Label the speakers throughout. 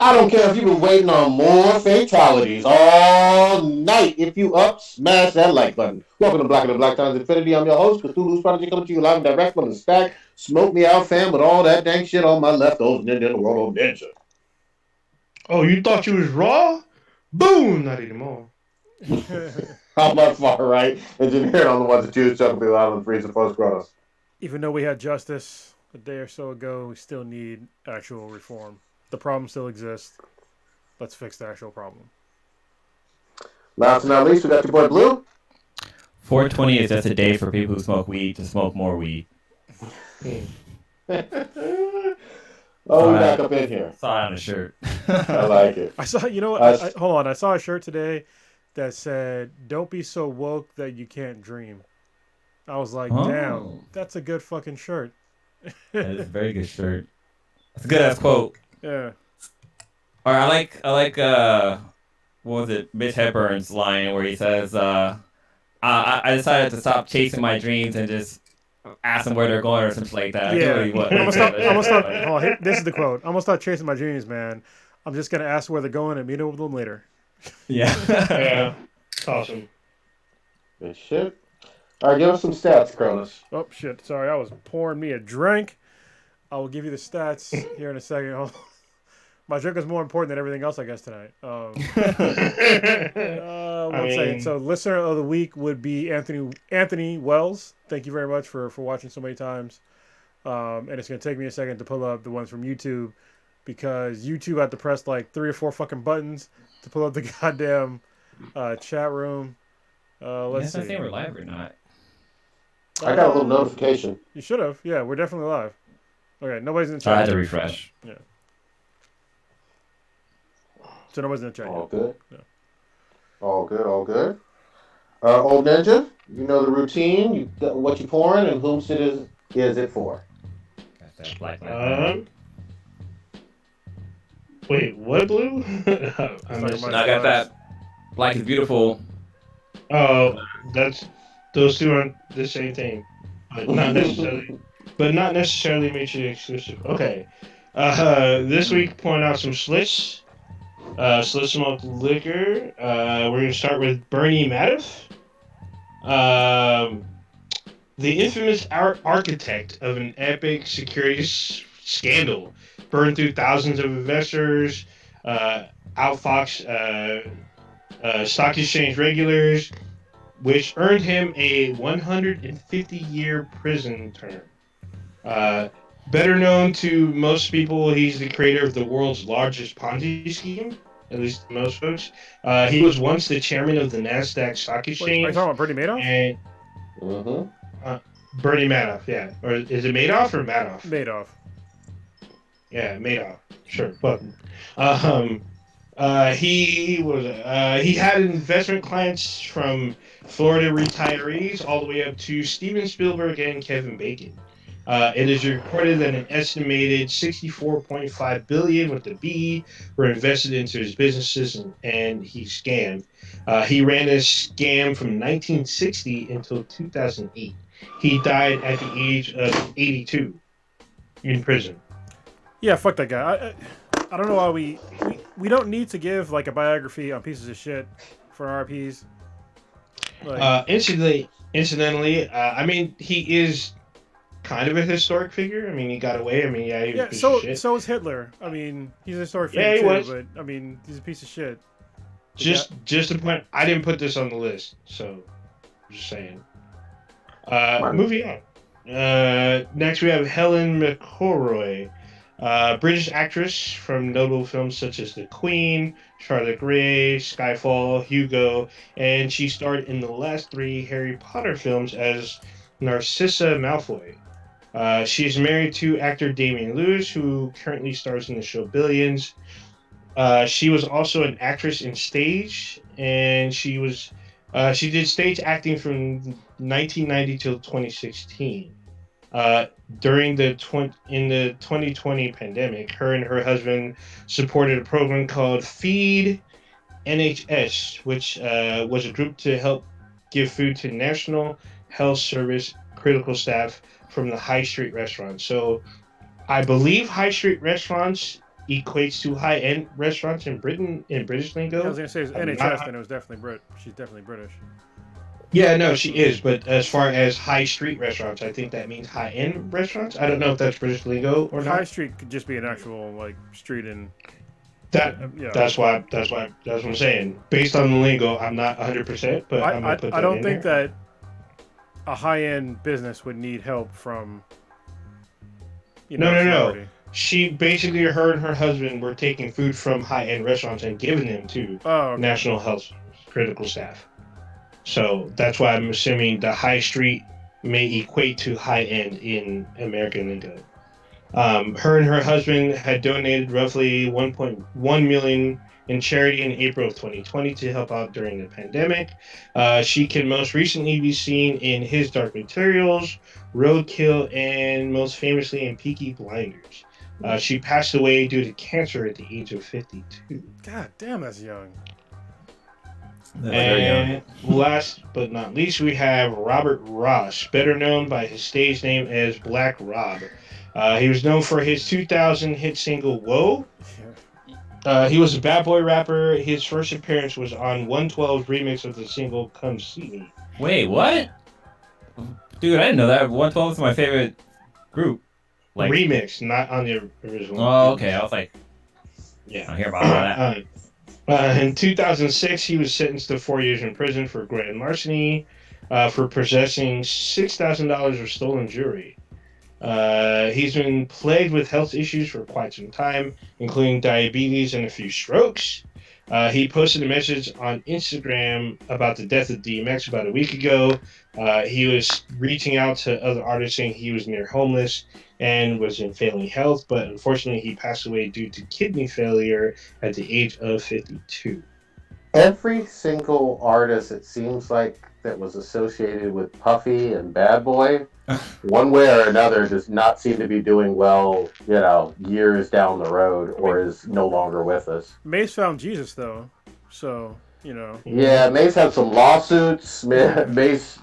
Speaker 1: I don't care if you've been waiting on more fatalities all night. If you up, smash that like button. Welcome to Black and the Black Times Infinity. I'm your host, Cthulhu's Prodigy, coming to you live and direct from the stack. Smoke me out, fam, with all that dang shit on my leftovers ninja in the world of ninja.
Speaker 2: Oh, you thought you was raw? Boom! Not anymore.
Speaker 1: I'm on far right. Engineering on the ones and twos, Chuck Bill Island, Freeze and Post Chronos.
Speaker 3: Even though we had justice a day or so ago, we still need actual reform. The problem still exists. Let's fix the actual problem.
Speaker 1: Last but not least, we got your boy Blue.
Speaker 4: 420 is just a day for people who smoke weed to smoke more weed.
Speaker 1: Oh, we back up in here.
Speaker 4: Saw it on the shirt.
Speaker 1: I like it.
Speaker 3: I saw, you know what? Hold on. I saw a shirt today that said, "Don't be so woke that you can't dream." I was like, damn, that's a good fucking shirt.
Speaker 4: That is a very good shirt. That's a good ass quote.
Speaker 3: Yeah.
Speaker 4: Or I like what was it, Mitch Hedberg's line where he says, I decided to stop chasing my dreams and just ask them where they're going or something like that.
Speaker 3: Yeah.
Speaker 4: I'm
Speaker 3: gonna stop. Hold on, this is the quote. I'm gonna start chasing my dreams, man. I'm just gonna ask where they're going and meet up with them later.
Speaker 4: Yeah.
Speaker 2: Yeah. Awesome.
Speaker 1: Good shit. All right, give us some stats, Cronus.
Speaker 3: Oh, shit. Sorry, I was pouring me a drink. I will give you the stats here in a second. My drink is more important than everything else, I guess, tonight. One second. So, listener of the week would be Anthony Wells. Thank you very much for watching so many times. And it's going to take me a second to pull up the ones from YouTube because YouTube had to press like 3 or 4 fucking buttons to pull up the goddamn chat room. Let's see.
Speaker 4: I think we're live or not.
Speaker 1: I got a little notification.
Speaker 3: You should have. Yeah, we're definitely live. Okay, nobody's in the chat.
Speaker 4: I had to refresh.
Speaker 3: Yeah. So nobody's in the chat.
Speaker 1: All good.
Speaker 3: Yeah.
Speaker 1: All good. All good. Old Ninja, you know the routine. You got what you pouring and whom is it for?
Speaker 4: Got that black.
Speaker 2: Wait, what, Blue?
Speaker 4: I got that. Black is beautiful.
Speaker 2: Oh, those two aren't the same thing, but not necessarily mutually exclusive. Okay. This week, pouring out some Schlitz smoked liquor. We're gonna start with Bernie Madoff, the infamous architect of an epic securities scandal, burned through thousands of investors, outfoxed stock exchange regulars, which earned him a 150-year prison term. Better known to most people, he's the creator of the world's largest Ponzi scheme, at least to most folks. He was once the chairman of the NASDAQ stock exchange.
Speaker 3: Are you talking about Bernie Madoff?
Speaker 2: And, Bernie Madoff, yeah. Or is it Madoff or Madoff?
Speaker 3: Madoff.
Speaker 2: Yeah, Madoff. Sure. But he had investment clients from Florida retirees all the way up to Steven Spielberg and Kevin Bacon. It is reported that an estimated $64.5 billion with the B were invested into his businesses, and he scammed. He ran this scam from 1960 until 2008. He died at the age of 82 in prison.
Speaker 3: Yeah, fuck that guy. I don't know why we don't need to give like a biography on pieces of shit for RPs. Like,
Speaker 2: incidentally, I mean, he is kind of a historic figure. I mean, he got away. I mean, yeah, he was a piece of shit.
Speaker 3: So is Hitler. I mean, he's a historic figure too, was. But I mean, he's a piece of shit.
Speaker 2: Just a point. I didn't put this on the list, so I'm just saying. Moving on. Next, we have Helen Mccoy, British actress from notable films such as The Queen, Charlotte Gray, Skyfall, Hugo, and she starred in the last 3 Harry Potter films as Narcissa Malfoy. She is married to actor Damian Lewis, who currently stars in the show Billions. She was also an actress in stage, and she did stage acting from 1990 till 2016. During the 2020 pandemic, her and her husband supported a program called Feed NHS, which was a group to help give food to National Health Service critical staff from the high street restaurants. So I believe high street restaurants equates to high-end restaurants in Britain in British lingo.
Speaker 3: I was gonna say it's
Speaker 2: I'm
Speaker 3: NHS,
Speaker 2: not-
Speaker 3: then it was definitely She's definitely British.
Speaker 2: Yeah, no, she is. But as far as high street restaurants, I think that means high-end restaurants. I don't know if that's British lingo or
Speaker 3: High
Speaker 2: not.
Speaker 3: street could just be an actual like street in. Yeah.
Speaker 2: That's what I'm saying. Based on the lingo, I'm not 100%, but I'm gonna put that
Speaker 3: I don't
Speaker 2: in
Speaker 3: think
Speaker 2: there.
Speaker 3: that a high-end business would need help from.
Speaker 2: No.
Speaker 3: celebrity.
Speaker 2: She basically, her and her husband were taking food from high-end restaurants and giving them to
Speaker 3: Oh, okay.
Speaker 2: National Health critical staff. So that's why I'm assuming the high street may equate to high-end in American lingo. Her and her husband had donated roughly 1.1 million in charity in April of 2020 to help out during the pandemic. She can most recently be seen in His Dark Materials, Roadkill, and most famously in Peaky Blinders. She passed away due to cancer at the age of 52.
Speaker 3: God damn, that's young.
Speaker 2: And last but not least, we have Robert Ross, better known by his stage name as Black Rob. He was known for his 2000 hit single "Whoa." He was a bad boy rapper. His first appearance was on 112's remix of the single "Come See Me."
Speaker 4: Wait, what? Dude, I didn't know that. 112 is my favorite group.
Speaker 2: Remix, not on the original.
Speaker 4: Oh, okay. I was like,
Speaker 2: Yeah.
Speaker 4: I hear about that.
Speaker 2: In 2006, he was sentenced to 4 years in prison for grand larceny for possessing $6,000 of stolen jewelry. He's been plagued with health issues for quite some time, including diabetes and a few strokes. He posted a message on Instagram about the death of DMX about a week ago. He was reaching out to other artists saying he was near homeless and was in failing health, but unfortunately he passed away due to kidney failure at the age of 52.
Speaker 1: Every single artist, it seems like, that was associated with Puffy and Bad Boy, one way or another, does not seem to be doing well, years down the road, or is no longer with us.
Speaker 3: Mace found Jesus though, so
Speaker 1: Yeah, Mace had some lawsuits. Mace,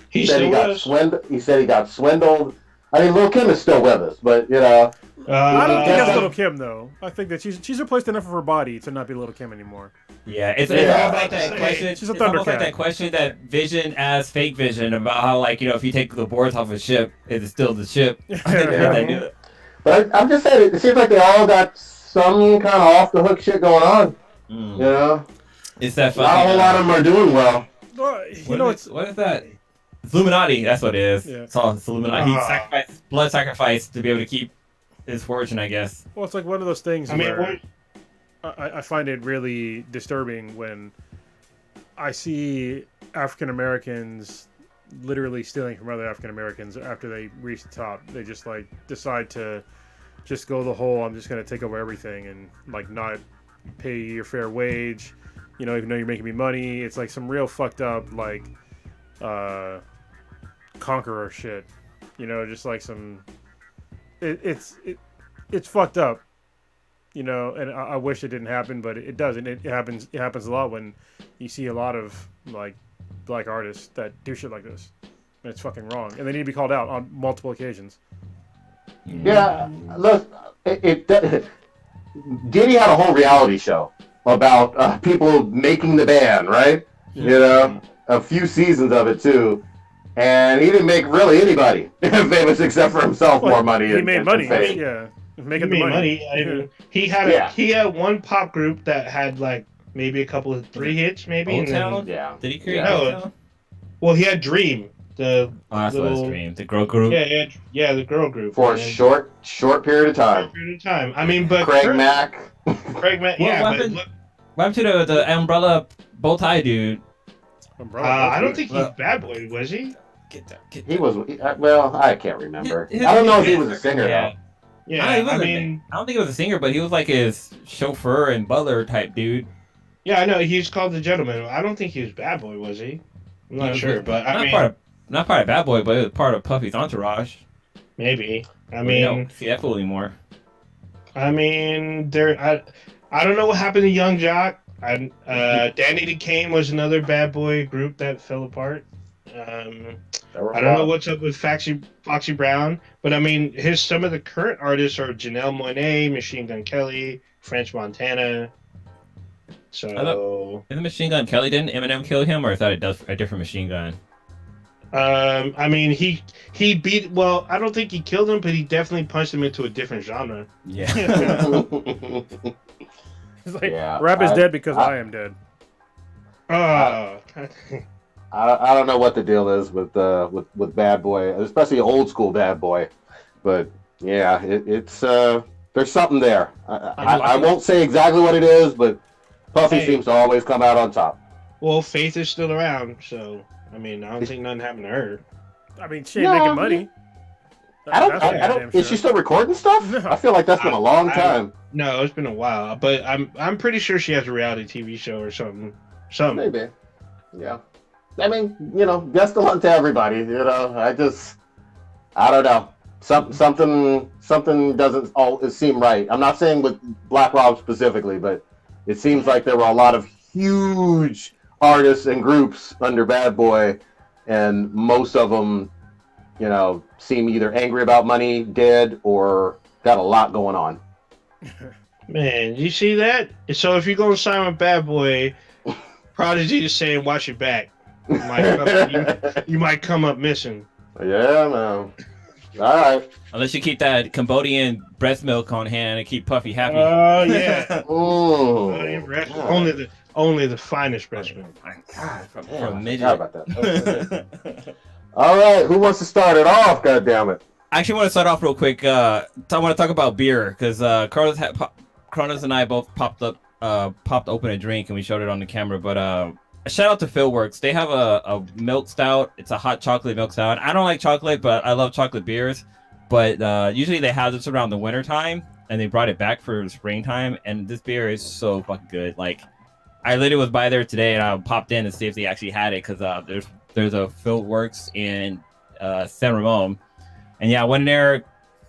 Speaker 2: He
Speaker 1: said
Speaker 2: still
Speaker 1: he got
Speaker 2: was.
Speaker 1: swindled. He said he got swindled. I mean, Lil' Kim is still with us, but
Speaker 3: I don't think that's
Speaker 1: that's-
Speaker 3: Little Kim though. I think that she's replaced enough of her body to not be Little Kim anymore.
Speaker 4: Yeah, it's
Speaker 1: Yeah.
Speaker 4: almost like that question.
Speaker 3: She's a
Speaker 4: It's almost like
Speaker 3: Thundercat.
Speaker 4: that question that Vision asked fake Vision about how, if you take the boards off a ship, is it still the ship? I think
Speaker 1: Yeah.
Speaker 4: they knew it.
Speaker 1: But I'm just saying, it seems like they all got some kind of off the hook shit going on.
Speaker 4: It's that
Speaker 1: Not a whole
Speaker 4: fucking.
Speaker 1: lot of them are doing well.
Speaker 3: Well,
Speaker 4: What is that? It's Illuminati. That's what it is.
Speaker 3: Yeah.
Speaker 4: It's Illuminati. He sacrificed blood sacrifice to be able to keep his fortune, I guess.
Speaker 3: Well, it's like one of those things
Speaker 2: I mean,
Speaker 3: where I find it really disturbing when I see African Americans literally stealing from other African Americans after they reach the top. They just decide to just go the whole, I'm just going to take over everything and not pay your fair wage, even though you're making me money. It's like some real fucked up conqueror shit, just like some. It's fucked up, and I wish it didn't happen, but it doesn't. It happens. It happens a lot when you see a lot of black artists that do shit like this, and it's fucking wrong, and they need to be called out on multiple occasions.
Speaker 1: Yeah, look, Diddy had a whole reality show about people making the band, right? A few seasons of it too. And he didn't make really anybody famous except for himself more money.
Speaker 3: He made money,
Speaker 1: fame.
Speaker 3: yeah.
Speaker 2: He
Speaker 3: Making
Speaker 2: made
Speaker 3: the
Speaker 2: money. I mean, he had one pop group that had maybe a couple of 3 hits, maybe. And
Speaker 4: Old
Speaker 2: then,
Speaker 1: Yeah.
Speaker 4: Did he create
Speaker 2: No,
Speaker 4: Old Town?
Speaker 2: well, he had Dream, the
Speaker 4: That's what
Speaker 2: little-
Speaker 4: his dream. The girl group.
Speaker 2: yeah, the girl group
Speaker 1: For a
Speaker 2: and then-
Speaker 1: short period of time.
Speaker 2: period of time. I mean, but
Speaker 1: Craig Mack.
Speaker 2: Craig Mack,
Speaker 4: What
Speaker 2: yeah, but
Speaker 4: happened?
Speaker 2: look,
Speaker 4: What happened to the umbrella bow tie dude?
Speaker 2: I don't think he's Bad Boy, was he?
Speaker 4: Get that.
Speaker 1: He was, well, I can't remember.
Speaker 4: His-
Speaker 1: I don't know if he was a singer,
Speaker 4: Yeah.
Speaker 2: Yeah,
Speaker 4: I
Speaker 2: I mean,
Speaker 4: don't think he was a singer, but he was like his chauffeur and butler type dude.
Speaker 2: yeah, I know he's called the Gentleman. I don't think he was Bad Boy, was he? I'm not
Speaker 4: He
Speaker 2: sure,
Speaker 4: was
Speaker 2: but I
Speaker 4: not
Speaker 2: mean,
Speaker 4: part of Bad Boy, but it was part of Puffy's entourage.
Speaker 2: maybe. I
Speaker 4: We
Speaker 2: mean,
Speaker 4: don't see that fool anymore.
Speaker 2: I don't know what happened to Young Jock. Danny the Kane was another Bad Boy group that fell apart. I don't know what's up with Foxy Brown, but I mean, some of the current artists are Janelle Monáe, Machine Gun Kelly, French Montana. So,
Speaker 4: in the Machine Gun Kelly, didn't Eminem kill him, or is that a different Machine Gun?
Speaker 2: I mean, he beat. Well, I don't think he killed him, but he definitely punched him into a different genre.
Speaker 4: Yeah.
Speaker 3: It's like, rap is dead because I am dead.
Speaker 1: I don't know what the deal is with Bad Boy, especially old school Bad Boy, but yeah, it's there's something there. I won't say exactly what it is, but Puffy seems to always come out on top.
Speaker 2: Well, Faith is still around, so I mean, I don't think nothing happened to her.
Speaker 3: I mean, she ain't making money.
Speaker 1: I don't. Is she still recording stuff? No. I feel like that's been a long time.
Speaker 2: No, it's been a while, but I'm pretty sure she has a reality TV show or something.
Speaker 1: Maybe. Yeah. I mean, best of luck to everybody. I don't know. Something doesn't seem right. I'm not saying with Black Rob specifically, but it seems like there were a lot of huge artists and groups under Bad Boy, and most of them, seem either angry about money, dead, or got a lot going on.
Speaker 2: Man, you see that? So if you're going to sign with Bad Boy, Prodigy is saying, watch your back. You might come up missing.
Speaker 1: Yeah, man. All right.
Speaker 4: Unless you keep that Cambodian breast milk on hand and keep Puffy happy.
Speaker 2: Oh, yeah. Only the finest breast milk.
Speaker 4: Oh, my God. From midget.
Speaker 1: How about that? All right. Who wants to start it off, goddammit?
Speaker 4: I actually want to start off real quick. I want to talk about beer because Carlos and I both popped open a drink and we showed it on the camera. But a shout out to Philworks. They have a milk stout. It's a hot chocolate milk stout. I don't like chocolate, but I love chocolate beers. But usually they have this around the winter time, and they brought it back for the springtime. And this beer is so fucking good. Like, I literally was by there today, and I popped in to see if they actually had it because there's a Philworks in San Ramon. And yeah, I went in there,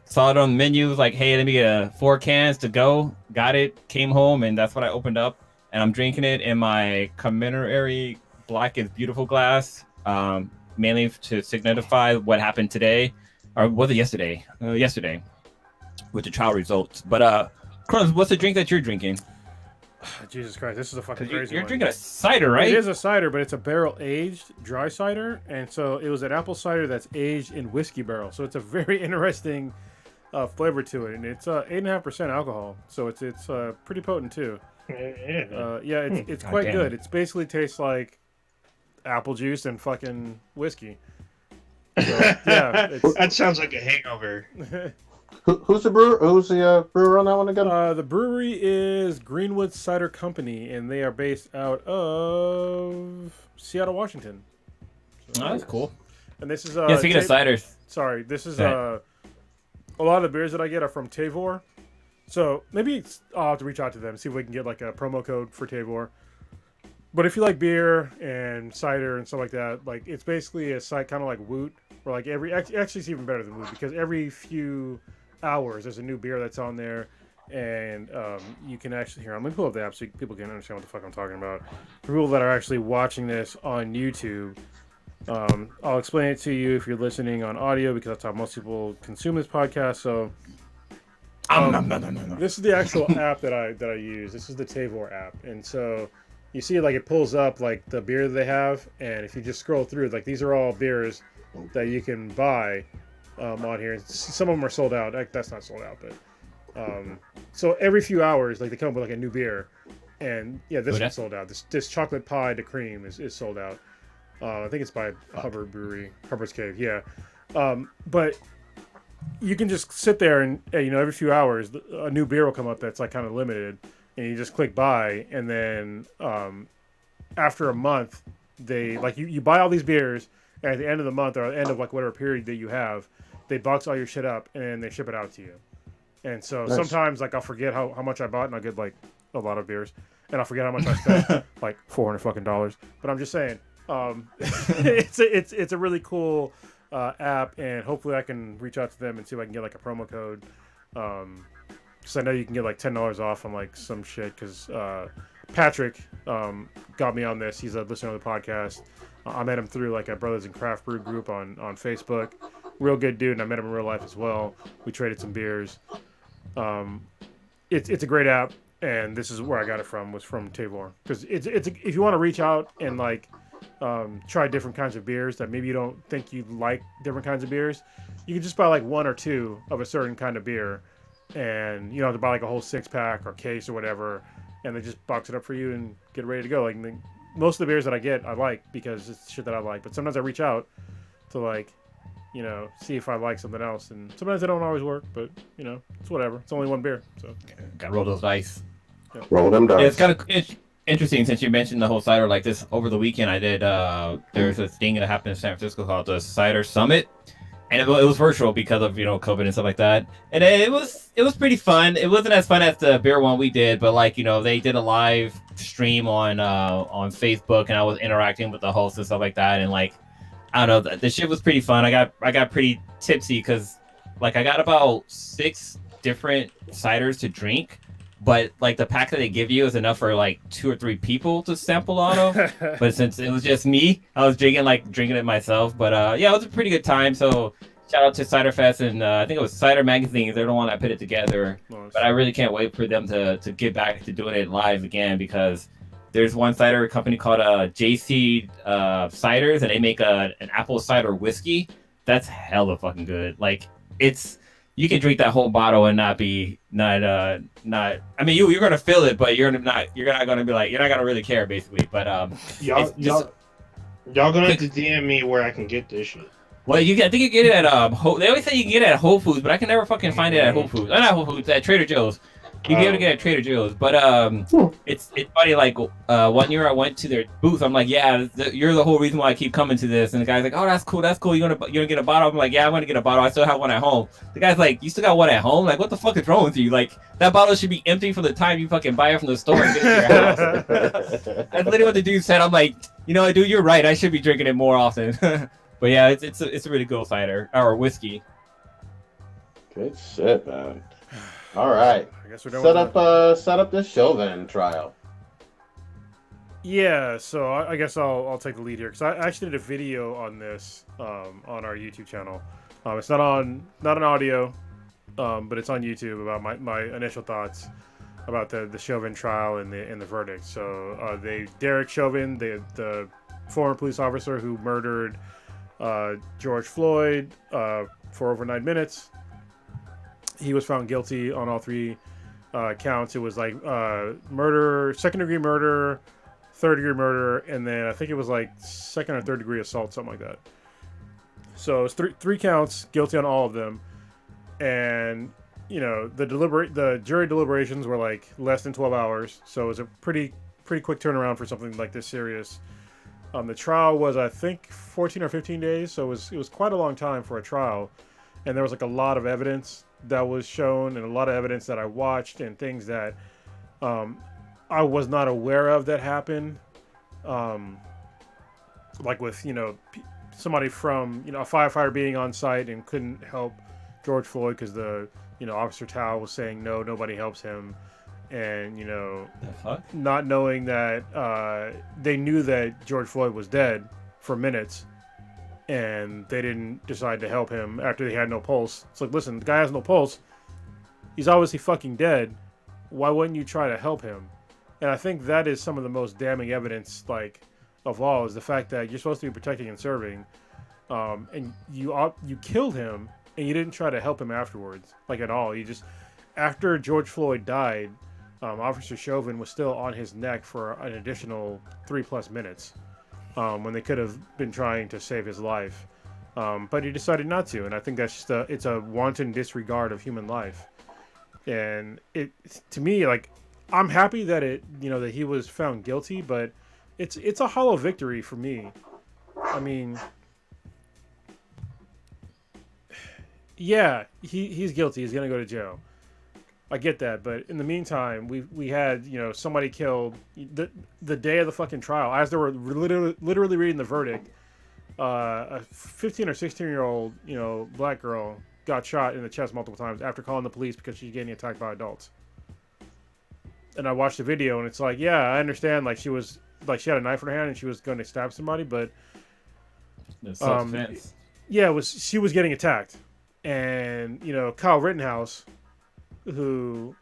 Speaker 4: saw it on the menu, was like, hey, let me get 4 cans to go. Got it, came home, and that's what I opened up. And I'm drinking it in my commemorative Black is Beautiful glass, mainly to signify what happened today, or was it yesterday? Yesterday, with the trial results. But Kronos, what's the drink that you're drinking?
Speaker 3: Jesus Christ, this is a fucking crazy
Speaker 4: You're
Speaker 3: one.
Speaker 4: drinking a cider, right?
Speaker 3: It is a cider, but it's a barrel-aged dry cider, and so it was an apple cider that's aged in whiskey barrel. So it's a very interesting flavor to it, and it's 8.5% alcohol, so it's pretty potent too. It's quite good. It basically tastes like apple juice and fucking whiskey. So, yeah,
Speaker 2: that sounds like a hangover.
Speaker 1: Who's the brewer? Who's the brewer on that one again?
Speaker 3: The brewery is Greenwood Cider Company, and they are based out of Seattle, Washington. So,
Speaker 4: that's cool.
Speaker 3: And this is
Speaker 4: speaking of ciders.
Speaker 3: Sorry, this is a lot of the beers that I get are from Tavor. So maybe I'll have to reach out to them, see if we can get like a promo code for Tavor. But if you like beer and cider and stuff like that, like it's basically a site kind of like Woot, where like actually it's even better than Woot because every few hours there's a new beer that's on there, and you can actually let me pull up the app so people can understand what the fuck I'm talking about. For people that are actually watching this on YouTube, I'll explain it to you if you're listening on audio because that's how most people consume this podcast. So. This is the actual app that I use. This is the Tavor app, and so you see like it pulls up like the beer that they have, and if you just scroll through, like these are all beers that you can buy on here. Some of them are sold out. That's not sold out, but so every few hours, like they come up with like a new beer, and yeah, this one's sold out. This chocolate pie de cream is sold out. I think it's by Hubbard Brewery, Hubbard's Cave. Yeah, but. You can just sit there and every few hours a new beer will come up that's like kind of limited, and you just click buy, and then after a month they like you buy all these beers, and at the end of the month or at the end of like whatever period that you have, they box all your shit up and they ship it out to you. And so sometimes like I'll forget how much I bought, and I'll get like a lot of beers, and I'll forget how much I spent like $400 fucking dollars. But I'm just saying it's a really cool app, and hopefully I can reach out to them and see if I can get like a promo code because I know you can get like $10 off on like some shit. Because Patrick got me on this. He's a listener of the podcast. I met him through like a Brothers in Craft Brew group on Facebook. Real good dude, and I met him in real life as well. We traded some beers. It's a great app, and this is where I got it from. Was from Tavor, because if you want to reach out and like try different kinds of beers that maybe you don't think you like different kinds of beers, you can just buy like one or two of a certain kind of beer, and you don't have to buy like a whole 6-pack or case or whatever, and they just box it up for you and get ready to go. Like most of the beers that I get, I like because it's shit that I like. But sometimes I reach out to like, see if I like something else, and sometimes they don't always work. But it's whatever. It's only one beer, so
Speaker 4: Gotta roll those dice.
Speaker 3: yeah.
Speaker 1: Roll them dice.
Speaker 4: Yeah, it's kind of interesting since you mentioned the whole cider. Like this over the weekend, I did. There's a thing that happened in San Francisco called the Cider Summit, and it was virtual because of COVID and stuff like that. And it was pretty fun. It wasn't as fun as the beer one we did, but like they did a live stream on Facebook, and I was interacting with the host and stuff like that. And like I don't know, the shit was pretty fun. I got pretty tipsy because like I got about 6 different ciders to drink. But like the pack that they give you is enough for like 2 or 3 people to sample out of. But since it was just me, I was drinking it myself. But yeah, it was a pretty good time. So shout out to Cider Fest, and I think it was Cider Magazine. They're the one that put it together.
Speaker 3: Nice.
Speaker 4: But I really can't wait for them to get back to doing it live again, because there's one cider company called JC Ciders, and they make an apple cider whiskey. That's hella fucking good. Like you can drink that whole bottle and not. I mean, you're gonna feel it, but you're not gonna be like, you're not gonna really care, basically. But
Speaker 2: y'all gonna have to DM me where I can get this shit.
Speaker 4: Well, I think you get it at they always say you can get it at Whole Foods, but I can never fucking find it at Whole Foods. Not Whole Foods, at Trader Joe's. You can be able to get it at Trader Joe's, but it's funny. Like 1 year I went to their booth. I'm like, yeah, you're the whole reason why I keep coming to this. And the guy's like, oh, that's cool. You're gonna get a bottle? I'm like, yeah, I'm gonna get a bottle. I still have one at home. The guy's like, you still got one at home? Like, what the fuck is wrong with you? Like, that bottle should be empty from the time you fucking buy it from the store and get it to your house. That's literally what the dude said. I'm like, dude, you're right. I should be drinking it more often. But yeah, it's a really good cider or whiskey.
Speaker 1: Good shit, man. All right.
Speaker 3: I guess we're done
Speaker 1: Set up this Chauvin trial.
Speaker 3: Yeah, so I guess I'll take the lead here, because I actually did a video on this on our YouTube channel. It's not an audio, but it's on YouTube about my initial thoughts about the Chauvin trial and the verdict. So Derek Chauvin, the former police officer who murdered George Floyd for over 9 minutes, he was found guilty on all 3 counts. It was like murder, second-degree murder, third-degree murder, and then I think it was like second or third-degree assault, something like that. So it's 3 counts, guilty on all of them, and the jury deliberations were like less than 12 hours, so it was a pretty quick turnaround for something like this serious. The trial was, I think, 14 or 15 days, so it was quite a long time for a trial, and there was like a lot of evidence that was shown, and a lot of evidence that I watched, and things that I was not aware of that happened, like with somebody from a firefighter being on site and couldn't help George Floyd because the Officer Tao was saying nobody helps him, and
Speaker 4: The fuck?
Speaker 3: not knowing that they knew that George Floyd was dead for minutes, and they didn't decide to help him after they had no pulse. It's like, listen, the guy has no pulse. He's obviously fucking dead. Why wouldn't you try to help him? And I think that is some of the most damning evidence, like, of all, is the fact that you're supposed to be protecting and serving, and you killed him, and you didn't try to help him afterwards, like, at all. You just, after George Floyd died, Officer Chauvin was still on his neck for an additional 3+ minutes, when they could have been trying to save his life. But he decided not to, and I think that's just it's a wanton disregard of human life. And to me, like, I'm happy that that he was found guilty, but it's a hollow victory for me. I mean, yeah, he's guilty. He's gonna go to jail. I get that, but in the meantime, we had somebody killed the day of the fucking trial, as they were literally reading the verdict. A 15 or 16-year-old black girl got shot in the chest multiple times after calling the police because she's getting attacked by adults. And I watched the video, and it's like, yeah, I understand. Like she had a knife in her hand and she was going to stab somebody, but
Speaker 4: self-defense.
Speaker 3: yeah, she was getting attacked, and Kyle Rittenhouse, who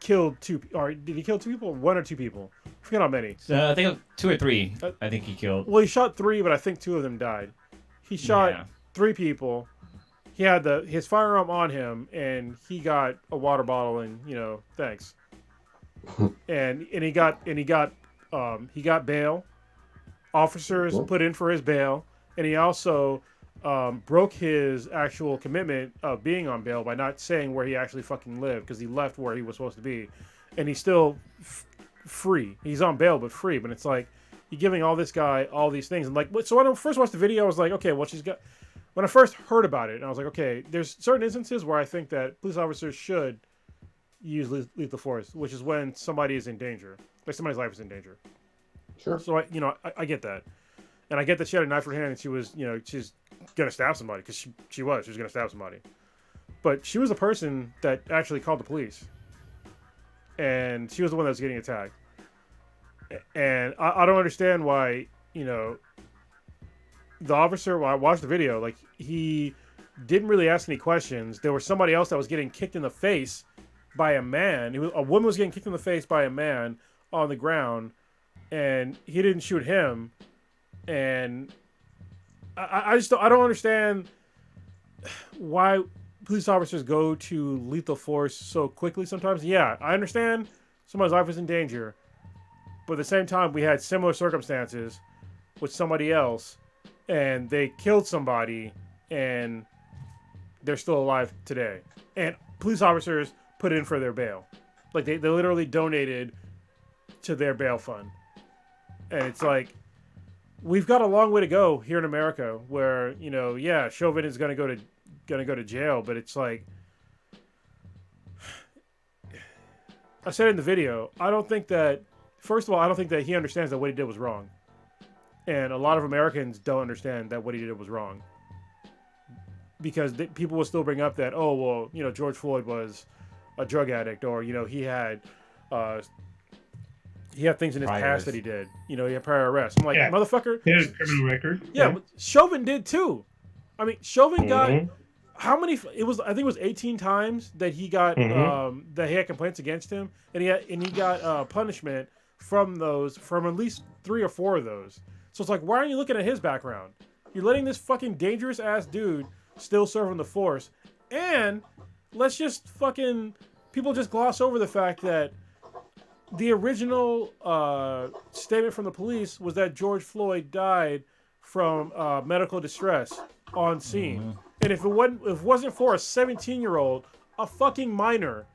Speaker 3: killed two, or did he kill two people? One or two people? I forget how many.
Speaker 4: I think 2 or 3. I think he killed.
Speaker 3: Well, he shot 3, but I think 2 of them died. He shot 3 people. He had his firearm on him, and he got a water bottle, and thanks. and he got bail. Officers put in for his bail, and he also broke his actual commitment of being on bail by not saying where he actually fucking lived, because he left where he was supposed to be, and he's still free. He's on bail but free. But it's like you're giving all this guy all these things, and like, so when I first watched the video, I was like, okay, well, she's got. When I first heard about it, and I was like, okay, there's certain instances where I think that police officers should use lethal force, which is when somebody is in danger, like somebody's life is in danger.
Speaker 1: Sure.
Speaker 3: So I get that, and I get that she had a knife in her hand and she was she's gonna stab somebody, because she was gonna stab somebody, but she was the person that actually called the police, and she was the one that was getting attacked, and I don't understand why the officer, when I watched the video, like, he didn't really ask any questions. There was somebody else that was getting kicked in the face by a man. A woman was getting kicked in the face by a man on the ground, and he didn't shoot him. And I don't understand why police officers go to lethal force so quickly sometimes. Yeah, I understand somebody's life is in danger, but at the same time, we had similar circumstances with somebody else, and they killed somebody, and they're still alive today. And police officers put in for their bail. Like, they literally donated to their bail fund. And it's like, we've got a long way to go here in America, where, Chauvin is gonna go to jail, but it's like, I said in the video, first of all, I don't think that he understands that what he did was wrong. And a lot of Americans don't understand that what he did was wrong. Because people will still bring up that, oh, well, George Floyd was a drug addict, or, he had things in his past that he did. He had prior arrests. I'm like, motherfucker.
Speaker 2: He has a criminal record.
Speaker 3: Yeah, but Chauvin did too. I mean, Chauvin got, how many, I think it was 18 times that he got, that he had complaints against him. And he got punishment from at least 3 or 4 of those. So it's like, why aren't you looking at his background? You're letting this fucking dangerous ass dude still serve on the force. And let's just people just gloss over the fact that the original statement from the police was that George Floyd died from medical distress on scene. And if it wasn't for a 17-year-old, a fucking minor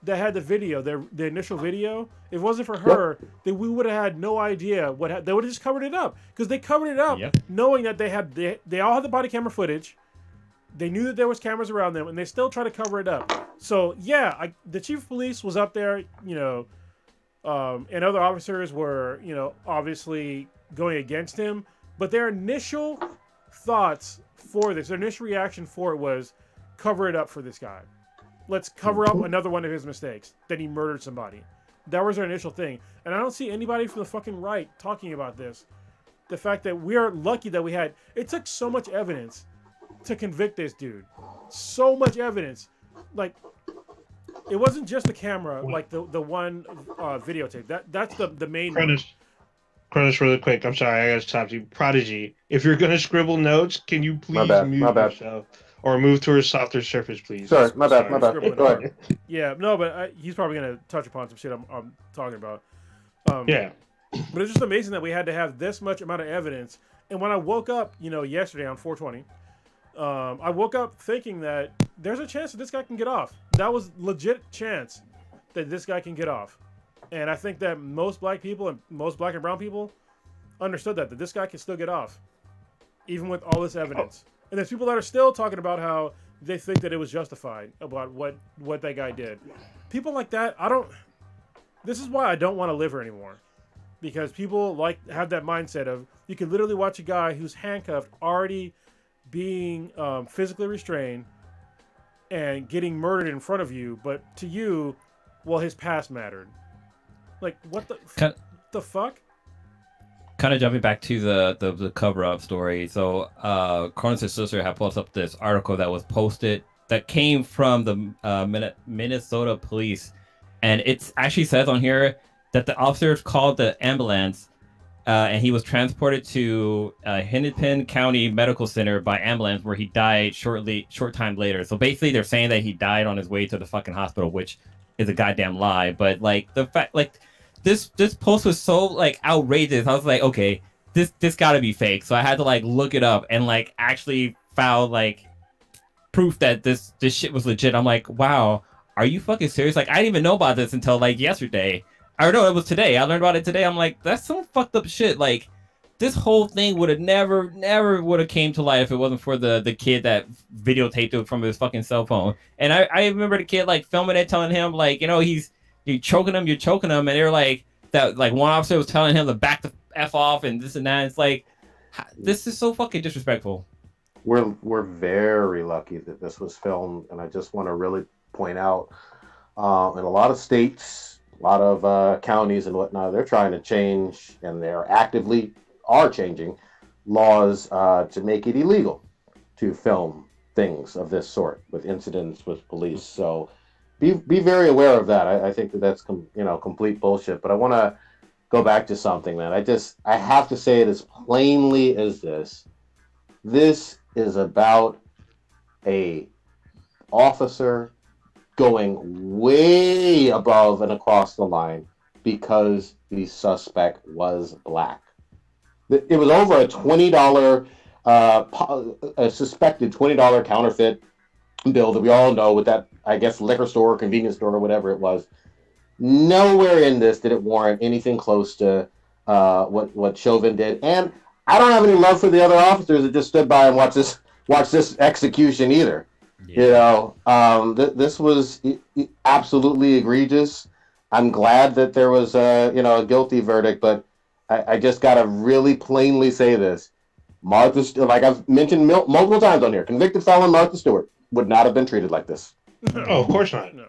Speaker 3: that had the video, the initial video, if it wasn't for her, then we would have had no idea they would have just covered it up, because they covered it up knowing that they all had the body camera footage. They knew that there was cameras around them, and they still try to cover it up. So yeah, the chief of police was up there, and other officers were, obviously going against him. But their initial thoughts for this, their initial reaction for it was, cover it up for this guy. Let's cover up another one of his mistakes, that he murdered somebody. That was their initial thing. And I don't see anybody from the fucking right talking about this. The fact that we are lucky that it took so much evidence to convict this dude. So much evidence. Like, it wasn't just the camera, like the one videotape. That's the main one.
Speaker 2: Cronus, really quick. I'm sorry, I gotta stop you. Prodigy, if you're gonna scribble notes, can you please mute yourself? Or move to a softer surface, please.
Speaker 1: Sorry, my bad. Go ahead.
Speaker 3: Yeah, no, but he's probably going to touch upon some shit I'm talking about.
Speaker 2: Yeah.
Speaker 3: But it's just amazing that we had to have this much amount of evidence. And when I woke up, yesterday on 420, I woke up thinking that there's a chance that this guy can get off. That was legit chance that this guy can get off. And I think that most black people and most black and brown people understood that this guy can still get off, even with all this evidence. And there's people that are still talking about how they think that it was justified about what that guy did. People like that, this is why I don't want to live here anymore. Because people have that mindset of, you can literally watch a guy who's handcuffed, already being physically restrained, and getting murdered in front of you, but to you, well, his past mattered. Like, what the fuck?
Speaker 4: Kind of jumping back to the cover up story. So Cronus' sister had posted up this article that was posted that came from the Minnesota police, and it actually says on here that the officers called the ambulance, and he was transported to Hennepin County Medical Center by ambulance, where he died short time later. So basically, they're saying that he died on his way to the fucking hospital, which is a goddamn lie. But like the fact, like. This post was so like outrageous. I was like, okay, this gotta be fake. So I had to like look it up and like actually found like proof that this shit was legit. I'm like, wow, are you fucking serious? Like I didn't even know about this until like yesterday. Or no, it was today. I learned about it today. I'm like, that's some fucked up shit. Like this whole thing would have never would have came to light if it wasn't for the kid that videotaped it from his fucking cell phone. And I remember the kid like filming it, telling him like, you know, you're choking him, and they're like that. Like one officer was telling him to back the f off and this and that. It's like this is so fucking disrespectful.
Speaker 1: We're very lucky that this was filmed, and I just want to really point out in a lot of states, a lot of counties and whatnot, they're trying to change, and they're actively changing laws to make it illegal to film things of this sort with incidents with police. So. Be very aware of that. I think that's complete bullshit. But I want to go back to something, man. I have to say it as plainly as this. This is about a officer going way above and across the line because the suspect was black. It was over a $20, a suspected $20 counterfeit bill that we all know with that, I guess, liquor store, convenience store, or whatever it was. Nowhere in this did it warrant anything close to what Chauvin did. And I don't have any love for the other officers that just stood by and watched this execution either. Yeah. You know, this was absolutely egregious. I'm glad that there was a guilty verdict, but I just got to really plainly say this. Martha, like I've mentioned multiple times on here, convicted felon Martha Stewart would not have been treated like this.
Speaker 2: Oh, of course not. No.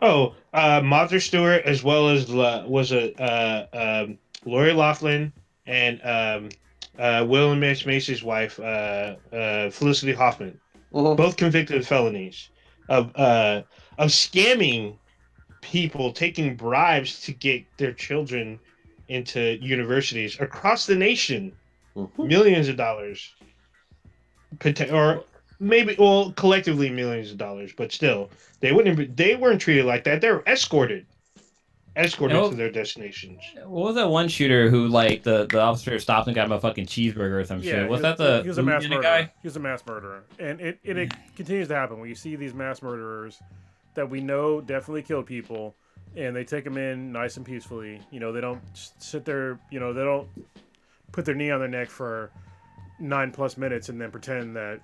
Speaker 2: Oh, Martha Stewart, as well as was Lori Loughlin and Will and Mitch Macy's wife, Felicity Hoffman, both convicted of felonies of scamming people, taking bribes to get their children into universities across the nation, millions of dollars, or maybe, well, collectively millions of dollars, but still, they weren't treated like that. They were escorted to their destinations.
Speaker 4: What was that one shooter who, like, the officer stopped and got him a fucking cheeseburger or some shit?
Speaker 3: He was a mass murderer.
Speaker 4: Guy?
Speaker 3: He was a mass murderer, and it continues to happen when you see these mass murderers that we know definitely killed people, and they take them in nice and peacefully. You know, they don't sit there. You know, they don't put their knee on their neck for 9+ minutes and then pretend that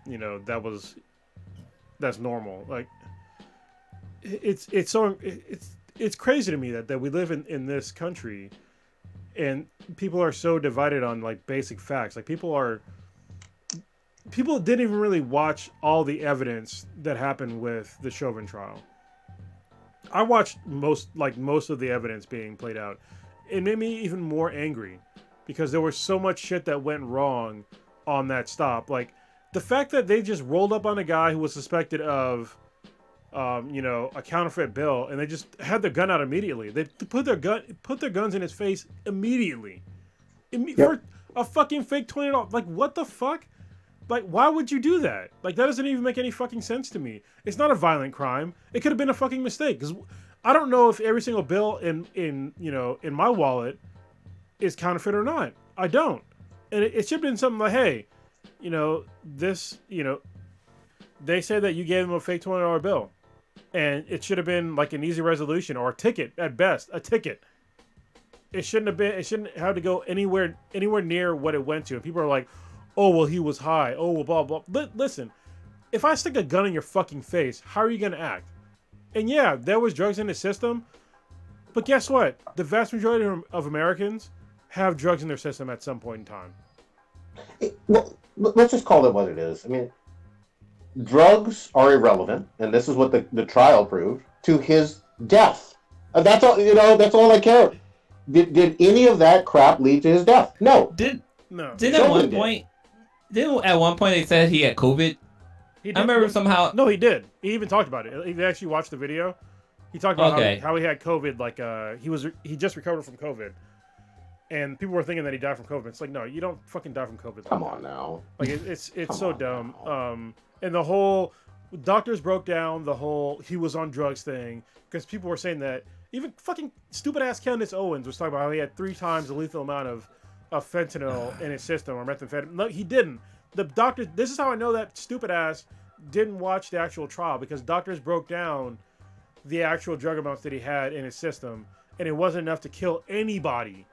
Speaker 3: that's normal. Like it's crazy to me that we live in this country and people are so divided on like basic facts. Like people didn't even really watch all the evidence that happened with the Chauvin trial. I watched most of the evidence being played out. It made me even more angry because there was so much shit that went wrong on that stop. Like the fact that they just rolled up on a guy who was suspected of a counterfeit bill, and they just had their gun out immediately. They put their guns in his face immediately. For a fucking fake $20. Like what the fuck? Like why would you do that? Like that doesn't even make any fucking sense to me. It's not a violent crime. It could have been a fucking mistake, because I don't know if every single bill in my wallet is counterfeit or not. I don't. And it should have been something like, hey, they say that you gave them a fake $20 bill. And it should have been like an easy resolution, or a ticket at best, a ticket. It shouldn't have to go anywhere near what it went to. And people are like, oh, well, he was high. Oh, well, blah, blah. Listen, if I stick a gun in your fucking face, how are you going to act? And yeah, there was drugs in the system. But guess what? The vast majority of Americans have drugs in their system at some point in time.
Speaker 1: Well, let's just call it what it is. I mean, drugs are irrelevant, and this is what the trial proved, to his death. That's all. That's all I care. Did any of that crap lead to his death? No.
Speaker 4: Did
Speaker 3: No,
Speaker 4: didn't at
Speaker 1: Children
Speaker 4: one
Speaker 1: did.
Speaker 4: point didn't at one point they said he had COVID?
Speaker 3: he did.
Speaker 4: I remember somehow.
Speaker 3: No, he did. He even talked about it. If you actually watched the video, he talked about
Speaker 4: Okay.
Speaker 3: how he had COVID. Like he just recovered from COVID, and people were thinking that he died from COVID. It's like, no, you don't fucking die from COVID.
Speaker 1: Come on now.
Speaker 3: Like it's
Speaker 1: Come
Speaker 3: so
Speaker 1: on
Speaker 3: dumb.
Speaker 1: now.
Speaker 3: And the whole doctors broke down the whole he was on drugs thing because people were saying that even fucking stupid ass Candace Owens was talking about how he had 3 times the lethal amount of fentanyl in his system or methamphetamine. No, he didn't. The doctor. This is how I know that stupid ass didn't watch the actual trial because doctors broke down the actual drug amounts that he had in his system, and it wasn't enough to kill anybody.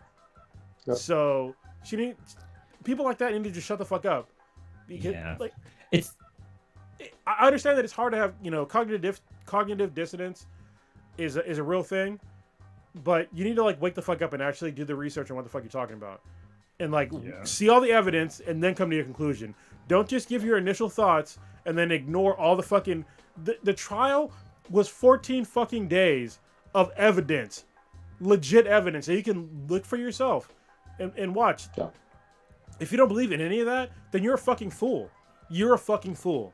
Speaker 1: Yep.
Speaker 3: So she didn't. People like that need to just shut the fuck up. Because,
Speaker 4: Yeah.
Speaker 3: like,
Speaker 4: It's
Speaker 3: I understand that it's hard to have, cognitive dissonance is a real thing, but you need to like wake the fuck up and actually do the research on what the fuck you're talking about, and like see all the evidence and then come to your conclusion. Don't just give your initial thoughts and then ignore all the fucking. The trial was 14 fucking days of evidence, legit evidence that you can look for yourself and watch.
Speaker 1: Yeah.
Speaker 3: If you don't believe in any of that, then you're a fucking fool. You're a fucking fool.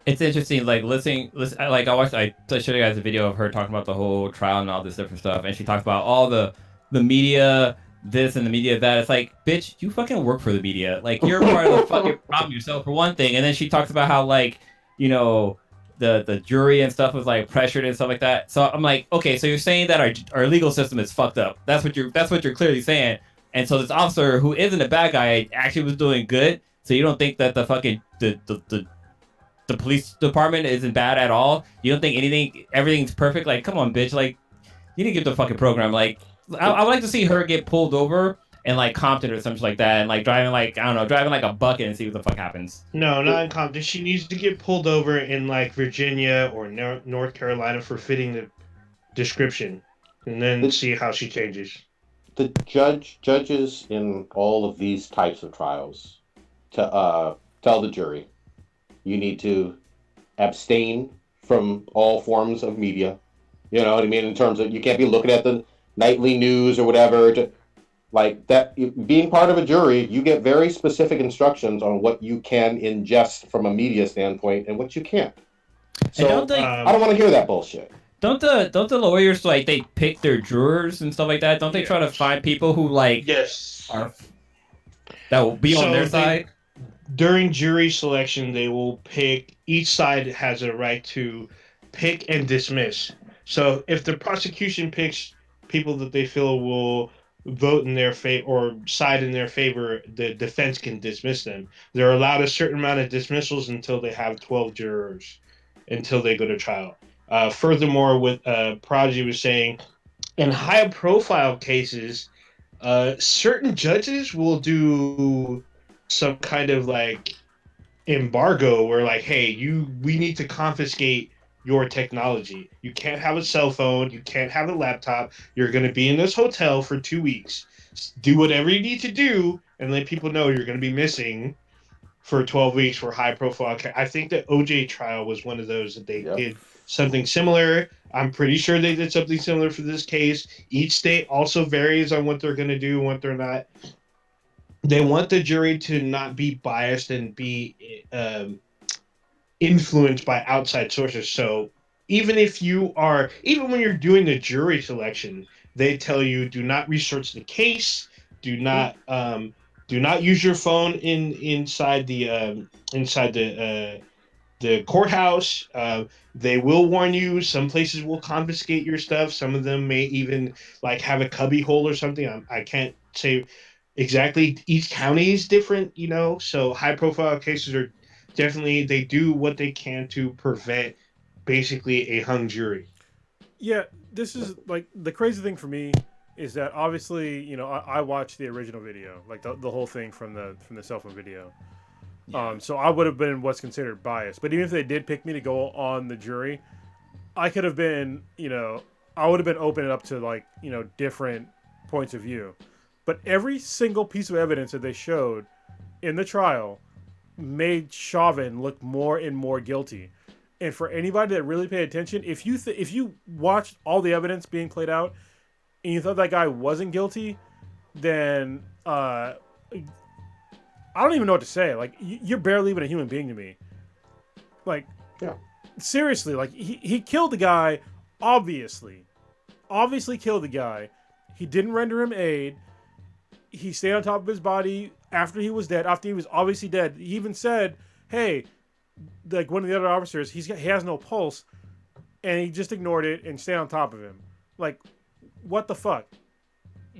Speaker 4: It's interesting, like listening. Like I showed you guys a video of her talking about the whole trial and all this different stuff, and she talks about all the media this and the media that. It's like, bitch, you fucking work for the media. Like you're part of the fucking problem yourself for one thing. And then she talks about how like the jury and stuff was like pressured and stuff like that. So I'm like, okay, so you're saying that our legal system is fucked up. That's what you're clearly saying. And so this officer who isn't a bad guy actually was doing good. So you don't think that the fucking the police department isn't bad at all? You don't think everything's perfect? Like, come on, bitch. Like, you didn't get the fucking program. Like, I would like to see her get pulled over in like Compton or something like that, and like driving like a bucket and see what the fuck happens.
Speaker 2: No, not in Compton. She needs to get pulled over in like Virginia or North Carolina for fitting the description, and then see how she changes.
Speaker 1: The judges in all of these types of trials to tell the jury, you need to abstain from all forms of media. You know what I mean? In terms of you can't be looking at the nightly news or whatever. Like that, being part of a jury, you get very specific instructions on what you can ingest from a media standpoint and what you can't. So I don't want to hear that bullshit.
Speaker 4: Don't the lawyers like they pick their jurors and stuff like that? Don't they try to find people who like are that will be on their side?
Speaker 2: During jury selection, they will pick. Each side has a right to pick and dismiss. So if the prosecution picks people that they feel will vote in their favor or side in their favor, the defense can dismiss them. They're allowed a certain amount of dismissals until they have 12 jurors, until they go to trial. Furthermore, what Prodigy was saying, in high-profile cases, certain judges will do some kind of like embargo where like, hey, we need to confiscate your technology. You can't have a cell phone. You can't have a laptop. You're going to be in this hotel for 2 weeks. Do whatever you need to do and let people know you're going to be missing for 12 weeks for high profile. I think the OJ trial was one of those that they did something similar. I'm pretty sure they did something similar for this case. Each state also varies on what they're going to do and what they're not. They want the jury to not be biased and be influenced by outside sources. So even when you're doing the jury selection, they tell you do not research the case, do not use your phone inside the courthouse. They will warn you. Some places will confiscate your stuff. Some of them may even like have a cubby hole or something. I can't say exactly. Each county is different, so high profile cases are definitely, they do what they can to prevent basically a hung jury.
Speaker 3: Yeah, this is like the crazy thing for me is that obviously, I watched the original video, like the whole thing from the cell phone video. So I would have been what's considered biased. But even if they did pick me to go on the jury, I could have been, I would have been open up to like, different points of view. But every single piece of evidence that they showed in the trial made Chauvin look more and more guilty. And for anybody that really paid attention, if you watched all the evidence being played out and you thought that guy wasn't guilty, then I don't even know what to say. Like, you're barely even a human being to me. Like,
Speaker 1: Yeah.
Speaker 3: seriously, like he killed the guy, obviously killed the guy. He didn't render him aid. He stayed on top of his body after he was dead. After he was obviously dead, he even said, "Hey," like one of the other officers, he has no pulse, and he just ignored it and stayed on top of him. Like, what the fuck?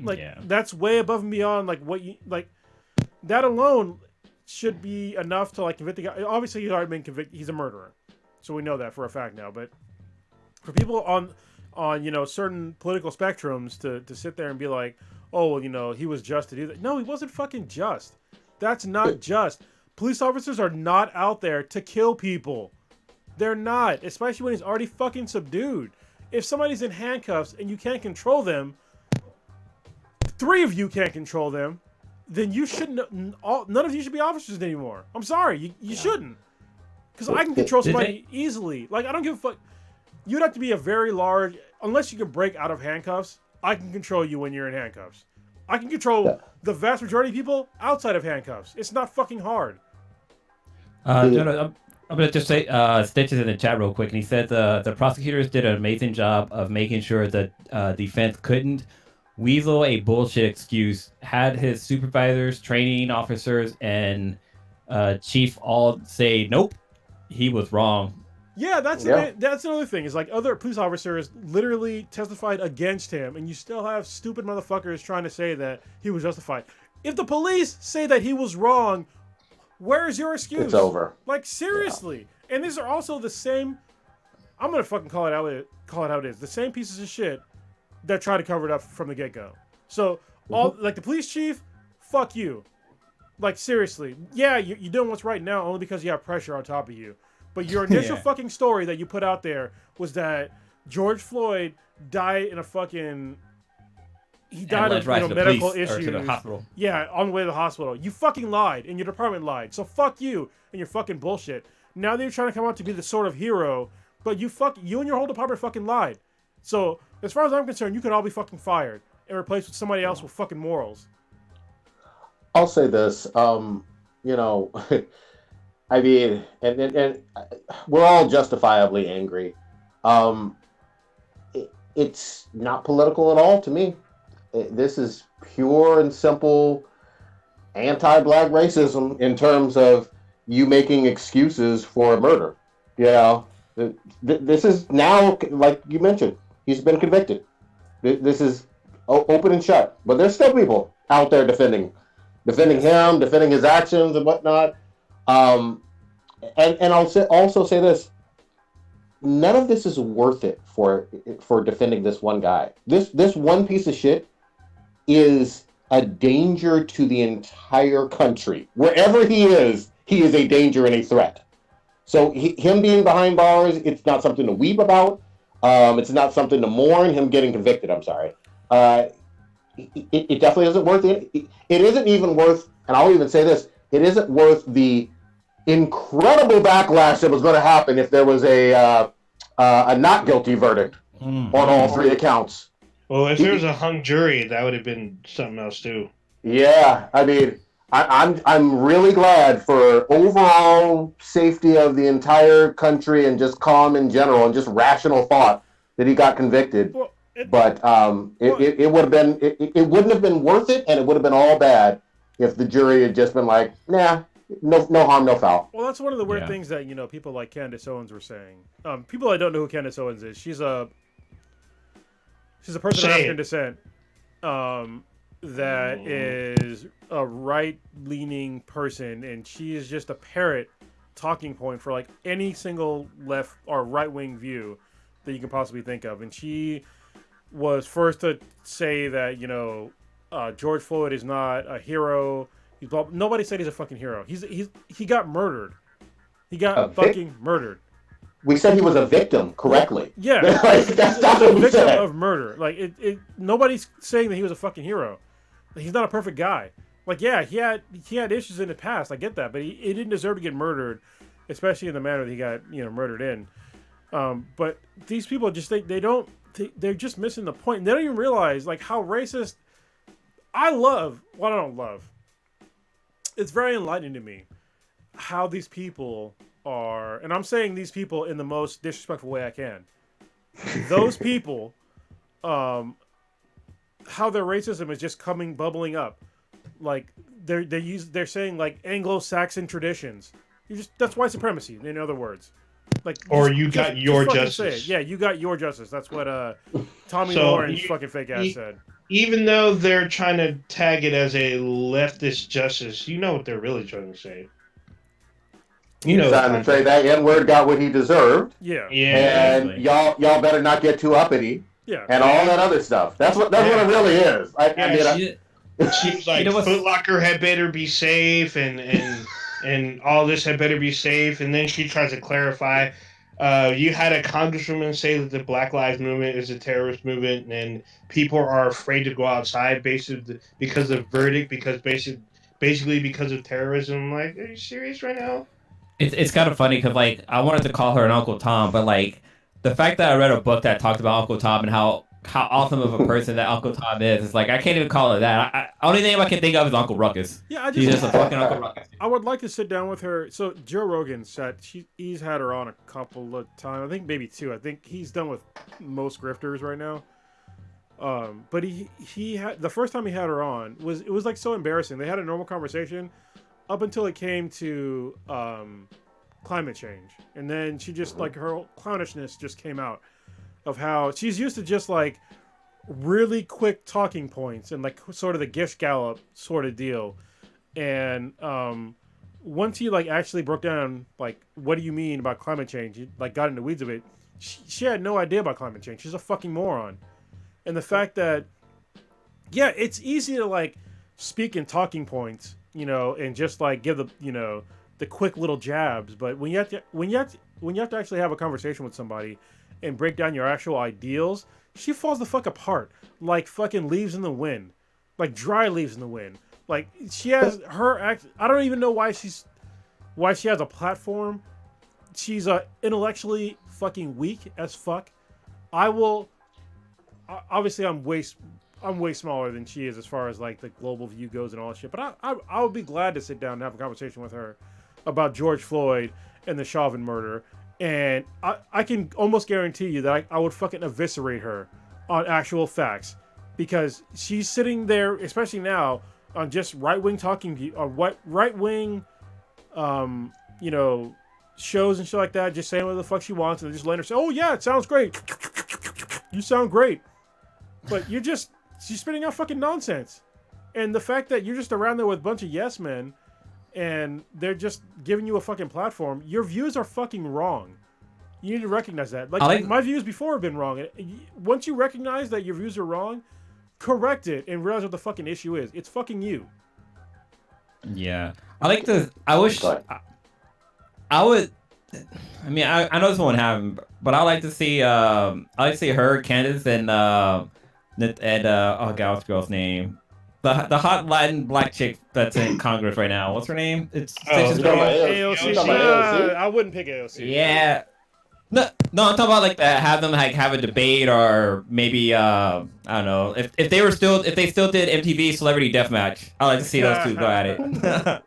Speaker 3: Like, that's way above and beyond like what you like. That alone should be enough to like convict the guy. Obviously, he's already been convicted. He's a murderer, so we know that for a fact now. But for people on certain political spectrums to sit there and be like, oh, well, he was just to do that. No, he wasn't fucking just. That's not just. Police officers are not out there to kill people. They're not, especially when he's already fucking subdued. If somebody's in handcuffs and you can't control them, 3 of you can't control them, then you shouldn't. None of you should be officers anymore. I'm sorry, you shouldn't. Because I can control somebody easily. Like, I don't give a fuck. You'd have to be a very large, unless you can break out of handcuffs. I can control you when you're in handcuffs. I can control the vast majority of people outside of handcuffs. It's not fucking hard.
Speaker 4: I'm gonna just say Stitch is in the chat real quick, and he said the prosecutors did an amazing job of making sure that defense couldn't weasel a bullshit excuse. Had his supervisors, training officers, and chief all say, "Nope, he was wrong."
Speaker 3: Yeah, that's another thing. Is like other police officers literally testified against him, and you still have stupid motherfuckers trying to say that he was justified. If the police say that he was wrong, where's your excuse?
Speaker 1: It's over.
Speaker 3: Like, seriously. Yeah. And these are also the same. I'm gonna fucking call it how it is. The same pieces of shit that try to cover it up from the get go. So like the police chief, fuck you. Like, seriously, yeah, you're doing what's right now only because you have pressure on top of you. But your initial fucking story that you put out there was that George Floyd died in a fucking... He died of medical issues.
Speaker 4: To the hospital.
Speaker 3: Yeah, on the way to the hospital. You fucking lied, and your department lied. So fuck you and your fucking bullshit. Now that you're trying to come out to be the sort of hero, but you and your whole department fucking lied. So as far as I'm concerned, you could all be fucking fired and replaced with somebody else with fucking morals.
Speaker 1: I'll say this, I mean, and we're all justifiably angry. It's not political at all to me. This is pure and simple anti-black racism in terms of you making excuses for a murder. This is now, like you mentioned, he's been convicted. This is open and shut. But there's still people out there defending him, defending his actions and whatnot. And I'll also say this: none of this is worth it for defending this one guy. This one piece of shit is a danger to the entire country. Wherever he is a danger and a threat. So him being behind bars, it's not something to weep about. It's not something to mourn. Him getting convicted, I'm sorry. It definitely isn't worth it. It isn't even worth, and I'll even say this: it isn't worth the incredible backlash that was going to happen if there was a not guilty verdict on all 3 accounts.
Speaker 2: Well, if there was a hung jury, that would have been something else too.
Speaker 1: Yeah, I mean, I'm really glad for overall safety of the entire country and just calm in general and just rational thought that he got convicted.
Speaker 3: Well,
Speaker 1: it would have been it wouldn't have been worth it, and it would have been all bad if the jury had just been like, nah. No harm, no foul.
Speaker 3: Well, that's one of the weird things that people like Candace Owens were saying. People that don't know who Candace Owens is, she's a person of African descent that is a right-leaning person, and she is just a parrot talking point for like any single left or right-wing view that you can possibly think of. And she was first to say that George Floyd is not a hero. Nobody said he's a fucking hero. He got murdered. He got fucking murdered.
Speaker 1: We said he was a victim correctly.
Speaker 3: Yeah,
Speaker 1: that's not what we said.
Speaker 3: Of murder. Like nobody's saying that he was a fucking hero. He's not a perfect guy. Like, yeah, he had issues in the past. I get that, but he didn't deserve to get murdered, especially in the manner that he got murdered in. But these people just they're just missing the point. And they don't even realize like how racist. I don't love. It's very enlightening to me how these people are, and I'm saying these people in the most disrespectful way I can. Those people, how their racism is just bubbling up, like they're saying like Anglo-Saxon traditions. That's white supremacy. In other words, like
Speaker 2: or you got your justice.
Speaker 3: Yeah, you got your justice. That's what Tommy Lawrence fucking fake ass said.
Speaker 2: Even though they're trying to tag it as a leftist justice, you know what they're really trying to say.
Speaker 1: You know, trying to say that N-word got what he deserved.
Speaker 3: Yeah.
Speaker 1: And exactly. y'all better not get too uppity.
Speaker 3: Yeah.
Speaker 1: And all that other stuff. That's what it really is.
Speaker 2: She was like, Foot Locker had better be safe, and all this had better be safe. And then she tries to clarify. You had a congresswoman say that the Black Lives Movement is a terrorist movement, and people are afraid to go outside because of verdict, basically because of terrorism. I'm like, are you serious right now?
Speaker 4: It's kind of funny because like I wanted to call her an Uncle Tom, but like the fact that I read a book that talked about Uncle Tom and how awesome of a person that Uncle Tom is, it's like I can't even call her that. Only name I can think of is Uncle Ruckus.
Speaker 3: Yeah,
Speaker 4: she's just a fucking Uncle Ruckus.
Speaker 3: I would like to sit down with her. So Joe Rogan said he's had her on a couple of times. I think maybe 2. I think he's done with most grifters right now. But he had the first time he had her on it was like so embarrassing. They had a normal conversation up until it came to climate change, and then she just like her clownishness just came out of how she's used to just like really quick talking points and like sort of the Gish Gallop sort of deal. And once he like actually broke down like what do you mean about climate change, he like got in the weeds of it. She had no idea about climate change. She's a fucking moron. And the fact that it's easy to like speak in talking points, and just like give the quick little jabs, but when you have to actually have a conversation with somebody and break down your actual ideals, she falls the fuck apart like fucking leaves in the wind, like dry leaves in the wind. Like she has I don't even know why she has a platform. She's intellectually fucking weak as fuck. Obviously I'm way smaller than she is as far as like the global view goes and all that shit. But I would be glad to sit down and have a conversation with her about George Floyd and the Chauvin murder. And I can almost guarantee you that I would fucking eviscerate her on actual facts, because she's sitting there, especially now, on just right-wing talking, on what right-wing, shows and shit like that, just saying what the fuck she wants, and just letting her say, "Oh yeah, it sounds great. You sound great," but she's spitting out fucking nonsense. And the fact that you're just around there with a bunch of yes men, and they're just giving you a fucking platform, your views are fucking wrong. You need to recognize that. Like my views before have been wrong. Once you recognize that your views are wrong, correct it and realize what the fucking issue is. It's fucking you.
Speaker 4: Yeah. I know this won't happen, but I like to see her, Candace, and oh god, what's the girl's name? The hot Latin black chick that's in Congress right now. What's her name? It's
Speaker 3: AOC. I wouldn't pick AOC.
Speaker 4: Yeah. No, I'm talking about like have them like have a debate, or maybe I don't know if they still did MTV Celebrity Deathmatch. I like to see those two go at it.
Speaker 3: No,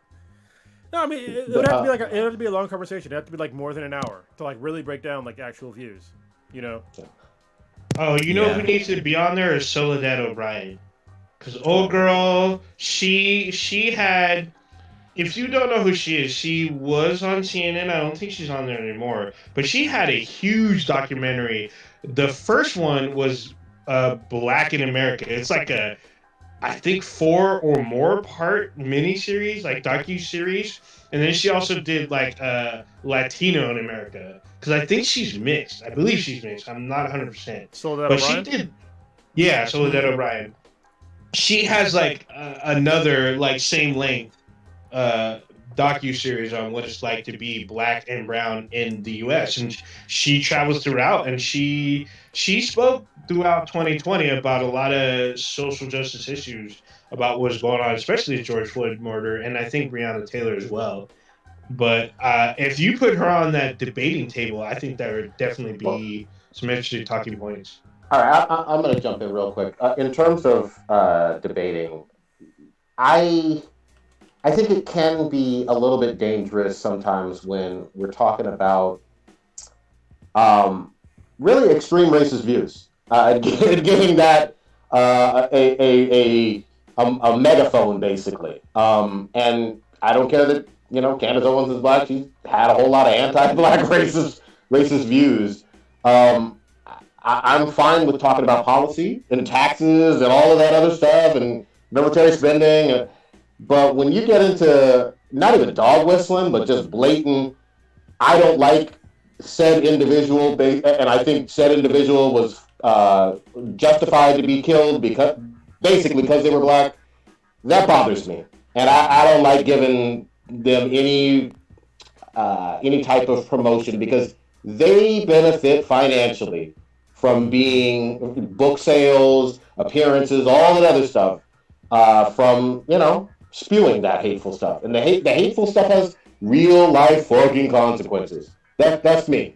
Speaker 3: I mean it would have to be a long conversation. It would have to be like more than an hour to like really break down like actual views.
Speaker 2: Oh, who needs to be on there is Soledad O'Brien, because old girl, she had. If you don't know who she is, she was on CNN. I don't think she's on there anymore. But she had a huge documentary. The first one was Black in America. It's like I think 4 or more part miniseries, like docu-series. And then she also did like Latino in America. Because I think she's mixed. I believe she's mixed. I'm not 100%.
Speaker 3: Soledad
Speaker 2: but
Speaker 3: O'Brien?
Speaker 2: She did. Yeah, Soledad O'Brien. She has like another like same length docuseries on what it's like to be black and brown in the U.S. And she travels throughout, and she spoke throughout 2020 about a lot of social justice issues about what's going on, especially the George Floyd murder, and I think Breonna Taylor as well. But if you put her on that debating table, I think there would definitely be some interesting talking points.
Speaker 1: All right, I'm going to jump in real quick. In terms of debating, I think it can be a little bit dangerous sometimes when we're talking about really extreme racist views, giving that a megaphone basically. And I don't care that Candace Owens is black. She's had a whole lot of anti-black racist views. I'm fine with talking about policy and taxes and all of that other stuff and military spending. But when you get into not even dog whistling, but just blatant, I don't like said individual, and I think said individual was justified to be killed because they were black, that bothers me. And I don't like giving them any type of promotion because they benefit financially from being book sales, appearances, all that other stuff, from spewing that hateful stuff. And the hateful stuff has real life fucking consequences. That's me.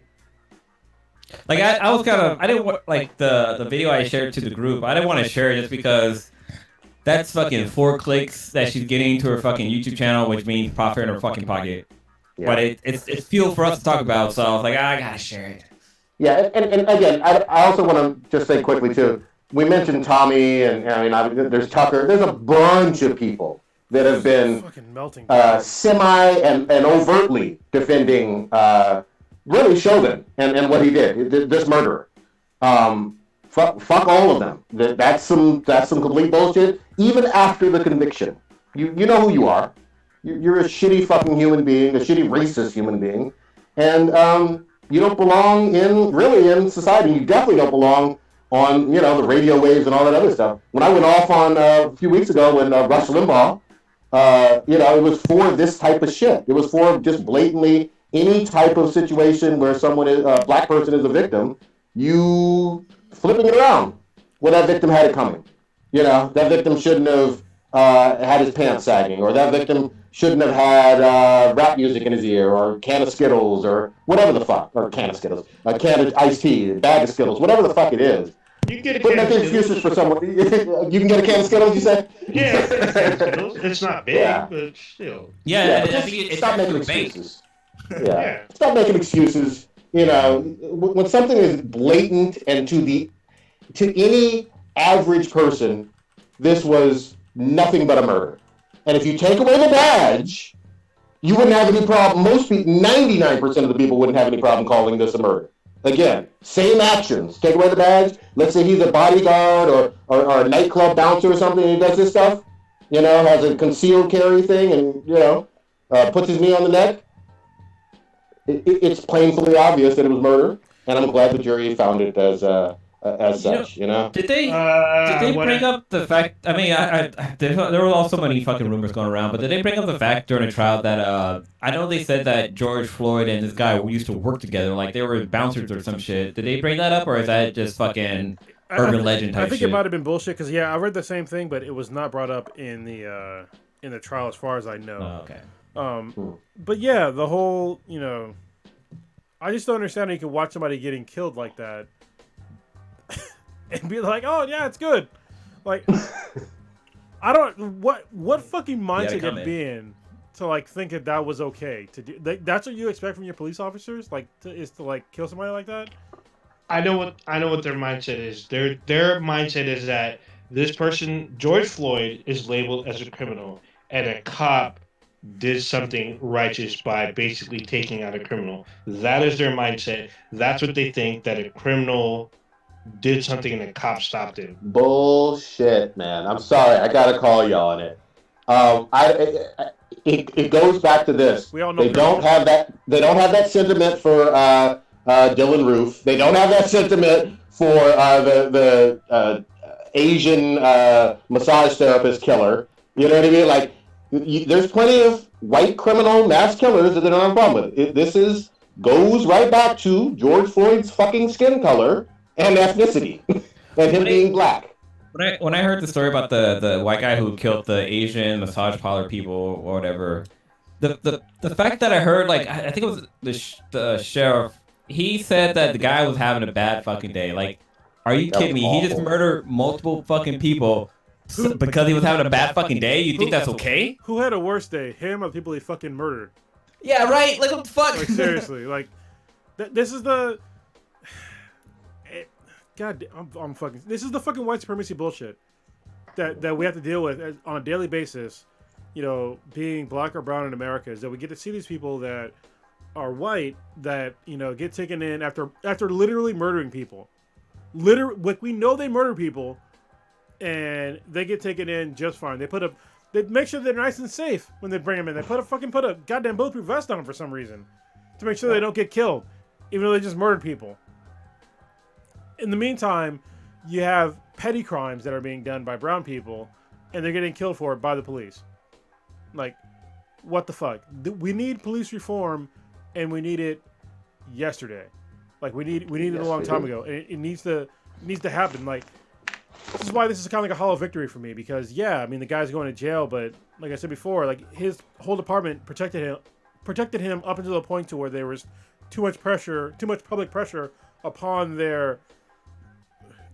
Speaker 4: Like I was kind of, I didn't want, like the video I shared to the group, I didn't want to share it just because that's fucking 4 clicks that she's getting to her fucking YouTube channel, which means profit in her fucking pocket. Yeah. But it's fuel for us to talk about, so I was like, I gotta share it.
Speaker 1: Yeah, and again, I also want to just say quickly too, we mentioned Tommy, and there's Tucker, there's a bunch of people that have been semi and overtly defending really Chauvin and what he did, this murderer. Fuck all of them. That's some complete bullshit. Even after the conviction, you know who you are. You're a shitty fucking human being, a shitty racist human being, and you don't belong in society. You definitely don't belong on the radio waves and all that other stuff. When I went off on a few weeks ago when Rush Limbaugh, it was for this type of shit. It was for just blatantly any type of situation where a black person is a victim, you flipping it around when that victim had it coming. That victim shouldn't have had his pants sagging, or that victim shouldn't have had rap music in his ear, or a can of Skittles, or whatever the fuck, or a can of Skittles, a can of iced tea, a bag of Skittles, whatever the fuck it is.
Speaker 2: You can get a can of Skittles.
Speaker 1: Excuses for someone. You can get a can of Skittles, you say?
Speaker 2: Yeah, Skittles. It's not big, but still.
Speaker 4: Yeah,
Speaker 1: I think stop making excuses. Yeah. Stop making excuses. When something is blatant and to any average person, this was nothing but a murder. And if you take away the badge, you wouldn't have any problem. 99% of the people wouldn't have any problem calling this a murder. Again, same actions. Take away the badge. Let's say he's a bodyguard or a nightclub bouncer or something, and he does this stuff. Has a concealed carry thing, and puts his knee on the neck. It's painfully obvious that it was murder, and I'm glad the jury found it as such.
Speaker 4: Did they bring up the fact? I mean, there were also many fucking rumors going around, but did they bring up the fact during the trial that I know they said that George Floyd and this guy used to work together, like they were bouncers or some shit. Did they bring that up, or is that just fucking urban legend type shit?
Speaker 3: I think it might have been bullshit because I read the same thing, but it was not brought up in the trial as far as I know.
Speaker 4: Oh, okay.
Speaker 3: But yeah, the whole I just don't understand how you can watch somebody getting killed like that and be like, oh yeah, it's good. Like, I don't what fucking mindset you'd be in to think that was okay to do. That's what you expect from your police officers, is to kill somebody like that.
Speaker 2: I know what their mindset is. Their mindset is that this person, George Floyd, is labeled as a criminal, and a cop did something righteous by basically taking out a criminal. That is their mindset. That's what they think, that a criminal did something and the cop stopped him.
Speaker 1: Bullshit, man. I'm sorry. I gotta call you on it. It goes back to this.
Speaker 3: We all know
Speaker 1: they don't have that sentiment for Dylan Roof. They don't have that sentiment for the Asian massage therapist killer. You know what I mean? There's plenty of white criminal mass killers that they don't have a problem with. This goes right back to George Floyd's fucking skin color and ethnicity, and him being black.
Speaker 4: When I heard the story about the white guy who killed the Asian massage parlor people or whatever, the fact that I heard, like, I think it was the sheriff, he said that the guy was having a bad fucking day. Like, are you kidding me? He just murdered multiple fucking people because he was having a bad fucking day? You think that's okay?
Speaker 3: Who had a worse day, him or the people he fucking murdered?
Speaker 4: Yeah, right. Like, what the fuck?
Speaker 3: Like, seriously, like, this is the. God, I'm fucking. This is the fucking white supremacy bullshit that we have to deal with on a daily basis. You know, being black or brown in America, is that we get to see these people that are white that, you know, get taken in after literally murdering people. Like, we know they murder people, and they get taken in just fine. They make sure they're nice and safe when they bring them in. They put a goddamn bulletproof vest on them for some reason to make sure they don't get killed, even though they just murdered people. In the meantime, you have petty crimes that are being done by brown people, and they're getting killed for it by the police. Like, what the fuck? We need police reform, and we need it yesterday. Like, we need it a long time ago. And it needs to happen. Like, this is why this is kind of like a hollow victory for me, because yeah, I mean, the guy's going to jail, but like I said before, like, his whole department protected him up until the point to where there was too much public pressure upon their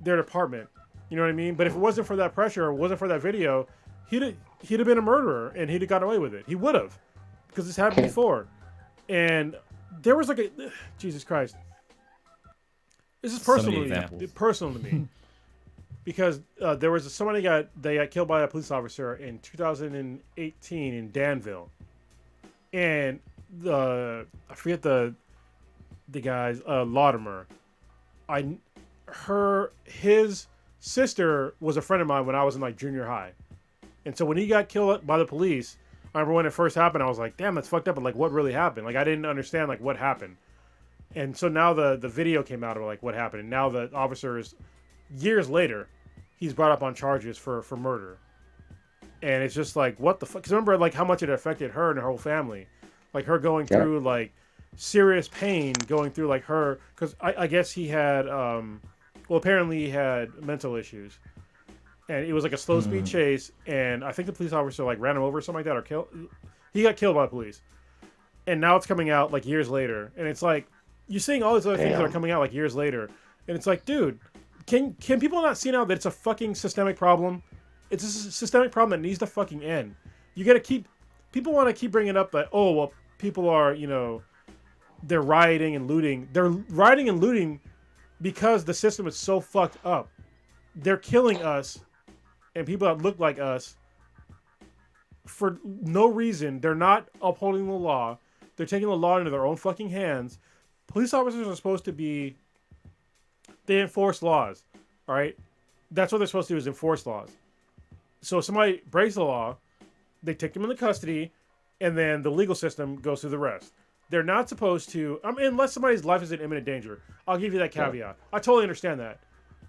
Speaker 3: department. You know what I mean? But if it wasn't for that pressure, it wasn't for that video, he'd have been a murderer, and he'd have got away with it. He would have, because this happened before. And there was like a Jesus Christ. This is personal to me, because there was somebody got killed by a police officer in 2018 in Danville, and I forget the guy's Latimer. His sister was a friend of mine when I was in like junior high, and so when he got killed by the police, I remember when it first happened, I was like, damn, that's fucked up. But like, what really happened? Like, I didn't understand like what happened. And so now the video came out of like what happened, and now the officer is, years later, he's brought up on charges for murder. And it's just like, what the fuck? Because remember like how much it affected her and her whole family, like her going through like serious pain, going through like her, because I guess he had apparently he had mental issues, and it was like a slow speed chase, and I think the police officer like ran him over or something like that, he got killed by the police. And now it's coming out like years later, and it's like, you're seeing all these other things that are coming out like years later, and it's like, dude, can people not see now that it's a fucking systemic problem? It's a systemic problem that needs to fucking end. You gotta people want to keep bringing up that, oh, well, people are, you know, they're rioting and looting. They're rioting and looting because the system is so fucked up. They're killing us and people that look like us for no reason. They're not upholding the law. They're taking the law into their own fucking hands. Police officers are supposed to be, they enforce laws, all right? That's what they're supposed to do, is enforce laws. So if somebody breaks the law, they take them into custody, and then the legal system goes through the rest. They're not supposed to, unless somebody's life is in imminent danger. I'll give you that caveat. Yeah. I totally understand that,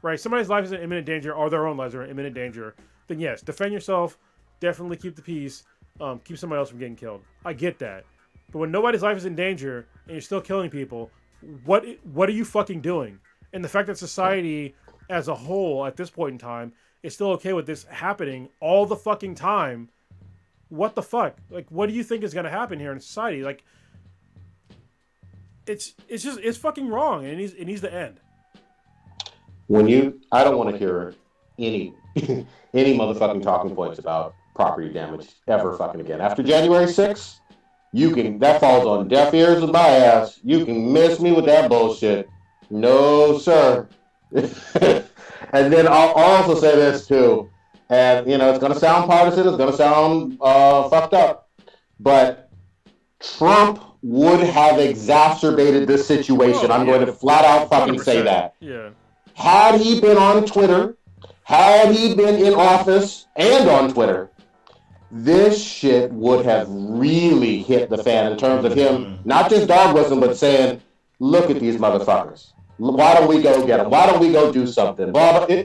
Speaker 3: right? Somebody's life is in imminent danger, or their own lives are in imminent danger. Then yes, defend yourself. Definitely keep the peace. Keep somebody else from getting killed. I get that. But when nobody's life is in danger and you're still killing people, what are you fucking doing? And the fact that society as a whole at this point in time is still okay with this happening all the fucking time, what the fuck? Like, what do you think is going to happen here in society? Like, it's fucking wrong, and it needs to end.
Speaker 1: I don't want to hear any motherfucking talking points about property damage ever fucking again. After January 6th, that falls on deaf ears of my ass. You can miss me with that bullshit. No, sir. And then I'll also say this too, and you know, it's gonna sound partisan, it's gonna sound fucked up, but Trump would have exacerbated this situation. I'm going to flat out fucking 100%. Say that.
Speaker 3: Yeah.
Speaker 1: Had he been on Twitter, had he been in office and on Twitter, this shit would have really hit the fan in terms of him not just dog whistling, but saying, look at these motherfuckers. Why don't we go get them? Why don't we go do something? Blah, blah.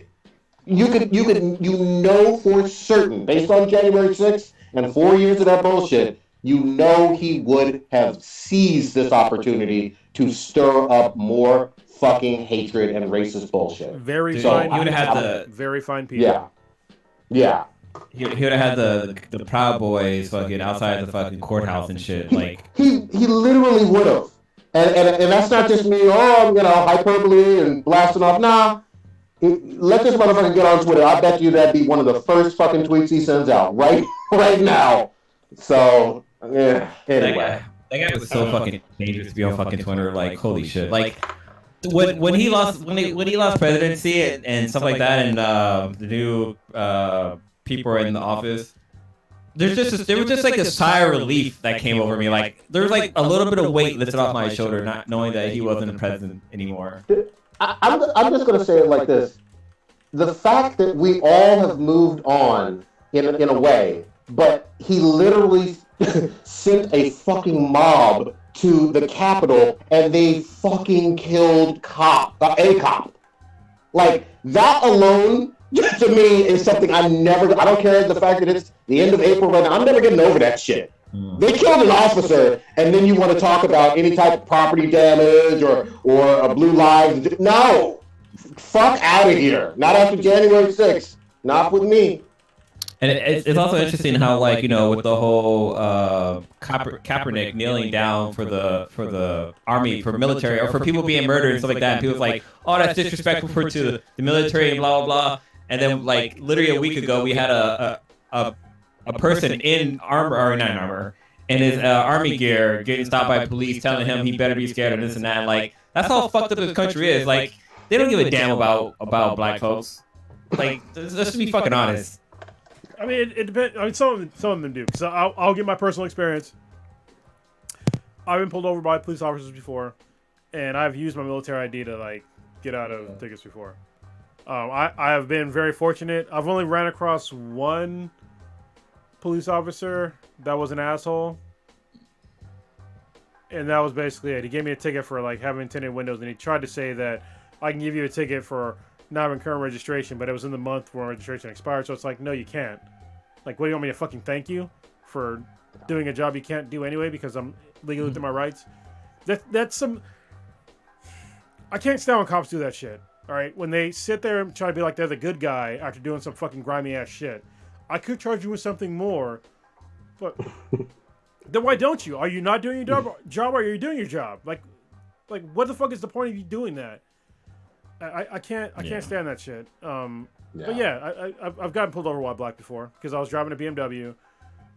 Speaker 1: You know for certain, based on January 6th and 4 years of that bullshit, you know he would have seized this opportunity to stir up more fucking hatred and racist bullshit.
Speaker 3: Very
Speaker 4: Dude,
Speaker 3: fine.
Speaker 4: he would have had
Speaker 3: very fine people.
Speaker 1: Yeah. Yeah.
Speaker 4: he would have had the Proud Boys fucking outside the fucking courthouse and shit. Like
Speaker 1: He literally would have. And that's not just me, hyperbole and blasting off. Nah. Let this motherfucker get on Twitter. I bet you that'd be one of the first fucking tweets he sends out right now. So, yeah. Anyway.
Speaker 4: That guy was so fucking dangerous to be on fucking Twitter. Like, holy shit. Like, when he lost presidency and stuff like that, and the new people are in the office, there was just like a sigh of relief that came over me. Like, there was like a little bit of weight lifted off my shoulder, not knowing that he wasn't the president anymore.
Speaker 1: I'm just gonna say it like this: the fact that we all have moved on in a way, but he literally sent a fucking mob to the Capitol and they fucking killed a cop. Like, that alone, to me, is something I don't care the fact that it's the end of April right now, I'm never getting over that shit. They killed an officer, and then you want to talk about any type of property damage or a blue lives. No! Fuck out of here. Not after January 6th. Not with me.
Speaker 4: And it's also interesting how, like, with the whole Kaepernick kneeling down for the army, for military, or for people being murdered and stuff like that, and people's like, oh, that's disrespectful to the military and blah, blah, blah. And then, like, literally a week ago, we had a person in armor, or not in armor, in his army gear getting stopped by police telling him he better be scared of this and that. And, like, that's how fucked up this country is. Like, they don't give a damn about black folks. Like, let's just be fucking honest.
Speaker 3: I mean, it depends. I mean, some of them do. So I'll give my personal experience. I've been pulled over by police officers before, and I've used my military ID to, like, get out of tickets before. I have been very fortunate. I've only ran across one police officer that was an asshole, and that was basically it. He gave me a ticket for, like, having tinted windows, and he tried to say that I can give you a ticket for not having current registration, but it was in the month when registration expired. So it's like, no, you can't. Like, what do you want me to fucking thank you for doing a job you can't do anyway because I'm legally within my rights? That's some. I can't stand when cops do that shit. All right, when they sit there and try to be like they're the good guy after doing some fucking grimy ass shit. I could charge you with something more, but then why don't you? Are you not doing your job, or are you doing your job? Like, what the fuck is the point of you doing that? I can't stand that shit. But yeah, I've gotten pulled over while black before because I was driving a BMW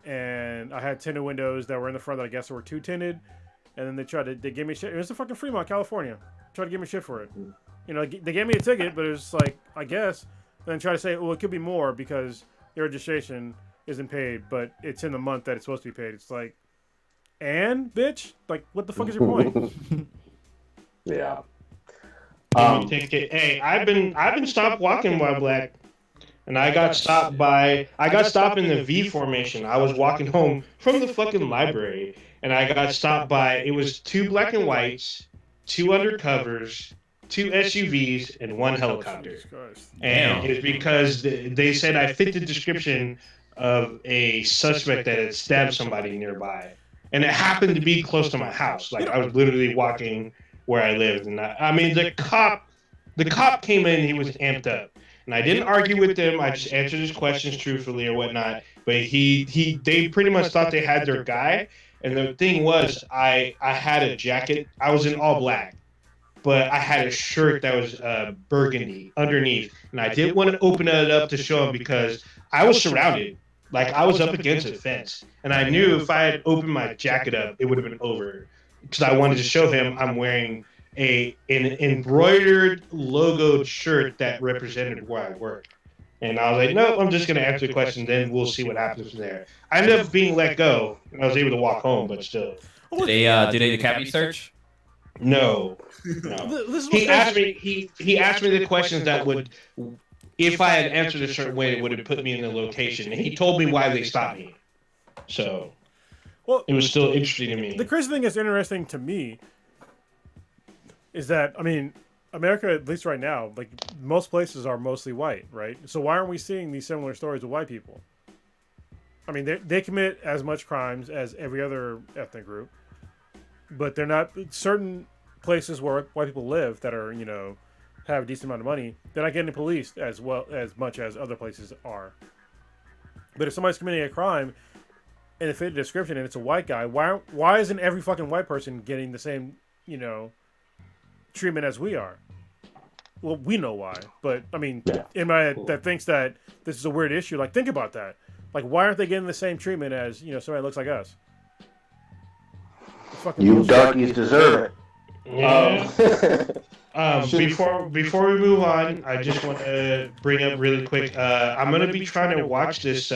Speaker 3: and I had tinted windows that were in the front that I guess were too tinted, and then they gave me shit. It was in fucking Fremont, California. Tried to give me shit for it. They gave me a ticket, but it was like, I guess, and then try to say, well, it could be more because your registration isn't paid, but it's in the month that it's supposed to be paid. It's like, and bitch, like, what the fuck is your point?
Speaker 1: Yeah.
Speaker 2: Hey, I've been stopped walking while black, and I got stopped in the V formation. I was walking home from the fucking library, and I got stopped by, it was 2 black and whites, 2 undercovers, 2 SUVs, and 1 helicopter. And it's because they said I fit the description of a suspect that had stabbed somebody nearby, and it happened to be close to my house. Like, I was literally walking where I lived, and I mean, the cop came in, he was amped up, and I didn't argue with him. I just answered his questions truthfully or whatnot. But they pretty much thought they had their guy, and the thing was, I had a jacket. I was in all black, but I had a shirt that was burgundy underneath, and I didn't want to open it up to show him because I was surrounded. Like, I was up against a fence, and I knew if I had opened my jacket up, it would have been over. Because I wanted to show him I'm wearing an embroidered logoed shirt that represented where I work. And I was like, no, I'm just going to answer the question, then we'll see what happens from there. I ended up being let go, and I was able to walk home, but still.
Speaker 4: Did they do the cavity search?
Speaker 2: No. He asked me the questions that would, if I had answered a certain way, it would have put me in the location. And he told me why they stopped me. So... Well, it was still interesting to me.
Speaker 3: The crazy thing that's interesting to me is that, I mean, America, at least right now, like, most places are mostly white, right? So why aren't we seeing these similar stories with white people? I mean, they commit as much crimes as every other ethnic group, but they're not certain places where white people live that are, have a decent amount of money. They're not getting policed as well as much as other places are. But if somebody's committing a crime and it fit a description and it's a white guy, why isn't every fucking white person getting the same, treatment as we are? Well, we know why, but I mean, that thinks that this is a weird issue. Like, think about that. Like, why aren't they getting the same treatment as somebody that looks like us?
Speaker 1: You darkies deserve it.
Speaker 2: Yeah. Before we move on, I just want to bring up really quick. I'm gonna be trying to watch this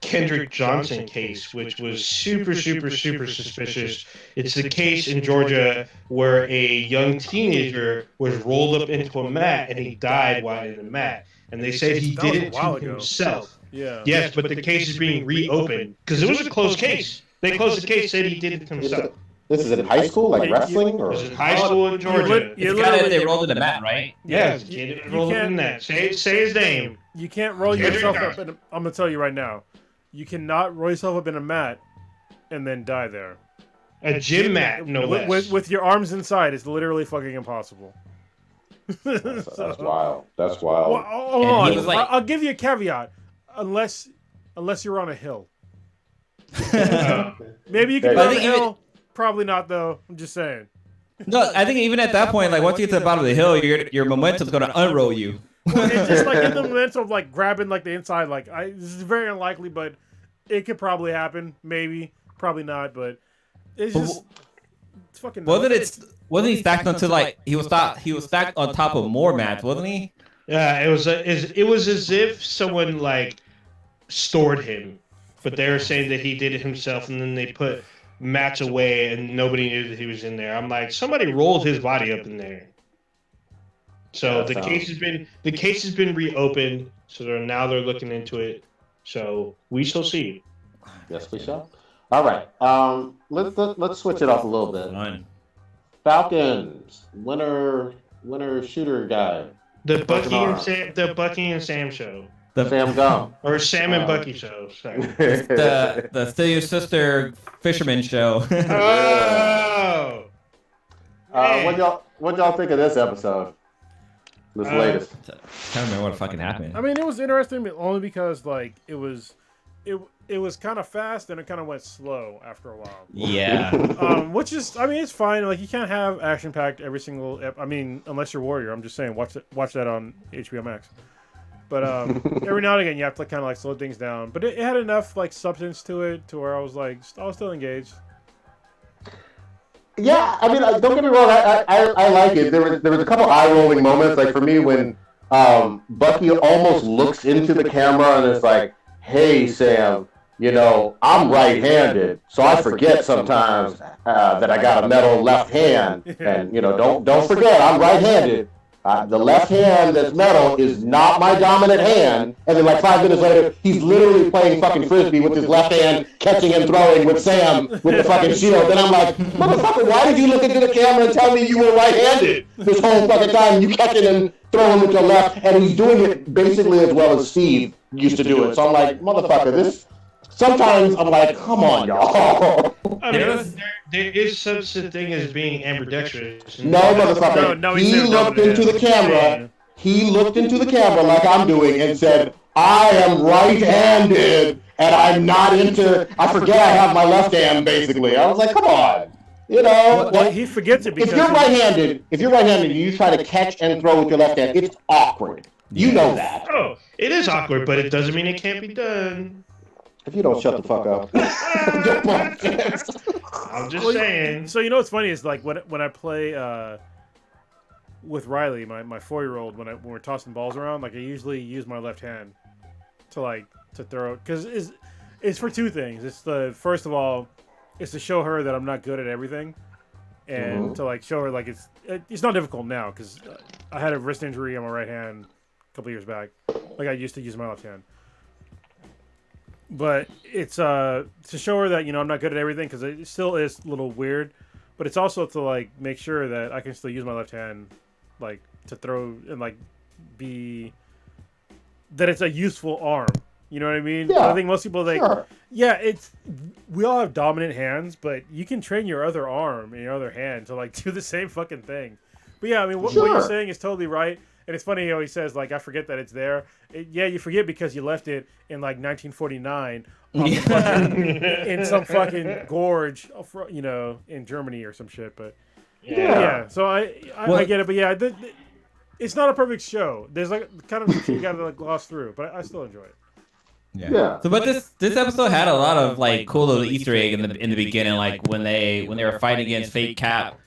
Speaker 2: Kendrick Johnson case, which was super suspicious. It's the case in Georgia where a young teenager was rolled up into a mat and he died while in the mat. And they said he did it to himself.
Speaker 3: Yeah.
Speaker 2: Yes, but the case is being reopened because it was a closed case. They closed the case, said he did it to himself.
Speaker 1: This is in high school, like wrestling, or
Speaker 2: this is high school in Georgia.
Speaker 4: It's the guy that they rolled in the mat, right?
Speaker 2: Yes, kid rolled up in that. Say his name.
Speaker 3: You can't roll yourself up. I'm gonna tell you right now. You cannot roll yourself up in a mat and then die there.
Speaker 2: A gym mat, no less.
Speaker 3: With your arms inside, it's literally fucking impossible.
Speaker 1: That's wild. That's wild.
Speaker 3: Well, hold on. I'll give you a caveat. Unless you're on a hill. Maybe you can go on a hill. Probably not, though. I'm just saying.
Speaker 4: No, I think even at that point, like once you get to the bottom of the hill, your momentum's gonna unroll you.
Speaker 3: Well, it's just like in the momentum of like grabbing like the inside. Like this is very unlikely, but it could probably happen. Maybe, probably not. But it's just it's fucking.
Speaker 4: Wasn't he stacked onto like he was stacked on top of more mats, wasn't he?
Speaker 2: Yeah, it was as if someone like stored him, but they were saying that he did it himself, and then they put mats away, and nobody knew that he was in there. I'm like, somebody rolled his body up in there. So the case has been reopened. So now they're looking into it. So we shall see.
Speaker 1: Yes, we shall. All right. Let's switch it up a little bit.
Speaker 4: Fine.
Speaker 1: Falcons winner shooter guy.
Speaker 2: The Bucky and Sam show.
Speaker 4: The
Speaker 1: Sam Gum.
Speaker 2: Or Sam and Bucky show. Sorry.
Speaker 4: the Steal Your Sister Fisherman show.
Speaker 2: Oh.
Speaker 1: What y'all think of this episode? This latest.
Speaker 4: I can't remember what fucking happened.
Speaker 3: I mean, it was interesting only because like it was kind of fast and it kind of went slow after a while.
Speaker 4: Yeah.
Speaker 3: Which is, I mean, it's fine. Like you can't have action packed every single. I mean, unless you're Warrior. I'm just saying, watch that on HBO Max. But every now and again, you have to kind of like slow things down. But it had enough like substance to it to where I was still engaged.
Speaker 1: Yeah, I mean, don't get me wrong. I like it. There was a couple eye-rolling moments, like for me when Bucky almost looks into the camera and is like, "Hey, Sam, I'm right-handed, so I forget sometimes that I got a metal left hand, and don't forget I'm right-handed. The left hand that's metal is not my dominant hand." And then like 5 minutes later, he's literally playing fucking frisbee with his left hand, catching and throwing with Sam with the fucking shield. And I'm like, motherfucker, why did you look into the camera and tell me you were right-handed this whole fucking time? You catching and throwing with your left, and he's doing it basically as well as Steve used to do it. So I'm like, motherfucker, this. Sometimes I'm like, come on, y'all.
Speaker 2: I mean, there is such a thing as being ambidextrous.
Speaker 1: No, motherfucker.
Speaker 3: No,
Speaker 1: he looked into the camera. He looked into the camera like I'm doing and said, "I am right-handed, and I'm not into. I forget I have my left hand." Basically, I was like, "Come on."
Speaker 3: Well, he forgets it because
Speaker 1: if you're right-handed, and you try to catch and throw with your left hand, it's awkward. You know that.
Speaker 2: Oh, it is awkward, but it doesn't mean it can't be done.
Speaker 1: If you don't shut the fuck up.
Speaker 2: I'm just saying.
Speaker 3: So what's funny is like when I play with Riley, my 4-year-old, when we're tossing balls around, like I usually use my left hand to throw, because it's for two things. It's first of all, it's to show her that I'm not good at everything, and to like show her like it's not difficult now because I had a wrist injury on my right hand a couple years back. Like I used to use my left hand. But it's to show her that I'm not good at everything, because it still is a little weird. But it's also to like make sure that I can still use my left hand, like to throw and like be that it's a useful arm. You know what I mean?
Speaker 1: Yeah,
Speaker 3: But I think most people think,
Speaker 1: sure.
Speaker 3: yeah, we all have dominant hands, but you can train your other arm and your other hand to like do the same fucking thing. But yeah, I mean, what you're
Speaker 1: Sure.
Speaker 3: saying is totally right. And it's funny how he says like, I forget that it's there. Yeah, you forget because you left it in like 1949 off the fucking, in some fucking gorge, you know, in Germany or some shit. But yeah, so I get it. But yeah, it's not a perfect show. There's like kind of shit you gotta like gloss through, but I still enjoy it.
Speaker 1: Yeah.
Speaker 4: So, but this episode had a lot of like cool little Easter egg in the beginning, like when they were fighting against Fake Cap,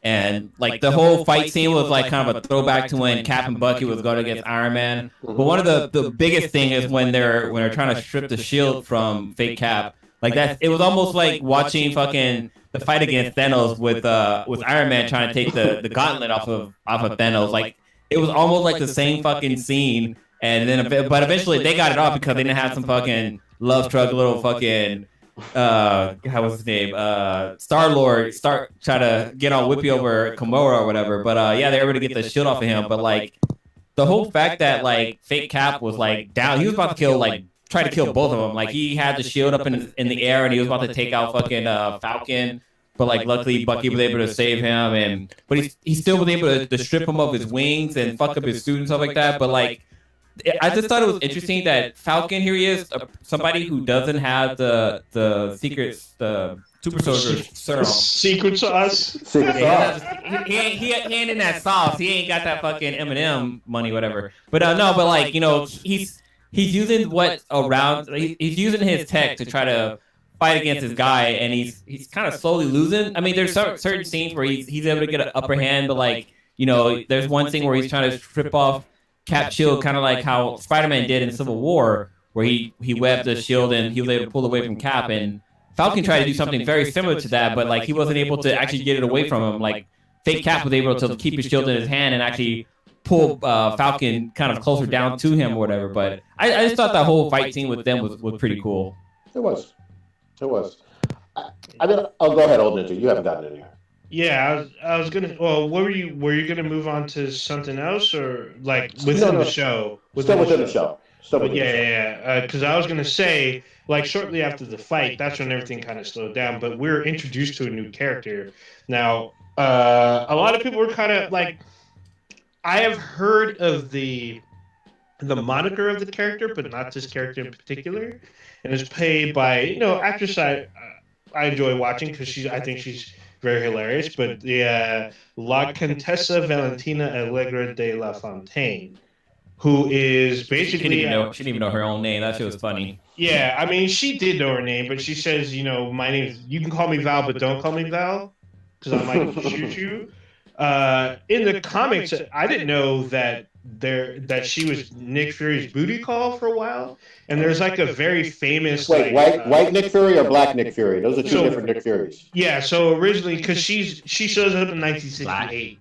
Speaker 4: and like the whole fight scene was like kind of a throwback to when Cap and Bucky was going against Iron Man. But one of the biggest thing is when they're trying to strip the shield from Fake Cap. Like that, it was almost like watching fucking the fight against Thanos with Iron Man trying to take the gauntlet off of Thanos. Like it was almost like the same fucking scene. And then, but eventually they got it off because they didn't have some fucking love struck little fucking how was his name? Star-Lord try to get on Whippy over Kimura or whatever. But yeah, they were able to get the shield off of him. But like the whole fact that like Fake Cap was like down, he was about to kill try to kill both of them. Like he had the shield up in the air and he was about to take out fucking Falcon. But like luckily Bucky was able to save him, but he still was able to strip him of his wings and fuck up his suit and stuff like that. But like I just thought it was interesting that Falcon, here he is, somebody who doesn't have the secrets, the super soldier serum.
Speaker 2: Secret sauce.
Speaker 4: He ain't in that sauce. He ain't got that fucking M&M money, whatever. But no, but like, you know, he's using he's using his tech to try to fight against this guy, and he's kind of slowly losing. I mean, there's certain scenes where he's able to get an upper hand, but like, you know, there's one scene where he's trying to strip off Cap shield, kind of like how Spider-Man did in Civil War, where he webbed the shield and he was able to pull away from Cap. And Falcon tried to do something very similar to that, but like he wasn't able to actually get it away from him. Like Fake Cap was able to keep his shield in his hand and actually pull Falcon kind of closer down to him or whatever. But I just thought that whole fight scene with them was pretty cool.
Speaker 1: It was. I mean, go ahead, Old Ninja. You haven't gotten in here.
Speaker 2: Yeah, I was gonna. Well, were you gonna move on to something else, or like within the show?
Speaker 1: Still within the show.
Speaker 2: Yeah. Because I was gonna say, like shortly after the fight, that's when everything kind of slowed down. But we were introduced to a new character. Now, a lot of people were kind of like, I have heard of the moniker of the character, but not this character in particular. And it's played by actress I enjoy watching because I think she's very hilarious, but the La Contessa Valentina Allegra de la Fontaine, who is basically...
Speaker 4: She didn't even know her own name. That shit was funny.
Speaker 2: Yeah, I mean, she did know her name, but she says, my name is... You can call me Val, but don't call me Val, because I might shoot you. In the comics, I didn't know that she was Nick Fury's booty call for a while, and there's like a very famous
Speaker 1: white Nick Fury or black Nick Fury? Those are two different Nick Furies.
Speaker 2: Yeah, so originally, because she shows up in 1968,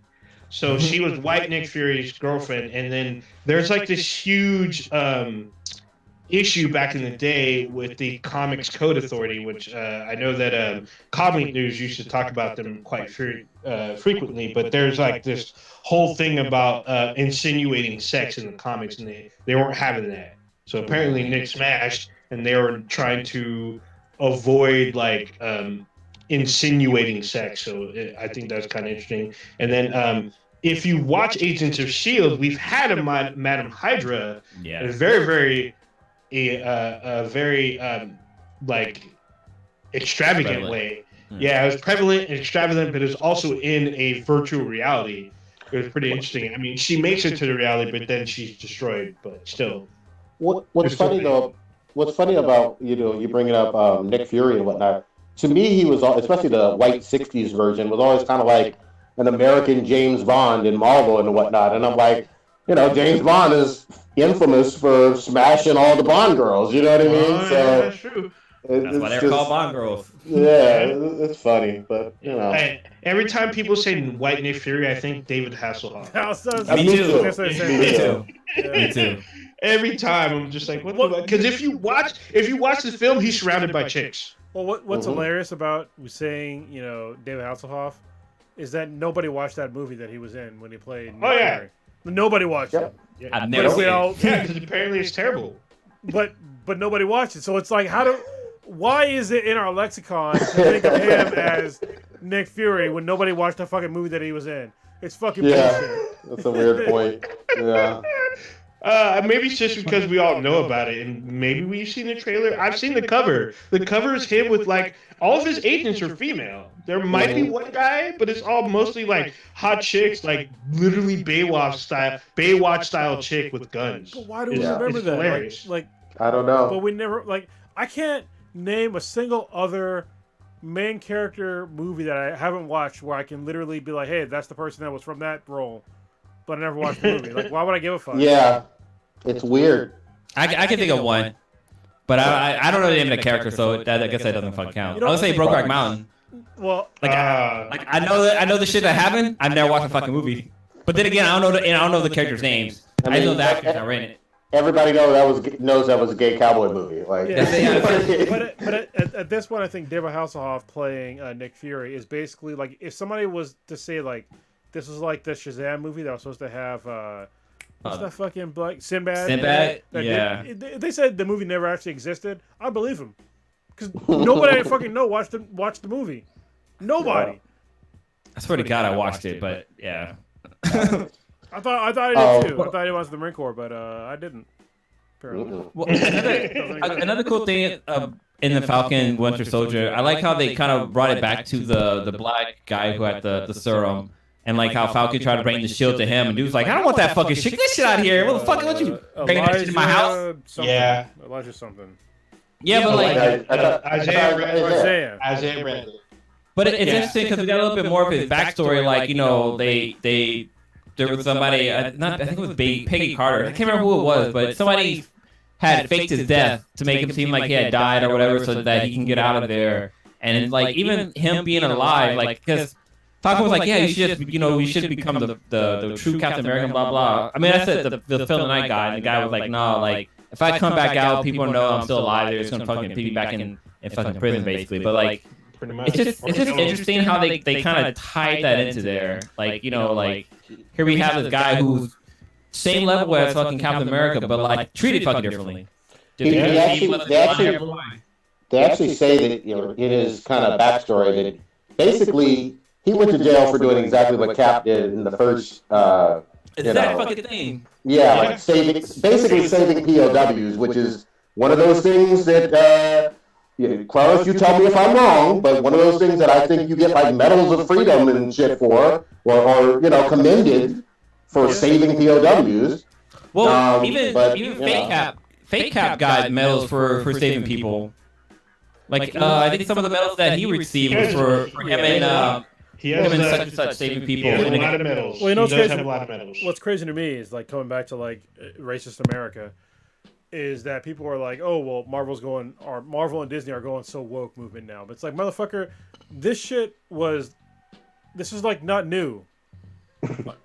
Speaker 2: so she was white Nick Fury's girlfriend, and then there's like this huge issue back in the day with the Comics Code Authority, which I know that Comic News used to talk about them quite frequently, but there's like this whole thing about insinuating sex in the comics, and they weren't having that. So apparently Nick smashed, and they were trying to avoid like insinuating sex. So I think that's kind of interesting. And then if you watch Agents of S.H.I.E.L.D., we've had a Madam Hydra, a very like extravagant way. Yeah, it was prevalent and extravagant, but it was also in a virtual reality. It was pretty interesting. I mean, she makes it to the reality, but then she's destroyed. But still,
Speaker 1: what's funny about you bringing up Nick Fury and whatnot. To me, he was, especially the white '60s version, was always kind of like an American James Bond in Marvel and whatnot. And I'm like, James Bond is infamous for smashing all the Bond girls. You know what I mean?
Speaker 2: Yeah, that's true.
Speaker 4: That's why they're called Bond girls.
Speaker 1: Yeah, it's funny, but
Speaker 2: Hey, every time people say white Nick Fury, I think David Hasselhoff.
Speaker 4: Me too.
Speaker 2: Every time I'm just like, what? Because if you watch the film, he's surrounded by chicks.
Speaker 3: Well, what's hilarious about saying David Hasselhoff is that nobody watched that movie that he was in when he played. Nick Fury. Nobody watched it.
Speaker 2: Yeah. I've never seen it. Yeah, because apparently it's terrible.
Speaker 3: but nobody watched it. So it's like, why is it in our lexicon to think of him as Nick Fury when nobody watched the fucking movie that he was in? It's fucking bullshit.
Speaker 1: That's a weird point. Yeah.
Speaker 2: Maybe it's just because we all know about it, and maybe we've seen the trailer. I've seen the cover. The cover is him with like all of his agents are female. There might be one guy, but it's all mostly like hot chicks, like literally Baywatch style chick with guns.
Speaker 3: But why do we remember that?
Speaker 2: Hilarious.
Speaker 3: Like,
Speaker 1: I don't know.
Speaker 3: but we never I can't name a single other main character movie that I haven't watched where I can literally be like, hey, that's the person that was from that role, but I never watched the movie. Like, why would I give a fuck?
Speaker 1: Yeah, it's weird.
Speaker 4: I can think of one, but I don't know the name of the character, so I guess that doesn't fucking count. I'll say Brokeback Mountain.
Speaker 3: Well,
Speaker 4: I know the shit that happened. I've never watched a fucking movie, but then again, I don't know the characters' names. I know the actors that were in it.
Speaker 1: Everybody knows that was a gay cowboy movie. Like,
Speaker 3: but at this point, I think David Hasselhoff playing Nick Fury is basically like, if somebody was to say like, this was like the Shazam movie that was supposed to have what's that fucking black Sinbad?
Speaker 4: Sinbad, yeah.
Speaker 3: They said the movie never actually existed. I believe him, because nobody I fucking know watched the movie. Nobody.
Speaker 4: I swear to God, I watched it, but yeah.
Speaker 3: I thought I did too. I thought he was the Marine Corps, but I didn't. Apparently.
Speaker 4: Well, another cool thing in the Falcon Winter Soldier, I like how they kind of brought it back to the black guy who had the serum, and like how Falcon tried to bring the shield to him, and dude was like, I don't want that fucking shit. Get this shit out of here. What the fuck? What you bringing that shit to my house?
Speaker 3: Yeah, Elijah something.
Speaker 4: Yeah, but like
Speaker 2: Isaiah Bradley.
Speaker 4: But it's interesting because we got a little bit more of his backstory. Like, you know, there was somebody, I think it was Peggy Carter. I can't remember who it was, but somebody had faked his death to make him seem like he had died or whatever, so that he can get out of there. And like even him being alive, like, because Falcon was like, yeah, you should become the true Captain America, blah blah. I mean, that's the Phil the Night guy, and the guy was like, no, like if I come back out, people know I'm still alive. They're just gonna fucking put me back in fucking prison, basically. But like, it's just interesting how they kind of tied that into there. Like, you know, like here we have this guy who's same level as fucking Captain America, but like treated fucking differently.
Speaker 1: They actually say that, you know, in his kind of backstory that basically he went to jail for doing exactly what Cap did in the first.
Speaker 4: It's that fucking thing.
Speaker 1: Yeah, like basically saving POWs, which is one of those things that. Clarence, you tell me if I'm wrong, but one of those things that I think you get like medals of freedom and shit for, or you know, commended for saving POWs.
Speaker 4: Well, even Fake Cap got medals for saving people. Like I think some of the medals that he received was for him and such and such saving people.
Speaker 2: He has a lot of medals.
Speaker 3: Well, you know,
Speaker 2: he does have a lot of medals.
Speaker 3: What's crazy to me is like coming back to like racist America. Is that people are like, oh well, Marvel and Disney are going so woke movement now. But it's like, motherfucker, this is like not new.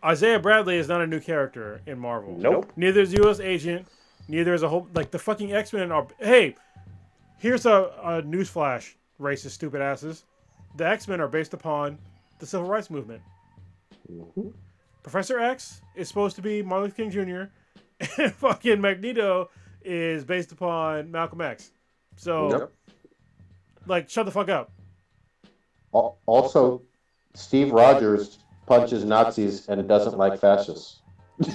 Speaker 3: Isaiah Bradley is not a new character in Marvel.
Speaker 1: Nope.
Speaker 3: Neither is U.S. Agent. Neither is a whole like the fucking X-Men are. Hey, here's a newsflash, racist stupid asses. The X-Men are based upon the Civil Rights Movement. Mm-hmm. Professor X is supposed to be Martin Luther King Jr. and fucking Magneto is based upon Malcolm X. So, like, shut the fuck up.
Speaker 1: Also, Steve Rogers punches Nazis and doesn't like fascists.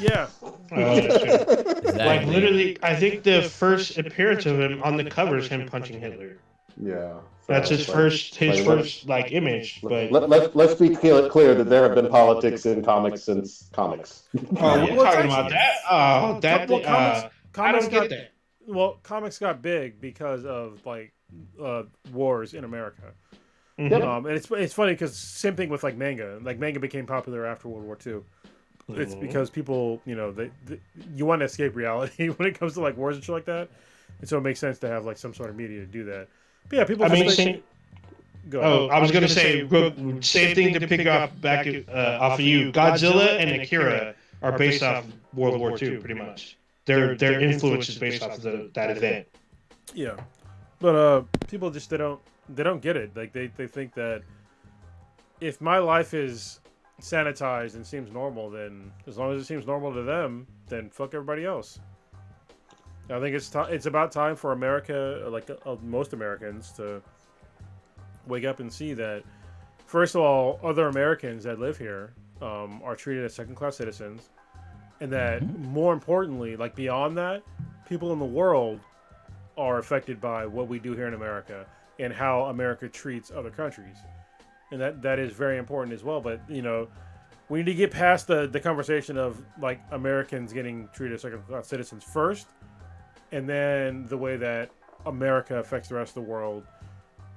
Speaker 3: Yeah.
Speaker 2: Like, literally, I think the first appearance of him on the cover is him punching Hitler.
Speaker 1: Yeah.
Speaker 2: That's his first image. But
Speaker 1: let's be clear that there have been politics in comics since comics.
Speaker 2: Oh, we're talking about that? Oh, that. I don't get that.
Speaker 3: Well, comics got big because of like wars in America.
Speaker 2: Mm-hmm.
Speaker 3: And it's funny because same thing with like manga. Like manga became popular after World War II. Mm-hmm. It's because people, you know, you want to escape reality when it comes to like wars and shit like that, and so it makes sense to have like some sort of media to do that. But yeah, people.
Speaker 2: I was gonna say same thing to pick up back off of you. Godzilla and Akira are based off World War II, pretty much. Their influence is based off of that event.
Speaker 3: Yeah, but people just they don't get it. Like they think that if my life is sanitized and seems normal, then as long as it seems normal to them, then fuck everybody else. I think it's about time for America, like most Americans, to wake up and see that, first of all, other Americans that live here are treated as second-class citizens, and that more importantly, like beyond that, people in the world are affected by what we do here in America and how America treats other countries, and that is very important as well. But we need to get past the conversation of like Americans getting treated as second-class citizens first, and then the way that America affects the rest of the world,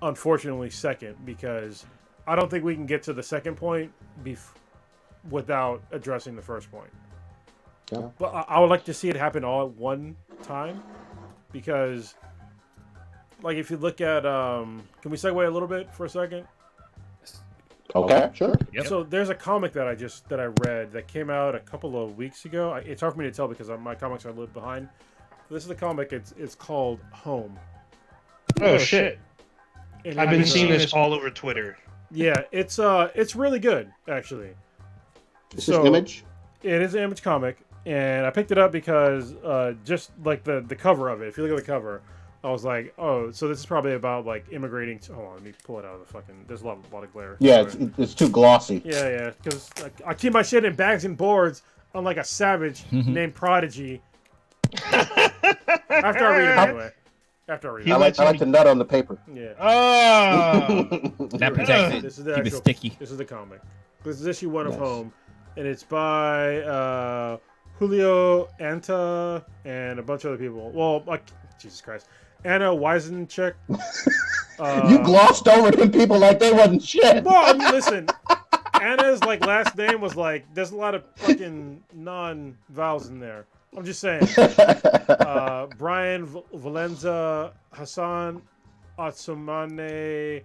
Speaker 3: unfortunately, second, because I don't think we can get to the second point without addressing the first point.
Speaker 1: Yeah.
Speaker 3: But I would like to see it happen all at one time, because, like, if you look at, can we segue a little bit for a second?
Speaker 1: Okay, sure.
Speaker 4: Yep.
Speaker 3: So there's a comic that I read that came out a couple of weeks ago. It's hard for me to tell because my comics are a little behind. This is the comic. It's called Home.
Speaker 2: Oh shit!
Speaker 3: And
Speaker 2: I've been seeing this all over Twitter.
Speaker 3: Yeah, it's really good actually.
Speaker 1: Is this Image?
Speaker 3: It is an Image comic, and I picked it up because just like the cover of it. If you look at the cover, I was like, oh, so this is probably about like immigrating. Hold on, let me pull it out of the fucking. There's a lot of glare.
Speaker 1: Yeah, it's too glossy.
Speaker 3: Yeah, because I keep my shit in bags and boards, unlike a savage named Prodigy. After I read it anyway.
Speaker 1: I like to nut on the paper.
Speaker 3: Yeah.
Speaker 2: Oh.
Speaker 4: That protects it.
Speaker 3: This is the
Speaker 4: Keep it
Speaker 3: actual,
Speaker 4: sticky.
Speaker 3: This is the comic. This is issue 1 of
Speaker 1: Nice.
Speaker 3: Home, and it's by Julio Anta and a bunch of other people. Well, like Jesus Christ, Anna Weisencheck.
Speaker 1: You glossed over them people like they wasn't shit.
Speaker 3: Well, I mean, listen. Anna's like last name was like there's a lot of fucking non-vowels in there. I'm just saying. Brian Valenza, Hassan Atsumane,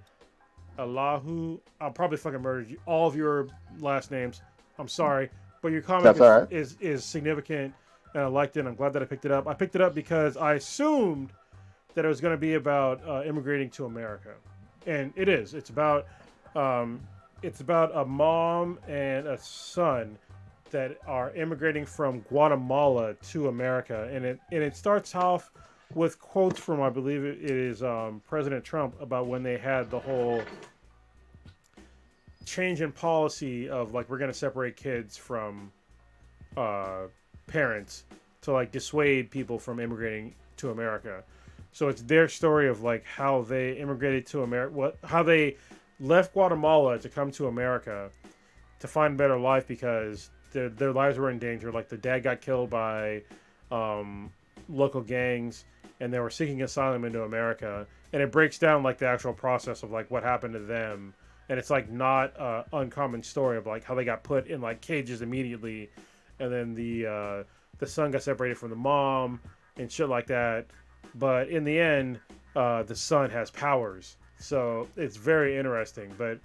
Speaker 3: Allahu. I'll probably fucking murder you. All of your last names. I'm sorry, but your comic is significant, and I liked it. I'm glad that I picked it up. I picked it up because I assumed that it was going to be about immigrating to America, and it is. It's about a mom and a son that are immigrating from Guatemala to America, and it starts off with quotes from, I believe it is President Trump, about when they had the whole change in policy of like we're going to separate kids from parents to like dissuade people from immigrating to America. So it's their story of like how they immigrated to America, how they left Guatemala to come to America to find a better life because their lives were in danger. Like the dad got killed by local gangs, and they were seeking asylum into America. And it breaks down like the actual process of like what happened to them. And it's like not an uncommon story of like how they got put in like cages immediately, and then the son got separated from the mom and shit like that. But in the end, the son has powers, so it's very interesting. But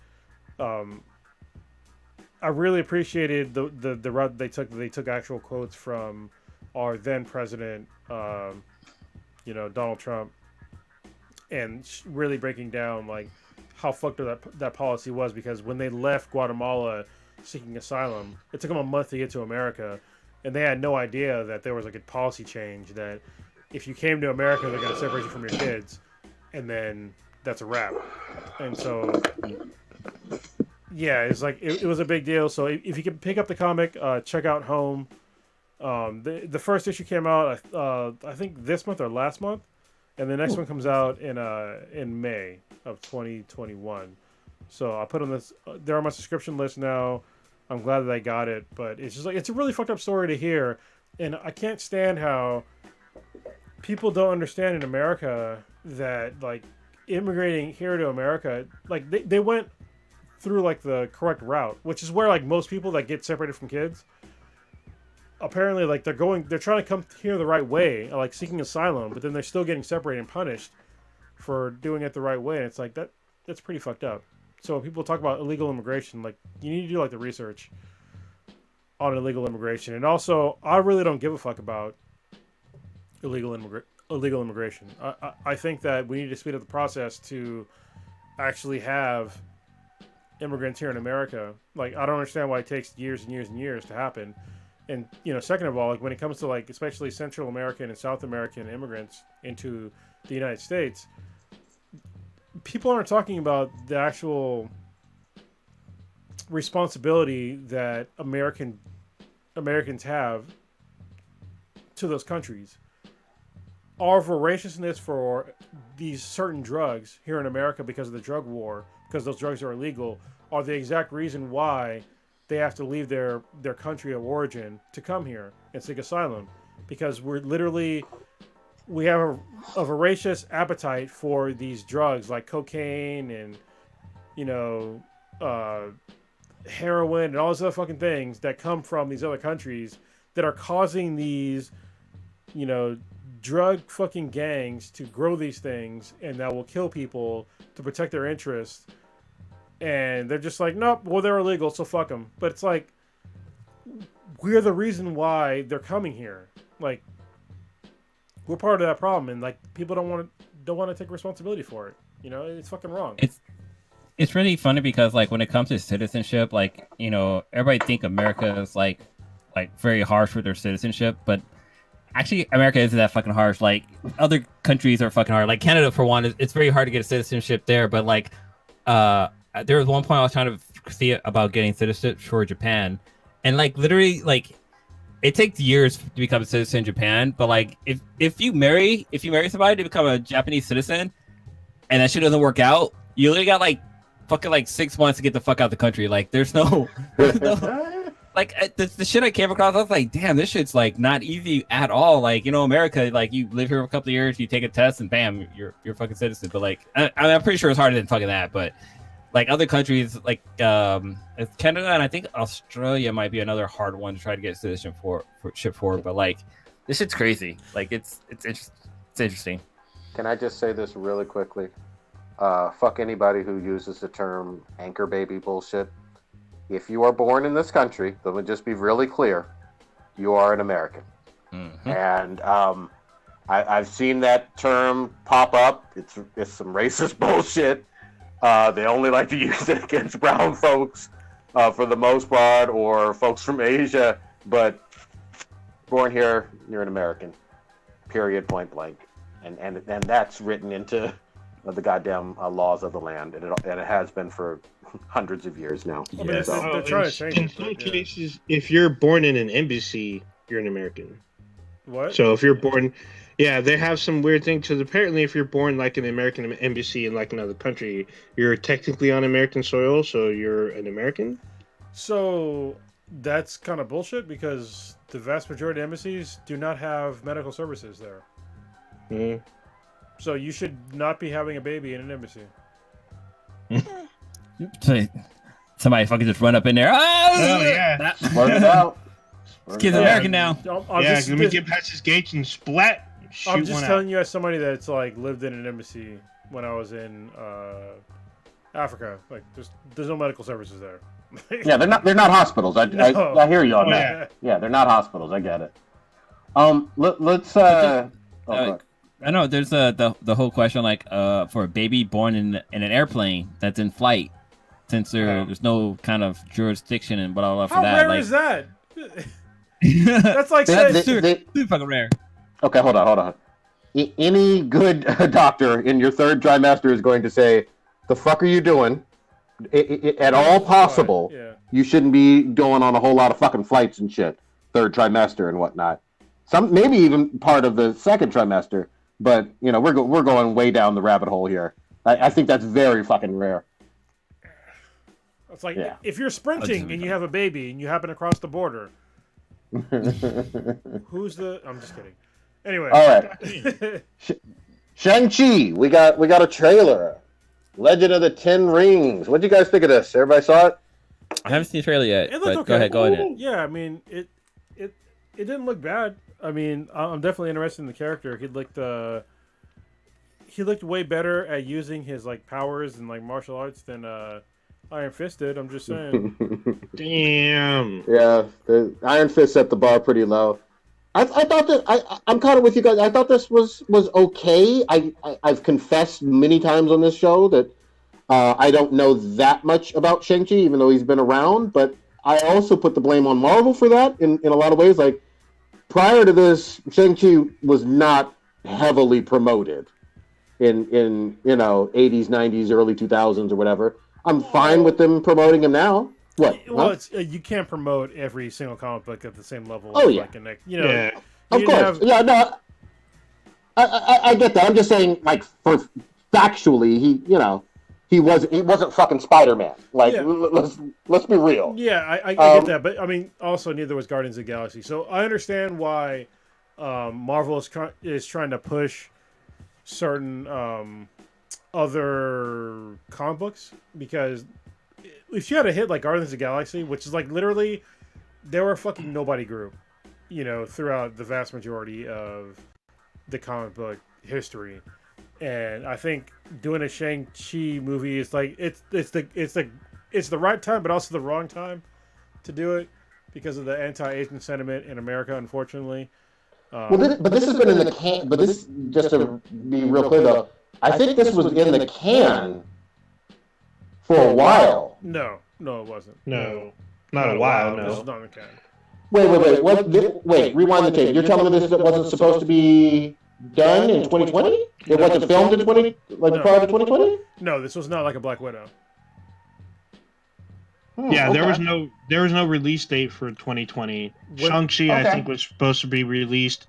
Speaker 3: I really appreciated the route they took. They took actual quotes from our then president, Donald Trump, and really breaking down like how fucked up that policy was. Because when they left Guatemala seeking asylum, it took them a month to get to America, and they had no idea that there was like a policy change that if you came to America, they're going to separate you from your kids, and then that's a wrap. And so, yeah, it's like it was a big deal. So if you can pick up the comic, check out Home. The first issue came out, I think this month or last month, and the next one comes out in May of 2021. So I put on this. They're on my subscription list now. I'm glad that I got it, but it's just like it's a really fucked up story to hear, and I can't stand how people don't understand in America that like immigrating here to America, like they went through like the correct route, which is where like most people that get separated from kids, apparently like they're trying to come here the right way, like seeking asylum, but then they're still getting separated and punished for doing it the right way. And it's like that's pretty fucked up. So when people talk about illegal immigration, like you need to do like the research on illegal immigration. And also, I really don't give a fuck about illegal immigration. I think that we need to speed up the process to actually have immigrants here in America. Like I don't understand why it takes years and years and years to happen. And second of all, like when it comes to like especially Central American and South American immigrants into the United States, people aren't talking about the actual responsibility that Americans have to those countries. Our voraciousness for these certain drugs here in America because of the drug war, because those drugs are illegal, are the exact reason why they have to leave their country of origin to come here and seek asylum. Because we have a voracious appetite for these drugs like cocaine and, heroin and all these other fucking things that come from these other countries that are causing these, drug fucking gangs to grow these things and that will kill people to protect their interests. And they're just like, nope, well, they're illegal, so fuck them. But it's like, we're the reason why they're coming here. Like, we're part of that problem, and like people don't want to take responsibility for it. It's fucking wrong.
Speaker 4: It's really funny because like when it comes to citizenship, like everybody think America is like very harsh with their citizenship, but actually America isn't that fucking harsh. Like other countries are fucking hard. Like Canada, for one, it's very hard to get a citizenship there. But like, there was one point I was trying to see about getting citizenship for Japan, and like literally like it takes years to become a citizen in Japan. But like if you marry somebody to become a Japanese citizen, and that shit doesn't work out, you only got like fucking like 6 months to get the fuck out of the country. Like there's no like the shit I came across, I was like, damn, this shit's like not easy at all. Like America, like you live here for a couple of years, you take a test, and bam, you're a fucking citizen. But like I'm pretty sure it's harder than fucking that. But like other countries, like Canada and I think Australia might be another hard one to try to get citizenship for. But like this shit's crazy. Like it's interesting.
Speaker 1: Can I just say this really quickly? Fuck anybody who uses the term anchor baby bullshit. If you are born in this country, let me just be really clear, you are an American. Mm-hmm. And I've seen that term pop up. It's some racist bullshit. They only like to use it against brown folks for the most part, or folks from Asia. But born here, you're an American. Period, point blank. And that's written into the goddamn laws of the land, and it has been for hundreds of years now.
Speaker 3: I mean, they're trying to change
Speaker 2: in
Speaker 3: it,
Speaker 2: some cases, if you're born in an embassy, you're an American.
Speaker 3: What?
Speaker 2: So if you're born, yeah, they have some weird thing. Because apparently, if you're born like an American embassy in like another country, you're technically on American soil, so you're an American.
Speaker 3: So that's kind of bullshit because the vast majority of embassies do not have medical services there.
Speaker 2: Mm-hmm.
Speaker 3: So you should not be having a baby in an embassy.
Speaker 4: Somebody fucking just run up in there. Oh
Speaker 2: yeah.
Speaker 1: Work it out.
Speaker 4: This kid's American now.
Speaker 2: Let me get past this gate and splat.
Speaker 3: I'm just telling you as somebody that's like lived in an embassy when I was in Africa. Like there's no medical services there.
Speaker 1: Yeah, they're not hospitals. I hear you on that. Yeah, they're not hospitals. I get it. Let's
Speaker 4: I know there's the whole question like for a baby born in an airplane that's in flight, since there's no kind of jurisdiction and blah blah for
Speaker 3: How
Speaker 4: that.
Speaker 3: rare
Speaker 4: like,
Speaker 3: is that? That's like
Speaker 4: super fucking rare.
Speaker 1: Okay, hold on. Any good doctor in your third trimester is going to say, "The fuck are you doing?" At all possible, you shouldn't be going on a whole lot of fucking flights and shit. Third trimester and whatnot. Some maybe even part of the second trimester. But we're going way down the rabbit hole here. I think that's very fucking rare.
Speaker 3: It's like if you're sprinting and you have a baby and you happen to cross the border, who's the? I'm just kidding. Anyway,
Speaker 1: all right. Shang-Chi, we got a trailer. Legend of the Ten Rings. What do you guys think of this? Everybody saw it?
Speaker 4: I haven't seen the trailer yet.
Speaker 3: It looked
Speaker 4: but
Speaker 3: okay.
Speaker 4: Go ahead.
Speaker 3: Yeah, I mean it didn't look bad. I mean, I'm definitely interested in the character. He looked way better at using his like powers and like martial arts than Iron Fist did. I'm just saying.
Speaker 2: Damn.
Speaker 1: Yeah, the Iron Fist set the bar pretty low. I thought that I'm kind of with you guys. I thought this was okay. I've confessed many times on this show that I don't know that much about Shang-Chi, even though he's been around. But I also put the blame on Marvel for that in a lot of ways. Like prior to this, Shang-Chi was not heavily promoted in 80s, 90s, early 2000s or whatever. I'm fine with them promoting him now. What?
Speaker 3: Well,
Speaker 1: Huh?
Speaker 3: it's you can't promote every single comic book at the same level.
Speaker 1: Oh,
Speaker 3: as,
Speaker 1: yeah.
Speaker 3: like, you know,
Speaker 2: Yeah.
Speaker 1: Of course. Yeah, no, I get that. I'm just saying, like, for factually, he wasn't fucking Spider-Man. Like,
Speaker 3: Yeah.
Speaker 1: let's be real.
Speaker 3: Yeah, I get that, but I mean, also neither was Guardians of the Galaxy, so I understand why Marvel is trying to push certain other comic books, because if you had a hit like Guardians of the Galaxy, which is like literally they were a fucking nobody group, throughout the vast majority of the comic book history. And I think doing a Shang-Chi movie is like it's the right time, but also the wrong time to do it because of the anti-Asian sentiment in America, unfortunately.
Speaker 1: Well, but this has been in the can. But this, just to be real clear, though, I think this was in the can for a while.
Speaker 3: No, it wasn't.
Speaker 2: No, not a while.
Speaker 3: This is
Speaker 2: No.
Speaker 3: not in the can.
Speaker 1: Wait, rewind the tape. You're telling me this wasn't supposed to be done in 2020? It wasn't filmed in prior to 2020?
Speaker 3: No, this was not like a Black Widow.
Speaker 2: Yeah,
Speaker 1: okay.
Speaker 2: there was no release date for 2020. Shang-Chi, I think, was supposed to be released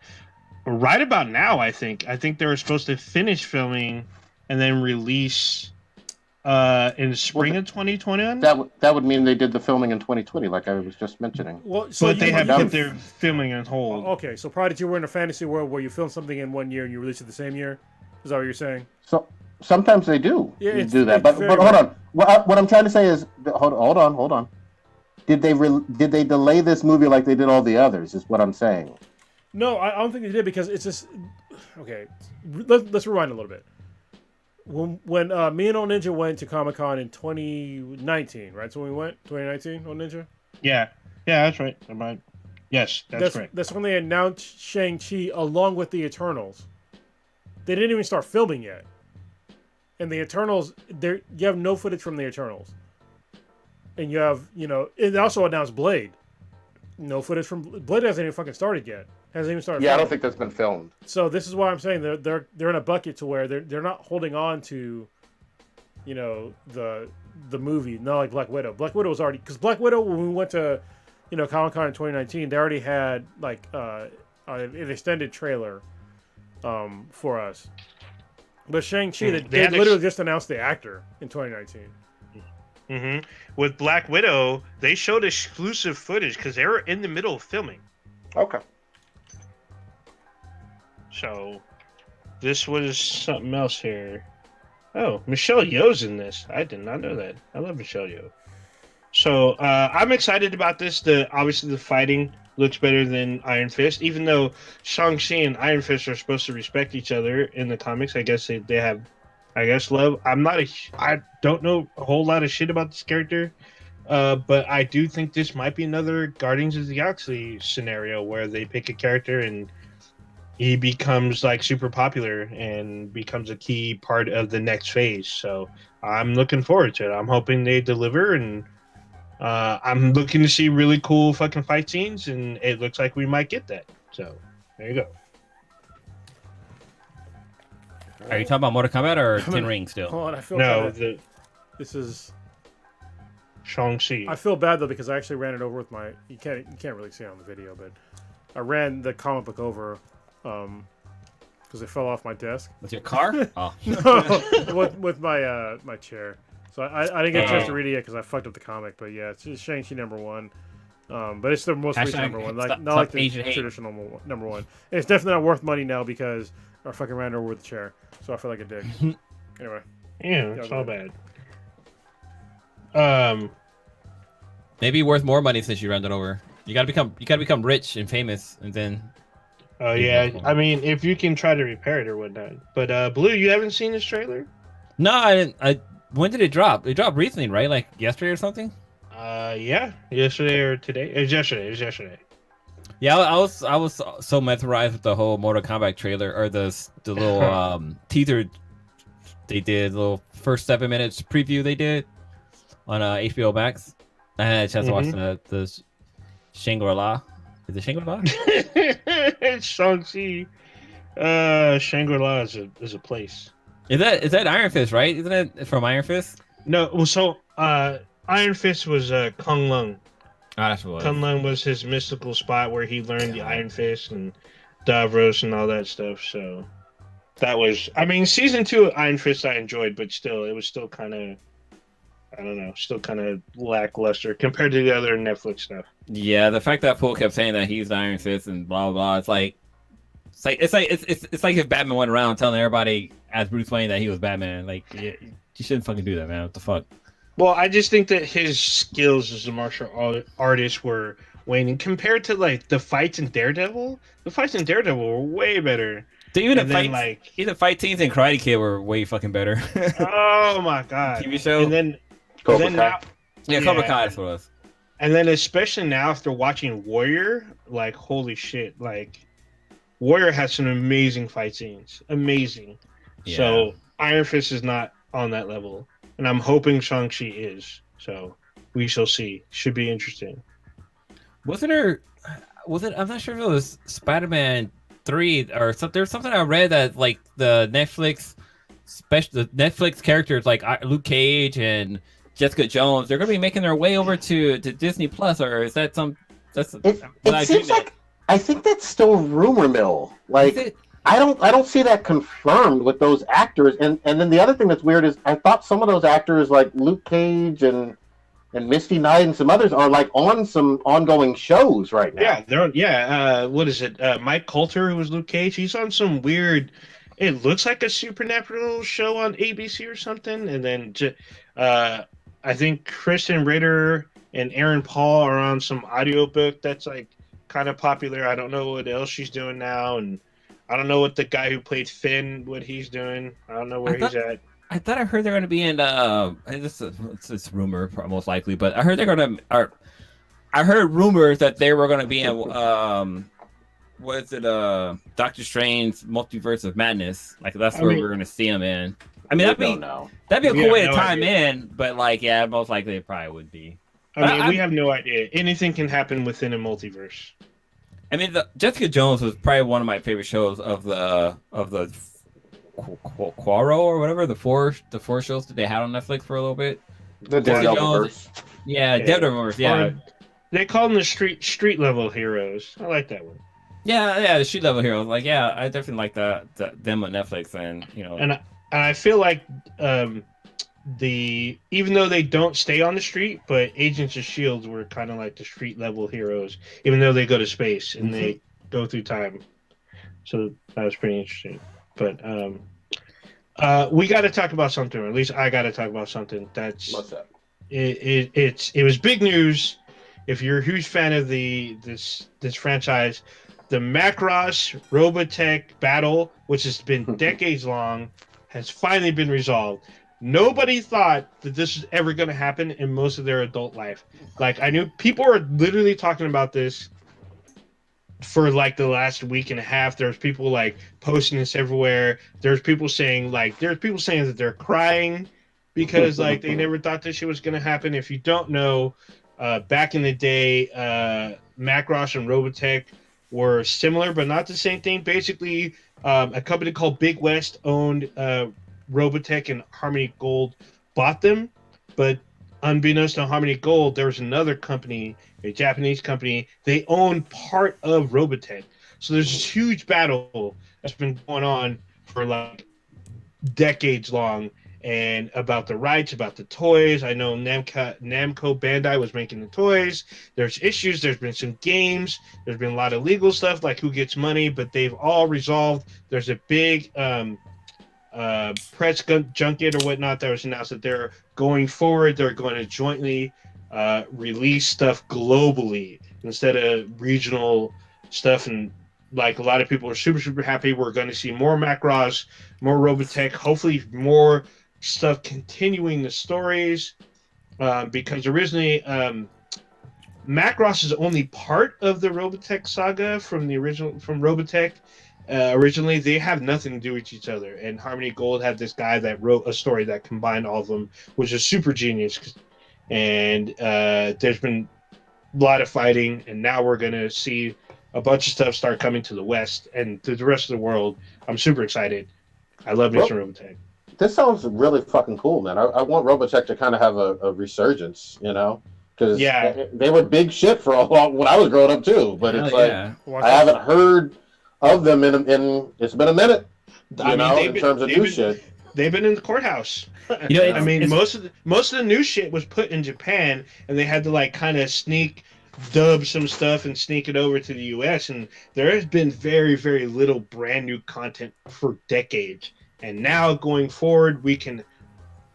Speaker 2: right about now. I think they were supposed to finish filming and then release in the spring of 2021.
Speaker 1: That would mean they did the filming in 2020, like I was just mentioning.
Speaker 3: Well, so
Speaker 2: but they have put their filming on hold.
Speaker 3: Okay, so probably you were in a fantasy world where you film something in one year and you release it the same year. Is that what you're saying?
Speaker 1: So sometimes they do do that, but hold
Speaker 3: rare.
Speaker 1: on. What I'm trying to say is, hold on. Did they delay this movie like they did all the others? Is what I'm saying.
Speaker 3: No, I don't think they did, because it's just okay. Let's rewind a little bit. When me and Old Ninja went to Comic-Con in 2019, right? So when we went 2019, Old Ninja.
Speaker 2: Yeah, that's right. Yes, that's correct.
Speaker 3: That's when they announced Shang-Chi along with the Eternals. They didn't even start filming yet. And the Eternals, you have no footage from the Eternals. And you have, it also announced Blade. No footage from Blade. Hasn't even fucking started yet. Hasn't even started.
Speaker 1: Yeah,
Speaker 3: filming.
Speaker 1: I don't think that's been filmed.
Speaker 3: So this is why I'm saying they're in a bucket to where they're not holding on to, the movie. Not like Black Widow. Black Widow was already, because Black Widow, when we went to, Comic-Con in 2019, they already had like an extended trailer for us. But Shang-Chi, they literally just announced the actor in 2019.
Speaker 2: Mm-hmm. With Black Widow, they showed exclusive footage because they were in the middle of filming.
Speaker 1: Okay.
Speaker 2: So, this was something else here. Oh, Michelle Yeoh's in this. I did not know that. I love Michelle Yeoh. So, I'm excited about this. Obviously, the fighting looks better than Iron Fist, even though Shang-Chi and Iron Fist are supposed to respect each other in the comics. I guess they have, love. I don't know a whole lot of shit about this character, but I do think this might be another Guardians of the Galaxy scenario where they pick a character and he becomes like super popular and becomes a key part of the next phase. So I'm looking forward to it. I'm hoping they deliver, and I'm looking to see really cool fucking fight scenes, and it looks like we might get that. So there you go.
Speaker 4: Are you talking about Mortal Kombat or Ten Rings still?
Speaker 3: Hold on, I feel this is
Speaker 2: Shang-Chi.
Speaker 3: I feel bad though, because I actually ran it over with my. You can't really see it on the video, but I ran the comic book over because it fell off my desk.
Speaker 4: With your car? Oh.
Speaker 3: No, with my my chair. So I didn't get a chance to read it yet because I fucked up the comic. But yeah, it's just Shang-Chi #1. But it's the most recent #1, not like the traditional #1. And it's definitely not worth money now because I fucking ran it over with the chair. So I feel like a dick. Anyway.
Speaker 2: Yeah, it's not bad.
Speaker 4: Maybe worth more money since you ran it over. You gotta become rich and famous, and then.
Speaker 2: Oh yeah, I mean, if you can try to repair it or whatnot. But Blue, you haven't seen this trailer?
Speaker 4: No, I didn't. When did it drop? It dropped recently, right? Like yesterday or something?
Speaker 2: Yeah, yesterday or today. It was yesterday.
Speaker 4: Yeah, I was so mesmerized with the whole Mortal Kombat trailer, or the little teaser they did, little first 7 minutes preview they did on HBO Max. I had a chance to watch
Speaker 2: Mm-hmm.
Speaker 4: the Shangri-La. Is it Shangri-La?
Speaker 2: Shang-Chi. Shangri-La is a place.
Speaker 4: Is that Iron Fist, right? Isn't it from Iron Fist?
Speaker 2: No, well, so Iron Fist was Kung Lung.
Speaker 4: Oh, that's what it was.
Speaker 2: Kunlun was his mystical spot where he learned the Iron Fist and Davros and all that stuff. So that was, I mean, season 2 of Iron Fist I enjoyed, but still, it was still kind of, I don't know, still kind of lackluster compared to the other Netflix stuff.
Speaker 4: Yeah, the fact that Poe kept saying that he's the Iron Fist and blah blah blah, it's like if Batman went around telling everybody as Bruce Wayne that he was Batman. Like, you shouldn't fucking do that, man. What the fuck?
Speaker 2: Well, I just think that his skills as a martial artist were waning compared to like the fights in Daredevil. The fights in Daredevil were way better.
Speaker 4: Even the fight scenes in Karate Kid were way fucking better.
Speaker 2: Oh my god!
Speaker 4: TV show,
Speaker 2: and then now,
Speaker 4: Cobra Kai is what it was.
Speaker 2: And then especially now after watching Warrior, like holy shit, like Warrior has some amazing fight scenes, amazing.
Speaker 4: Yeah.
Speaker 2: So Iron Fist is not on that level, and I'm hoping Shang-Chi is. So we shall see. Should be interesting.
Speaker 4: Was it? I'm not sure if it was Spider-Man 3 or something. There's something I read that like the Netflix characters like Luke Cage and Jessica Jones, they're gonna be making their way over to Disney Plus, or is that some?
Speaker 1: It seems like I think that's still rumor mill. Like I don't see that confirmed with those actors. And then the other thing that's weird is I thought some of those actors like Luke Cage and Misty Knight and some others are like on some ongoing shows right now.
Speaker 2: Yeah, they're on. Yeah, what is it? Mike Coulter, who was Luke Cage, he's on some weird. It looks like a supernatural show on ABC or something. And then I think Kristen Ritter and Aaron Paul are on some audiobook that's like kind of popular. I don't know what else she's doing now, and I don't know what the guy who played Finn, what he's doing. I don't know where he's at.
Speaker 4: I thought I heard they're going to be in. It's rumor, most likely, but I heard they're going to. I heard rumors that they were going to be in. What is it? Doctor Strange Multiverse of Madness. Like that's where we're going to see him in. I mean, that'd be a cool way to time in, but like, yeah, most likely it probably would be.
Speaker 2: I mean, we have no idea. Anything can happen within a multiverse.
Speaker 4: I mean, Jessica Jones was probably one of my favorite shows of the Quarro or whatever, the four shows that they had on Netflix for a little bit.
Speaker 1: The Daredevilverse.
Speaker 4: Yeah, Daredevilverse. Yeah,
Speaker 2: they call them the street level heroes. I like that one.
Speaker 4: Yeah, the street level heroes. Like, yeah, I definitely like them on Netflix, and you know,
Speaker 2: and I feel like even though they don't stay on the street, but Agents of Shield were kind of like the street level heroes, even though they go to space and they go through time. So that was pretty interesting. But we got to talk about something, or at least I got to talk about something.
Speaker 1: What's that?
Speaker 2: It was big news. If you're a huge fan of this franchise, the Macross Robotech battle, which has been decades long, has finally been resolved. Nobody thought that this was ever going to happen in most of their adult life. Like, I knew people were literally talking about this for like the last week and a half. There's people like posting this everywhere. There's people saying that they're crying because like they never thought this shit was going to happen. If you don't know, back in the day, Macross and Robotech were similar, but not the same thing. Basically, a company called Big West owned Robotech, and Harmony Gold bought them. But unbeknownst to Harmony Gold, there was another company, a Japanese company. They own part of Robotech. So there's this huge battle that's been going on for like decades long, and about the rights, about the toys. I know Namco Bandai was making the toys. There's issues. There's been some games. There's been a lot of legal stuff, like who gets money, but they've all resolved. There's a big press junket or whatnot that was announced that they're going forward. They're going to jointly release stuff globally instead of regional stuff. And like a lot of people are super happy. We're going to see more Macross, more Robotech, hopefully more stuff continuing the stories, because originally Macross is only part of the Robotech saga from Robotech. Originally, they have nothing to do with each other, and Harmony Gold had this guy that wrote a story that combined all of them, which is super genius. and there's been a lot of fighting, and now we're gonna see a bunch of stuff start coming to the West and to the rest of the world. I'm super excited. I love me some Robotech.
Speaker 1: This sounds really fucking cool, man. I want Robotech to kind of have a resurgence, you know? Because they were big shit for a long when I was growing up too. But it's I haven't heard of them in it's been a minute. In terms of new shit.
Speaker 2: They've been in the courthouse.
Speaker 4: I
Speaker 2: mean, most of the new shit was put in Japan, and they had to like kind of sneak dub some stuff and sneak it over to the U.S. And there has been very, very little brand new content for decades. And now going forward, we can.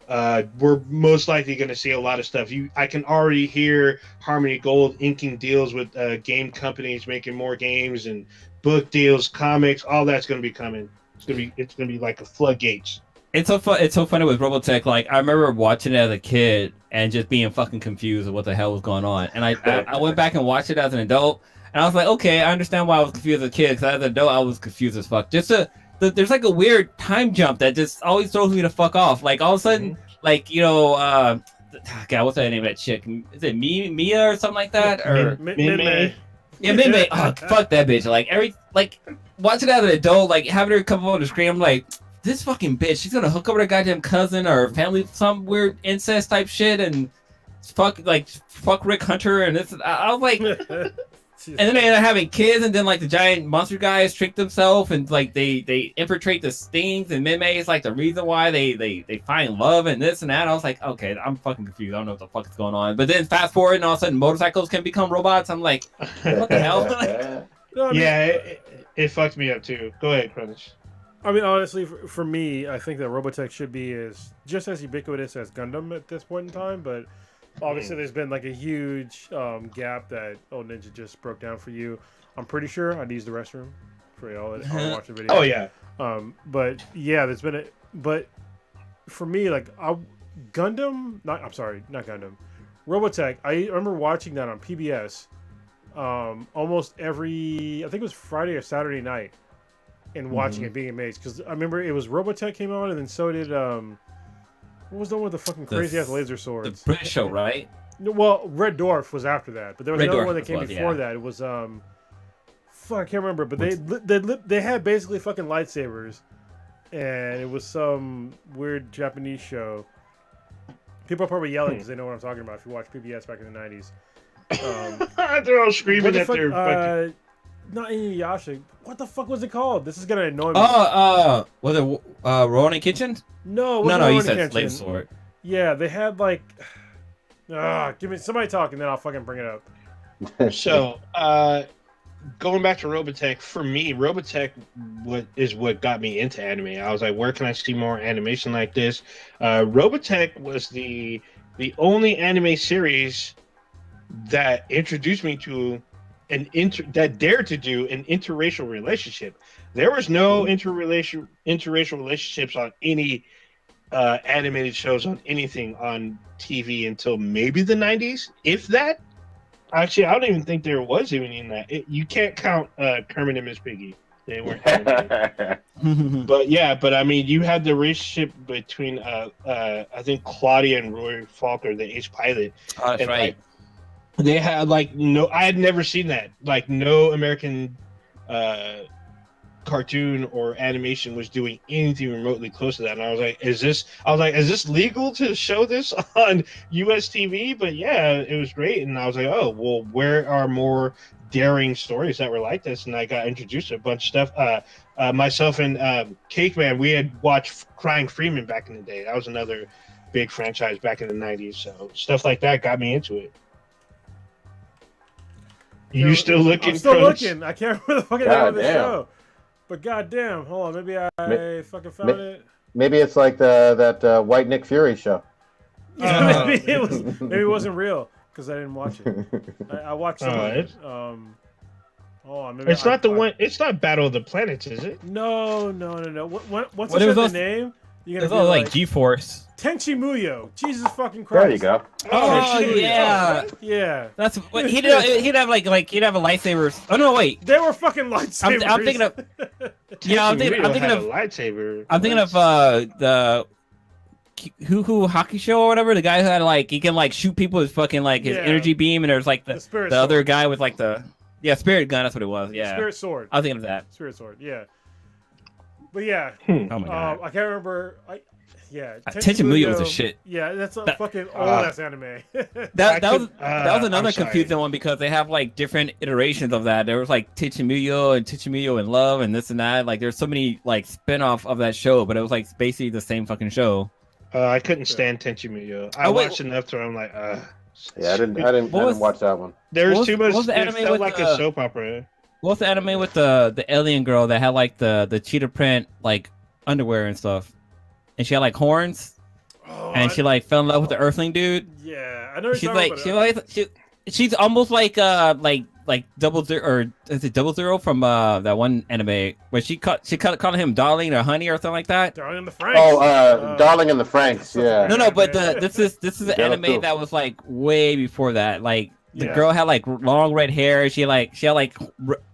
Speaker 2: We're most likely going to see a lot of stuff. I can already hear Harmony Gold inking deals with game companies, making more games and book deals, comics. All that's going to be coming. It's gonna be like a floodgates.
Speaker 4: It's so funny with Robotech. Like I remember watching it as a kid and just being fucking confused of what the hell was going on. And I went back and watched it as an adult, and I was like, okay, I understand why I was confused as a kid. Because as an adult, I was confused as fuck. There's like a weird time jump that just always throws me the fuck off. Like all of a sudden, like God, what's that name of that chick? Is it Mia or something like that? Or
Speaker 3: Min-May.
Speaker 4: Yeah, Min-May. Oh, fuck that bitch. Like watching it as an adult, like having her come on the screen, I'm like, this fucking bitch, she's gonna hook up with her goddamn cousin or family, some weird incest type shit, and fuck Rick Hunter, and this. I was like, and then they end up having kids, and then like the giant monster guys trick themselves, and like they infiltrate the stings, and Min-May is like the reason why they find love and this and that. I was like, okay, I'm fucking confused. I don't know what the fuck is going on. But then fast forward, and all of a sudden motorcycles can become robots. I'm like, what the hell?
Speaker 2: It fucked me up too. Go ahead, Cronus.
Speaker 3: I mean, honestly, for me, I think that Robotech should be just as ubiquitous as Gundam at this point in time. But obviously, there's been like a huge gap that Old Ninja just broke down for you. I'm pretty sure I'd use the restroom for y'all that watch the video.
Speaker 2: Oh yeah.
Speaker 3: But yeah, there's been but for me, like Gundam, not Gundam, Robotech. I remember watching that on PBS. Almost every, I think it was Friday or Saturday night, and watching it, being amazed, because I remember it was Robotech came on, and then so did what was the one with the fucking crazy ass laser swords?
Speaker 4: The British show, right?
Speaker 3: No, well, Red Dwarf was after that, but there was another one that came before that. It was I can't remember, but they had basically fucking lightsabers, and it was some weird Japanese show. People are probably yelling because they know what I'm talking about. If you watch PBS back in the 90s.
Speaker 2: They're all screaming at their
Speaker 3: not Inuyasha. What the fuck was it called? This is gonna annoy me.
Speaker 4: Was it Ronin Kitchen?
Speaker 3: No, you said Slave Sword. Yeah, they had like give me somebody talk and then I'll fucking bring it up.
Speaker 2: So going back to Robotech, for me, Robotech is what got me into anime. I was like, where can I see more animation like this? Robotech was the only anime series that introduced me to that dared to do an interracial relationship. There was no interracial relationships on any animated shows on anything on TV until maybe the 90s, if that. Actually, I don't even think there was even in that. You can't count Kermit and Miss Piggy. They weren't animated. but I mean, you had the relationship between I think Claudia and Roy Falker, the ace pilot.
Speaker 4: Oh, that's right.
Speaker 2: They had I had never seen that. Like no American cartoon or animation was doing anything remotely close to that. And I was like, is this legal to show this on US TV? But yeah, it was great. And I was like, oh, well, where are more daring stories that were like this? And I got introduced to a bunch of stuff. Myself and Cake Man, we had watched Crying Freeman back in the day. That was another big franchise back in the 90s. So stuff like that got me into it. You still looking?
Speaker 3: I'm still looking. I can't remember the fucking name of the show. But goddamn, hold on. Maybe I fucking found it.
Speaker 1: Maybe it's like that White Nick Fury show.
Speaker 3: Yeah, maybe it wasn't real because I didn't watch it. I watched some of it. Hold on, maybe
Speaker 2: it's not the one. It's not Battle of the Planets, is it?
Speaker 3: No. What's the name?
Speaker 4: You're gonna be like G-Force.
Speaker 3: Tenchi Muyo. Jesus fucking Christ.
Speaker 1: There you go.
Speaker 4: Oh yeah.
Speaker 3: Yeah.
Speaker 4: That's what he'd have a lightsabers. Oh no, wait.
Speaker 3: They were fucking lightsabers.
Speaker 4: I'm thinking of. Yeah, I'm thinking of
Speaker 2: lightsaber.
Speaker 4: I'm thinking of the Hoo Hockey Show or whatever. The guy who had like he can like shoot people with fucking like his energy beam, and there's like the other guy with like the spirit gun. That's what it was. Yeah,
Speaker 3: spirit sword.
Speaker 4: I was thinking of that.
Speaker 3: Spirit sword. Yeah. But yeah,
Speaker 4: oh my god,
Speaker 3: I can't remember.
Speaker 4: Tenchi Muyo was a shit.
Speaker 3: Yeah, that's a fucking old ass anime.
Speaker 4: that was another confusing one because they have like different iterations of that. There was like Tenchi Muyo and Tenchi Muyo in Love and this and that. Like there's so many like spin-off of that show, but it was like basically the same fucking show.
Speaker 2: I couldn't stand Tenchi Muyo. I watched enough to where I'm like,
Speaker 1: yeah, I didn't watch that one.
Speaker 2: There was too much. It felt like a soap opera.
Speaker 4: What's the anime with the alien girl that had like the cheetah print like underwear and stuff, and she had like horns, and she like fell in love with the Earthling dude.
Speaker 3: Yeah, I know.
Speaker 4: She's almost like Double Zero, or is it Double Zero from that one anime where she called him Darling or Honey or something like that.
Speaker 3: Darling and the Franks.
Speaker 1: Darling and the Franks. Yeah.
Speaker 4: No, but this is an anime that was like way before that. Like the girl had like long red hair. She had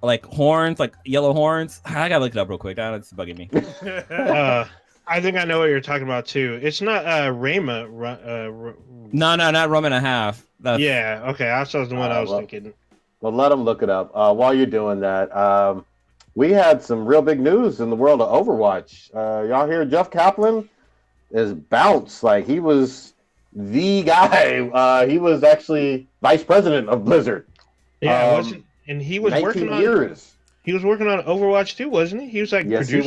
Speaker 4: like horns, like yellow horns. I gotta look it up real quick. That's bugging me.
Speaker 2: I think I know what you're talking about too. It's not Rama.
Speaker 4: No, not Rama and a half.
Speaker 2: Yeah. Okay, that was the one I was thinking.
Speaker 1: Well, let them look it up. While you're doing that, we had some real big news in the world of Overwatch. Y'all hear Jeff Kaplan is bounced. Like, he was the guy. He was actually vice president of Blizzard.
Speaker 2: Yeah, and he was working on
Speaker 1: years.
Speaker 2: He was working on Overwatch too, wasn't he? He was like
Speaker 1: yes,
Speaker 2: producer.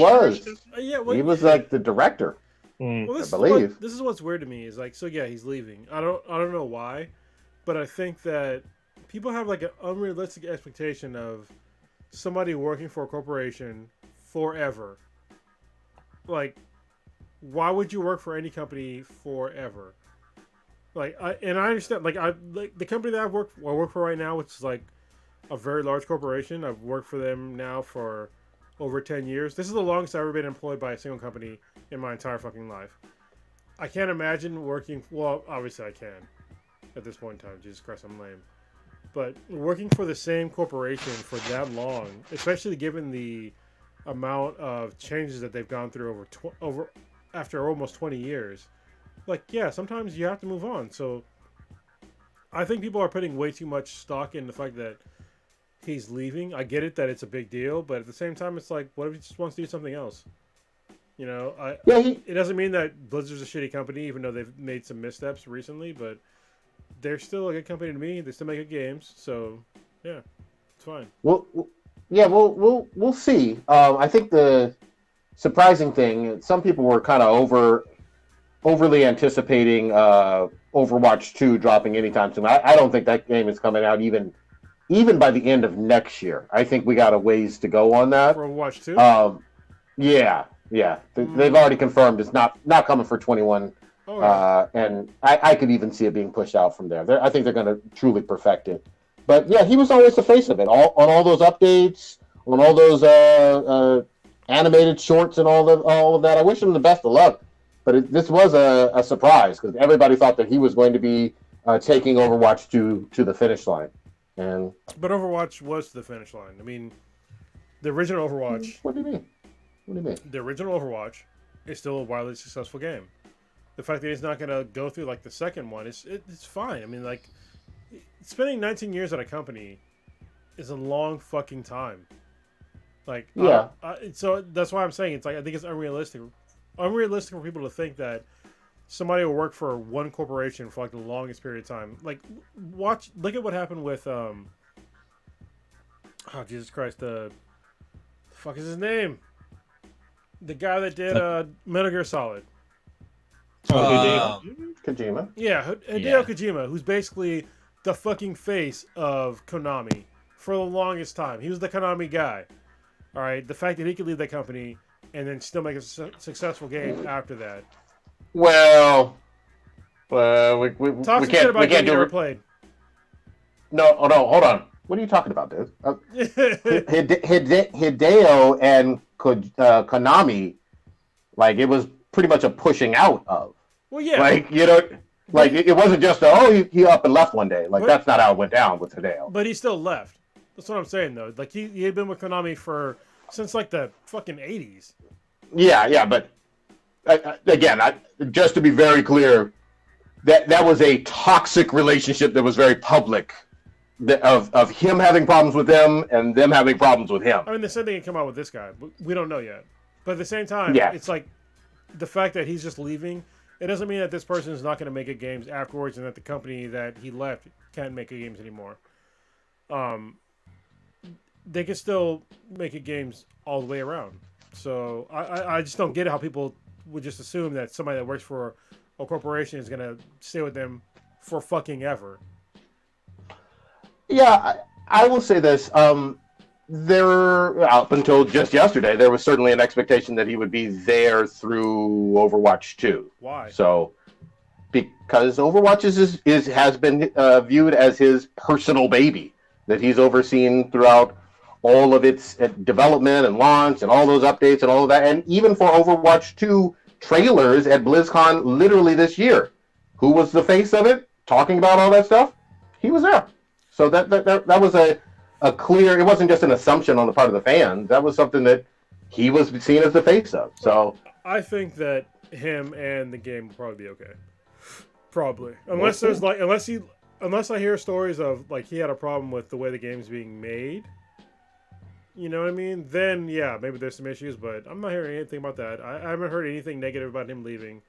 Speaker 1: He was.
Speaker 3: He
Speaker 1: was like the director.
Speaker 3: Well,
Speaker 1: I believe.
Speaker 3: This is what's weird to me is like, so yeah, he's leaving. I don't know why, but I think that people have like an unrealistic expectation of somebody working for a corporation forever. Like, why would you work for any company forever? Like, I understand. Like the company that I work for right now, which is like a very large corporation. I've worked for them now for over 10 years. This is the longest I've ever been employed by a single company in my entire fucking life. I can't imagine working. Well, obviously I can. At this point in time, Jesus Christ, I'm lame. But working for the same corporation for that long, especially given the amount of changes that they've gone through over after almost 20 years, like, yeah, sometimes you have to move on. So I think people are putting way too much stock in the fact that he's leaving. I get it that it's a big deal, but at the same time, it's like, what if he just wants to do something else? You know, it doesn't mean that Blizzard's a shitty company, even though they've made some missteps recently, but they're still a good company to me. They still make good games, so yeah, it's fine.
Speaker 1: We'll see. I think the surprising thing, some people were kind of overly anticipating Overwatch 2 dropping anytime soon. I don't think that game is coming out even by the end of next year. I think we got a ways to go on that.
Speaker 3: For Overwatch 2?
Speaker 1: Yeah. They've already confirmed it's not coming for 21. Oh, yeah. And I could even see it being pushed out from there. I think they're going to truly perfect it. But yeah, he was always the face of it. On all those updates, on all those animated shorts and all of that. I wish him the best of luck. But this was a surprise because everybody thought that he was going to be taking Overwatch to the finish line.
Speaker 3: But Overwatch was to the finish line. I mean, the original Overwatch.
Speaker 1: What do you mean?
Speaker 3: The original Overwatch is still a wildly successful game. The fact that he's not going to go through like the second one, it's fine. I mean, like, spending 19 years at a company is a long fucking time. Like,
Speaker 1: yeah.
Speaker 3: So that's why I'm saying it's like I think it's unrealistic for people to think that somebody will work for one corporation for like the longest period of time. Like, look at what happened with Jesus Christ, the fuck is his name? The guy that did Metal Gear Solid.
Speaker 1: Kojima.
Speaker 3: Yeah, Hideo Kojima, who's basically the fucking face of Konami for the longest time. He was the Konami guy. All right, the fact that he could leave that company and then still make a successful game after that.
Speaker 1: Well, we
Speaker 3: talk some shit about a game you never played.
Speaker 1: No, hold on. What are you talking about, dude? Hideo and Konami, like, it was pretty much a pushing out of.
Speaker 3: Well, yeah.
Speaker 1: Like, you know, like, it wasn't just he up and left one day. Like, that's not how it went down with Hideo.
Speaker 3: But he still left. That's what I'm saying, though. Like, he had been with Konami since, like, the fucking 80s.
Speaker 1: Yeah, but again, just to be very clear, that was a toxic relationship that was very public, of him having problems with them and them having problems with him.
Speaker 3: I mean, they said they can come out with this guy, but we don't know yet. But at the same time,
Speaker 1: Yeah.
Speaker 3: it's like the fact that he's just leaving. It doesn't mean that this person is not going to make it games afterwards, and that the company that he left can't make it games anymore. They can still make it games all the way around. So I just don't get it how people would just assume that somebody that works for a corporation is going to stay with them for fucking ever.
Speaker 1: Yeah, I will say this. There, up until just yesterday, there was certainly an expectation that he would be there through Overwatch 2.
Speaker 3: Why?
Speaker 1: So, because Overwatch has been viewed as his personal baby that he's overseen throughout all of its development and launch and all those updates and all of that, and even for Overwatch 2 trailers at BlizzCon literally this year. Who was the face of it, talking about all that stuff? He was there. So that was a clear, it wasn't just an assumption on the part of the fans. That was something that he was seen as the face of. So
Speaker 3: I think that him and the game will probably be okay. Probably. Unless there's like, unless I hear stories of like he had a problem with the way the game's being made. You know what I mean? Then yeah, maybe there's some issues, but I'm not hearing anything about that. I haven't heard anything negative about him leaving.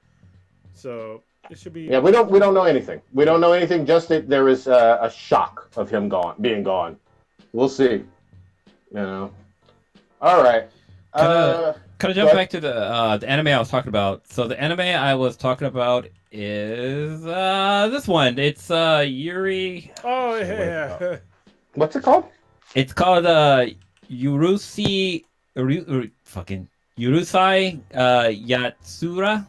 Speaker 3: So it should be.
Speaker 1: Yeah, we don't know anything. We don't know anything. Just that there is a shock of him being gone. We'll see. You know. All right.
Speaker 4: Can I jump back to the anime I was talking about? So the anime I was talking about is this one. It's Yuri.
Speaker 3: Oh yeah.
Speaker 1: What's it called?
Speaker 4: It's called Yurusai Yatsura.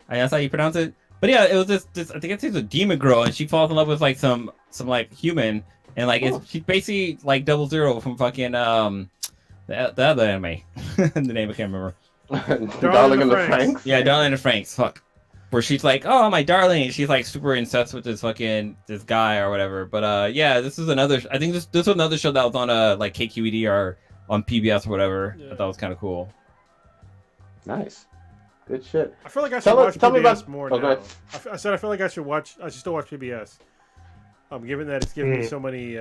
Speaker 4: That's how you pronounce it. But yeah, it was this. I think it's a demon girl, and she falls in love with like some like human, and like she's basically like 00 from fucking the other anime. The name I can't remember.
Speaker 1: Darling in the Franxx.
Speaker 4: Yeah, Darling in the Franxx. Fuck. Where she's like, oh my darling, and she's like super incensed with this guy or whatever. But yeah, this is another. I think this was another show that was on like KQED or on PBS or whatever. Yeah. I thought it was kind of cool.
Speaker 1: Nice. Good shit.
Speaker 3: I feel like I should watch PBS more now.
Speaker 1: Okay.
Speaker 3: I said I feel like I should still watch PBS. Given that it's given me so many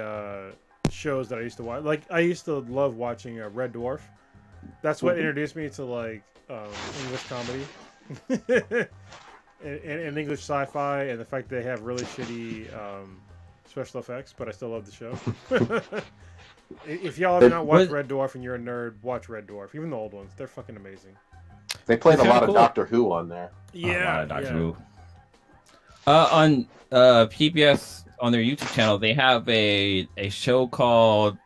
Speaker 3: shows that I used to watch. Like I used to love watching Red Dwarf. That's what introduced me to like English comedy and English sci-fi, and the fact that they have really shitty special effects, but I still love the show. If y'all have not watched Red Dwarf and you're a nerd, watch Red Dwarf. Even the old ones, they're fucking amazing.
Speaker 1: They played a lot of Doctor Who on there.
Speaker 3: Yeah,
Speaker 4: Doctor Who. On PBS on their YouTube channel, they have a show called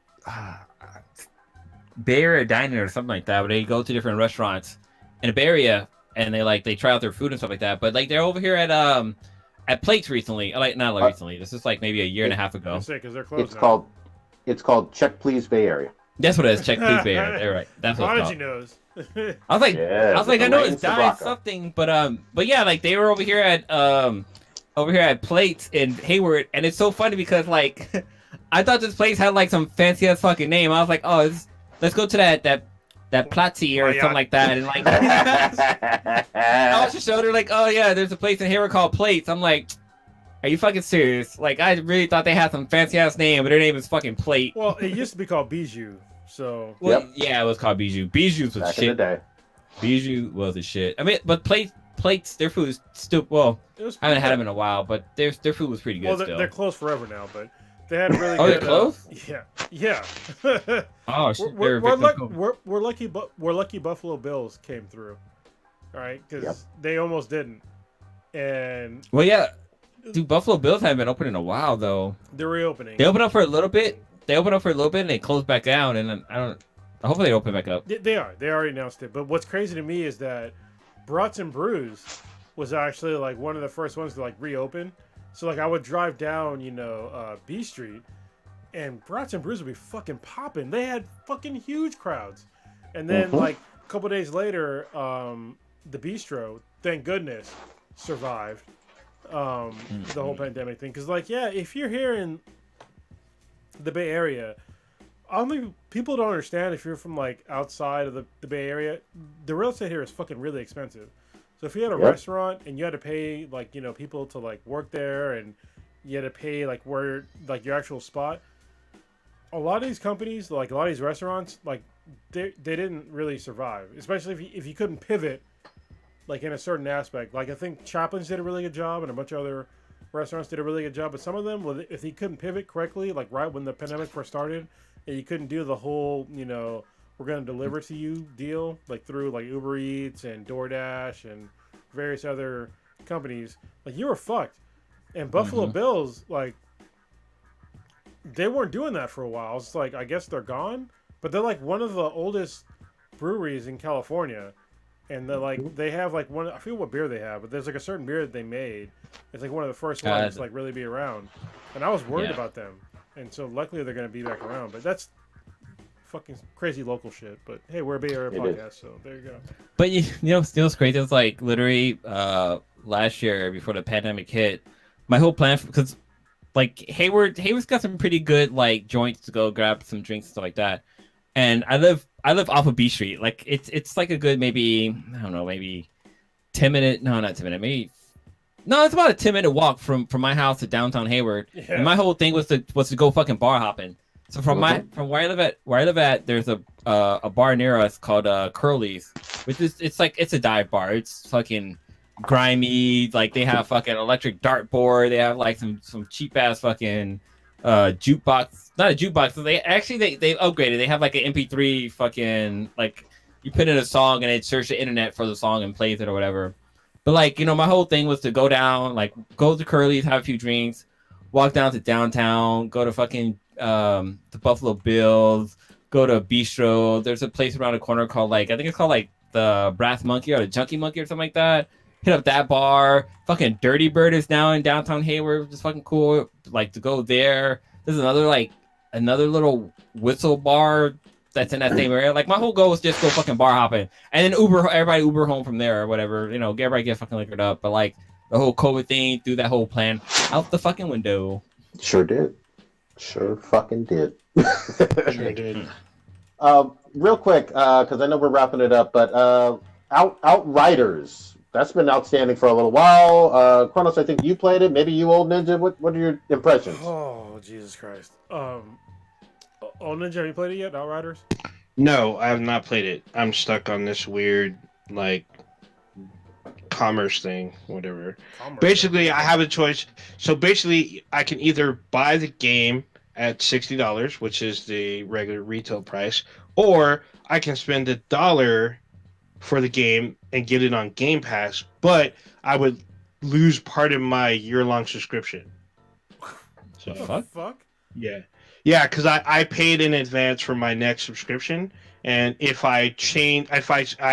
Speaker 4: Bay Area Dining or something like that, where they go to different restaurants in the Bay Area and they try out their food and stuff like that. But like they're over here at Plates recently. Like not like recently. This is like maybe a year and a half ago.
Speaker 3: Because they're closed.
Speaker 1: It's called Check Please Bay Area.
Speaker 4: That's what it is. Check Please Bay Area. They're right. That's what it's called.
Speaker 3: knows.
Speaker 4: I was like, I know it's died something, but yeah, like they were over here at Plates in Hayward, and it's so funny because like I thought this place had like some fancy ass fucking name. I was like, oh, let's go to that Platzi or something like that, and like I was just showed her like, oh yeah, there's a place in Hayward called Plates. I'm like, are you fucking serious? Like I really thought they had some fancy ass name, but their name is fucking Plate.
Speaker 3: Well, it used to be called Bijou. So
Speaker 4: yeah, it was called Bijou. Bijou's was
Speaker 1: back
Speaker 4: shit.
Speaker 1: In the day.
Speaker 4: Bijou was the shit. I mean, but plates, their food is still I haven't had them in a while, but their food was pretty good.
Speaker 3: Well, they're closed forever now, but they had a really
Speaker 4: good.
Speaker 3: They're
Speaker 4: closed?
Speaker 3: Yeah.
Speaker 4: Oh shit!
Speaker 3: We're lucky Buffalo Bills came through. All right, because they almost didn't. And
Speaker 4: well, yeah, dude, Buffalo Bills haven't been open in a while though.
Speaker 3: They're reopening.
Speaker 4: They opened up for a little bit. And they closed back down, and hopefully they open back up.
Speaker 3: They are. They already announced it. But what's crazy to me is that Brats and Brews was actually like one of the first ones to like reopen. So like I would drive down, B Street, and Brats and Brews would be fucking popping. They had fucking huge crowds. And then like a couple days later, the Bistro, thank goodness, survived the whole pandemic thing. Because like if you're here in the Bay Area, people don't understand if you're from like outside of the Bay Area, the real estate here is fucking really expensive. So if you had a
Speaker 1: Yep.
Speaker 3: restaurant and you had to pay like people to like work there, and you had to pay like where like your actual spot, a lot of these companies, like a lot of these restaurants, like they didn't really survive, especially if you couldn't pivot like in a certain aspect. Like I think Chaplin's did a really good job, and a bunch of other restaurants did a really good job. But some of them, if you couldn't pivot correctly, like right when the pandemic first started, and you couldn't do the whole, we're gonna deliver to you deal, like through like Uber Eats and DoorDash and various other companies, like you were fucked. And Buffalo Bills, like they weren't doing that for a while. It's like I guess they're gone, but they're like one of the oldest breweries in California. And they have like one. I forget what beer they have, but there's like a certain beer that they made. It's like one of the first ones to like really be around. And I was worried about them. And so luckily they're gonna be back around. But that's fucking crazy local shit. But hey, we're a Bay Area podcast, so there you go.
Speaker 4: But you know what's crazy? It's like literally last year before the pandemic hit, my whole plan because like Hayward's got some pretty good like joints to go grab some drinks and stuff like that. And I live off of B Street. Like it's like a good maybe 10-minute, no, not 10 minute, maybe no, it's about a 10-minute walk from my house to downtown Hayward. Yeah. And my whole thing was to go fucking bar hopping. So from where I live at, there's a bar near us called Curly's, which is it's a dive bar. It's fucking grimy. Like they have fucking electric dartboard. They have like some cheap ass fucking jukebox, not a jukebox. So they upgraded. They have like an MP3 fucking like you put in a song and it searches the internet for the song and plays it or whatever. But like my whole thing was to go down, like go to Curly's, have a few drinks, walk down to downtown, go to fucking the Buffalo Bills, go to a bistro. There's a place around the corner called I think it's called like the Brass Monkey or the Junkie Monkey or something like that. Hit up that bar. Fucking Dirty Bird is now in downtown Hayward, which is fucking cool. Like to go there. There's another little whistle bar that's in that same area. Like my whole goal was just go fucking bar hopping and then everybody Uber home from there or whatever. Everybody get fucking liquored up. But like the whole COVID thing, threw that whole plan out the fucking window.
Speaker 1: Sure did. Sure fucking did.
Speaker 2: Sure did.
Speaker 1: Real quick, because I know we're wrapping it up, but Outriders. That's been outstanding for a little while. Kronos, I think you played it. Maybe you, Old Ninja. What are your impressions?
Speaker 3: Oh, Jesus Christ. Old Ninja, have you played it yet, Outriders?
Speaker 2: No, I have not played it. I'm stuck on this weird, like, commerce thing, whatever. Basically, I have a choice. So basically, I can either buy the game at $60, which is the regular retail price, or I can spend $1 for the game and get it on Game Pass, but I would lose part of my year-long subscription. So
Speaker 3: fuck?
Speaker 2: Yeah, because I paid in advance for my next subscription, and if I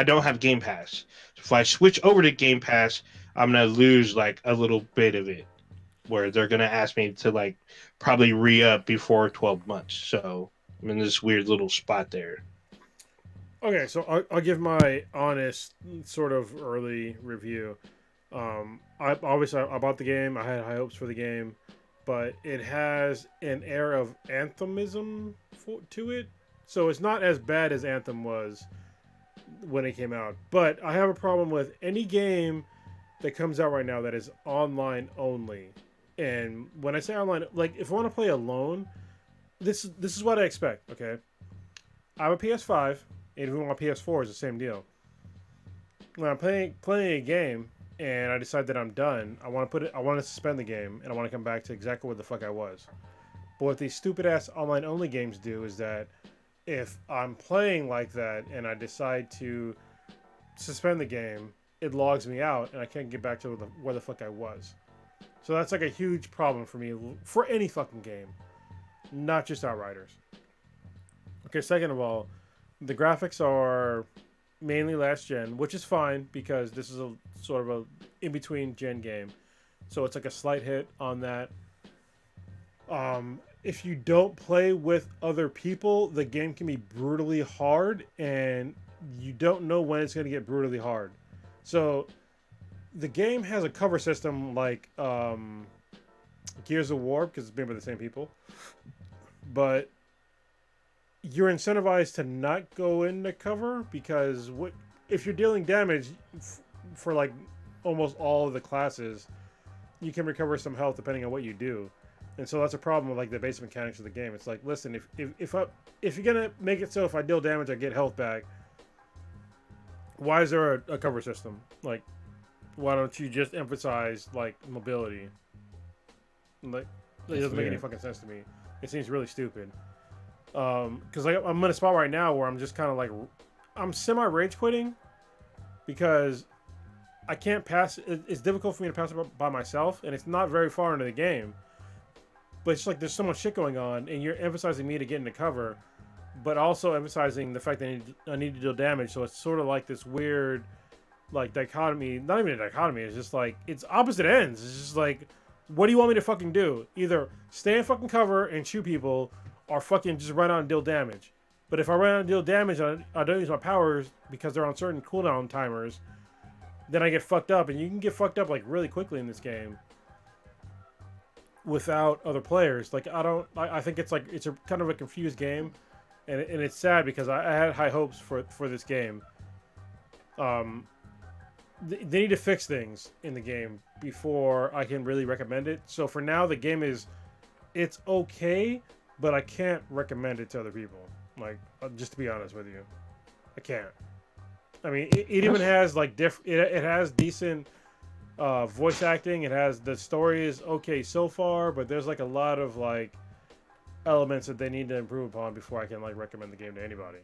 Speaker 2: don't have Game Pass. If I switch over to Game Pass, I'm gonna lose like a little bit of it, where they're gonna ask me to like probably re-up before 12 months. So I'm in this weird little spot there.
Speaker 3: Okay, so I'll give my honest sort of early review. I bought the game. I had high hopes for the game, but it has an air of Anthemism to it. So it's not as bad as Anthem was when it came out. But I have a problem with any game that comes out right now that is online only. And when I say online, like if I want to play alone, this is what I expect. Okay, I have a PS5. And even my PS4 is the same deal. When I'm playing a game and I decide that I'm done, I want to suspend the game and I want to come back to exactly where the fuck I was. But what these stupid ass online only games do is that if I'm playing like that and I decide to suspend the game, it logs me out and I can't get back to where the fuck I was. So that's like a huge problem for me for any fucking game, not just Outriders. Okay, second of all, the graphics are mainly last gen, which is fine because this is a sort of a in-between gen game. So it's like a slight hit on that. If you don't play with other people, the game can be brutally hard and you don't know when it's going to get brutally hard. So the game has a cover system like Gears of War because it's made by the same people. But you're incentivized to not go into cover because if you're dealing damage, for like almost all of the classes, you can recover some health depending on what you do. And so that's a problem with like the basic mechanics of the game. It's like, listen, if you're gonna make it so if I deal damage I get health back, why is there a cover system? Like, why don't you just emphasize like mobility? Like, it doesn't make any fucking sense to me. It seems really stupid. Because like I'm in a spot right now where I'm just kind of like, I'm semi rage quitting because I can't pass. It's difficult for me to pass it by myself, and it's not very far into the game. But it's like there's so much shit going on, and you're emphasizing me to get into cover, but also emphasizing the fact that I need to deal damage. So it's sort of like this weird, like dichotomy. Not even a dichotomy. It's just like it's opposite ends. It's just like, what do you want me to fucking do? Either stay in fucking cover and shoot people, or fucking just run out and deal damage. But if I run out and deal damage, I don't use my powers because they're on certain cooldown timers. Then I get fucked up, and you can get fucked up like really quickly in this game without other players. Like I think it's like it's a kind of a confused game, and it's sad because I had high hopes for this game. They need to fix things in the game before I can really recommend it. So for now, the game it's okay, but I can't recommend it to other people. Like, just to be honest with you, I can't. I mean, it even has like it has decent voice acting. It has, the story is okay so far, but there's like a lot of like elements that they need to improve upon before I can like recommend the game to anybody.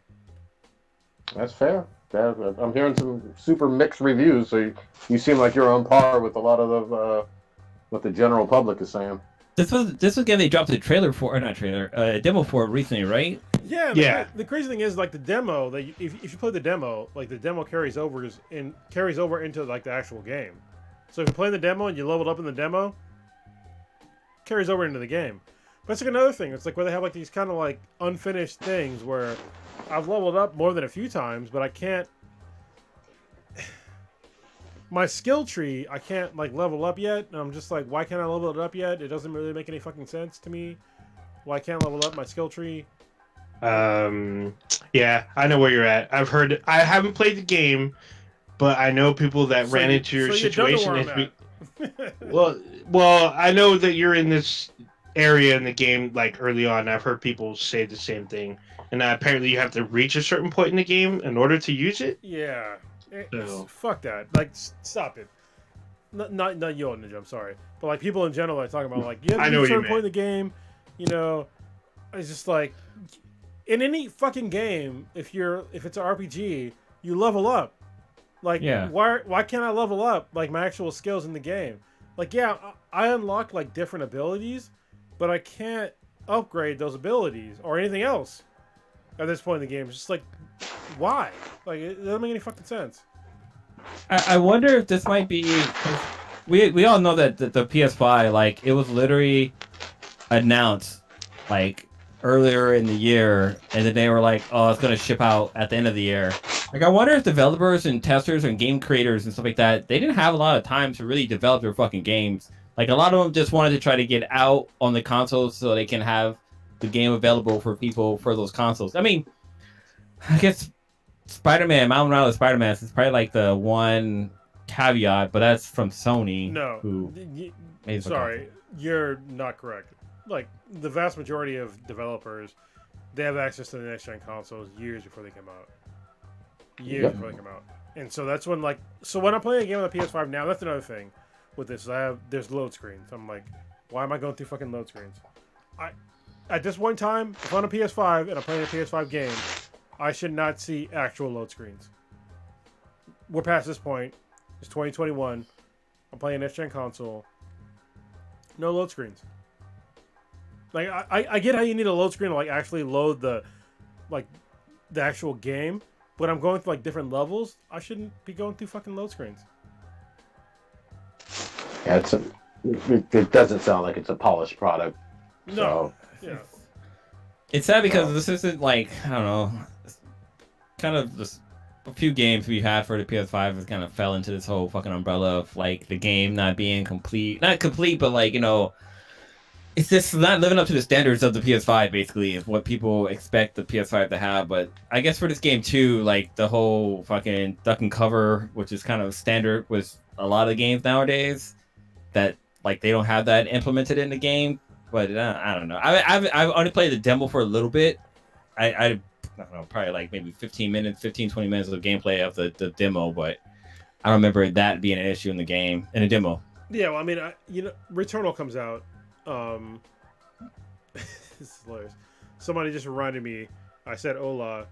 Speaker 1: That's fair. I'm hearing some super mixed reviews, so you seem like you're on par with a lot of what the general public is saying.
Speaker 4: This was game they dropped a trailer for, or not trailer, a demo for recently, right?
Speaker 3: Yeah. The crazy thing is like the demo that if you play the demo, like the demo carries over into like the actual game. So if you play the demo and you leveled up in the demo, carries over into the game. But it's like another thing. It's like where they have like these kind of like unfinished things where I've leveled up more than a few times, but I can't. My skill tree, I can't like level up yet. And I'm just like, why can't I level it up yet? It doesn't really make any fucking sense to me. Why can't I level up my skill tree?
Speaker 2: Yeah, I know where you're at. I haven't played the game, but I know people that ran into your situation. Well, I know that you're in this area in the game like early on. I've heard people say the same thing, and apparently you have to reach a certain point in the game in order to use it.
Speaker 3: Yeah, fuck that. Like, stop it. Not you, Ninja. I'm sorry, but like people in general are talking about like you have to reach a certain point in the game. You know, it's just like in any fucking game, if it's an RPG, you level up. Like, why can't I level up like my actual skills in the game? Like, yeah, I unlock like different abilities, but I can't upgrade those abilities or anything else at this point in the game. It's just like, why? Like, it doesn't make any fucking sense.
Speaker 4: I wonder if this might be. We all know that the PS5, like, it was literally announced like earlier in the year, and then they were like, oh, it's gonna ship out at the end of the year. Like, I wonder if developers and testers and game creators and stuff like that, they didn't have a lot of time to really develop their fucking games. Like, a lot of them just wanted to try to get out on the consoles so they can have the game available for people for those consoles. I mean, I guess Spider-Man, Miles Morales Spider-Man is probably like the one caveat, but that's from Sony.
Speaker 3: No, sorry, you're not correct. Like, the vast majority of developers, they have access to the next-gen consoles years before they come out. Before they come out. And so that's when, like... So when I'm playing a game on the PS5 now, that's another thing with this. There's load screens. I'm like, why am I going through fucking load screens? At this point in time, if I'm on a PS5 and I'm playing a PS5 game, I should not see actual load screens. We're past this point. It's 2021. I'm playing next-gen console. No load screens. Like, I get how you need a load screen to like actually load the actual game, but I'm going through like different levels. I shouldn't be going through fucking load screens.
Speaker 1: Yeah, it doesn't sound like it's a polished product.
Speaker 3: No.
Speaker 1: So.
Speaker 3: Yeah.
Speaker 4: It's sad because this isn't like, I don't know, kind of just a few games we had for the PS5 has kind of fell into this whole fucking umbrella of like the game not being complete. Not complete, but like, you know, It's just not living up to the standards of the PS5. Basically, is what people expect the PS5 to have. But I guess for this game too, like the whole fucking duck and cover, which is kind of standard with a lot of games nowadays, that like they don't have that implemented in the game. But I don't know. I've only played the demo for a little bit. I don't know, probably like maybe 20 minutes of gameplay of the demo, but I don't remember that being an issue in the game in the demo.
Speaker 3: Yeah, well, I mean, Returnal comes out. This is hilarious. Somebody just reminded me. I said "Hola"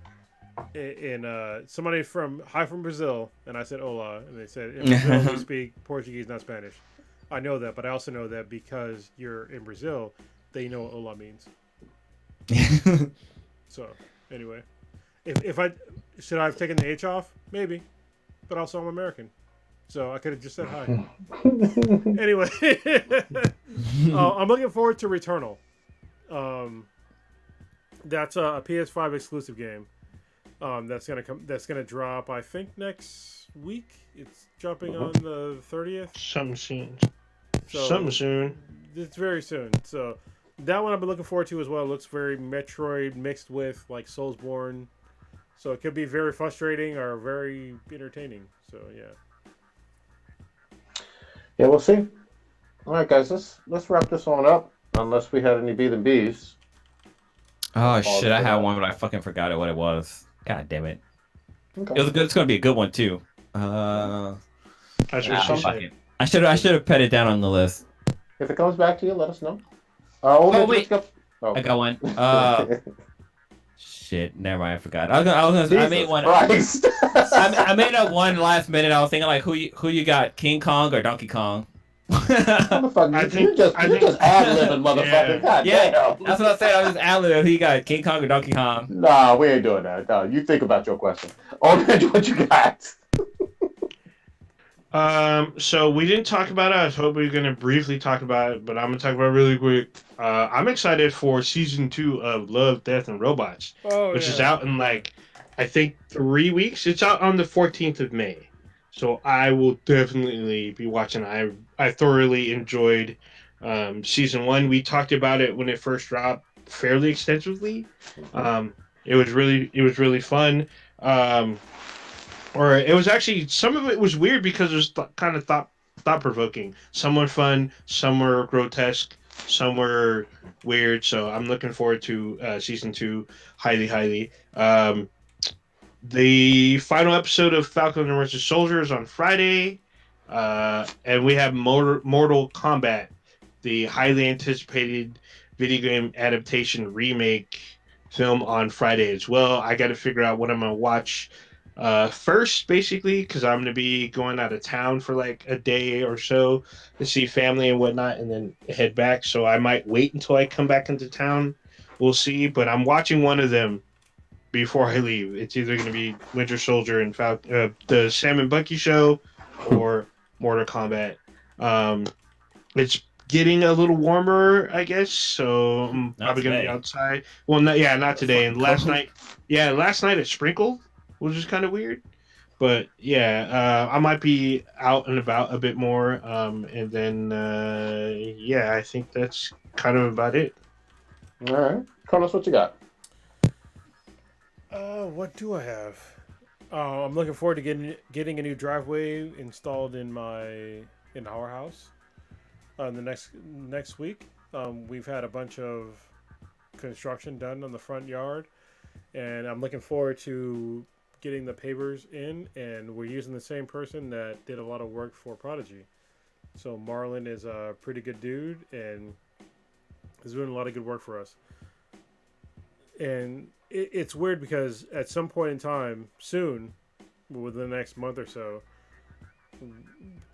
Speaker 3: in somebody from Brazil, and I said "Hola," and they said in Brazil we speak Portuguese, not Spanish. I know that, but I also know that because you're in Brazil, they know what "Hola" means. So anyway, if I should I have taken the H off? Maybe, but also I'm American, so I could have just said hi. Anyway, I'm looking forward to Returnal. That's a PS5 exclusive game. That's gonna drop. I think next week. It's dropping on the 30th.
Speaker 2: Something soon.
Speaker 3: So
Speaker 2: Something soon.
Speaker 3: It's very soon. So that one I've been looking forward to as well. It looks very Metroid mixed with like Soulsborne. So it could be very frustrating or very entertaining. So yeah.
Speaker 1: Yeah, we'll see. All right, guys, let's wrap this on up. Unless we had any B&Bs.
Speaker 4: Oh shit! I had one, but I fucking forgot what it was. God damn it!
Speaker 1: Okay.
Speaker 4: It was good. It's gonna be a good one too.
Speaker 2: That's what she said.
Speaker 4: I should have put it down on the list.
Speaker 1: If it comes back to you, let us know.
Speaker 4: Wait. I got one. Shit. Never mind. I forgot. I made one. I made up one last minute. I was thinking like, who you got, King Kong or Donkey Kong?
Speaker 1: Motherfucker, you just ad-libbing, motherfucker. God damn.
Speaker 4: That's what I said. I was just ad-libbing. Who you got, King Kong or Donkey Kong?
Speaker 1: Nah, we ain't doing that. No, you think about your question. Only what you got.
Speaker 2: So we didn't talk about it. I was hoping we were going to briefly talk about it, but I'm going to talk about it really quick. I'm excited for season 2 of Love, Death, and Robots, which is out in like, I think 3 weeks. It's out on the 14th of May. So I will definitely be watching. I thoroughly enjoyed season 1. We talked about it when it first dropped fairly extensively. It was really fun. Or it was actually, some of it was weird because it was kind of thought-provoking. Some were fun, some were grotesque, some were weird. So I'm looking forward to season 2 highly. The final episode of Falcon and Winter Soldier is on Friday. And we have Mortal Kombat, the highly anticipated video game adaptation remake film on Friday as well. I got to figure out what I'm going to watch first, basically, because I'm going to be going out of town for like a day or so to see family and whatnot, and then head back. So I might wait until I come back into town. We'll see. But I'm watching one of them before I leave. It's either going to be Winter Soldier and the Sam and Bucky show, or Mortal Kombat. It's getting a little warmer, I guess, so I'm probably going to be outside. Well, not today. And last night it sprinkled, which is kind of weird. But yeah, I might be out and about a bit more. And then, I think that's kind of about it.
Speaker 1: All right. Carlos, what you got?
Speaker 3: What do I have? I'm looking forward to getting a new driveway installed in our house. The next week, we've had a bunch of construction done on the front yard, and I'm looking forward to getting the pavers in. And we're using the same person that did a lot of work for Prodigy. So Marlon is a pretty good dude and is doing a lot of good work for us. And it's weird because at some point in time, soon, within the next month or so,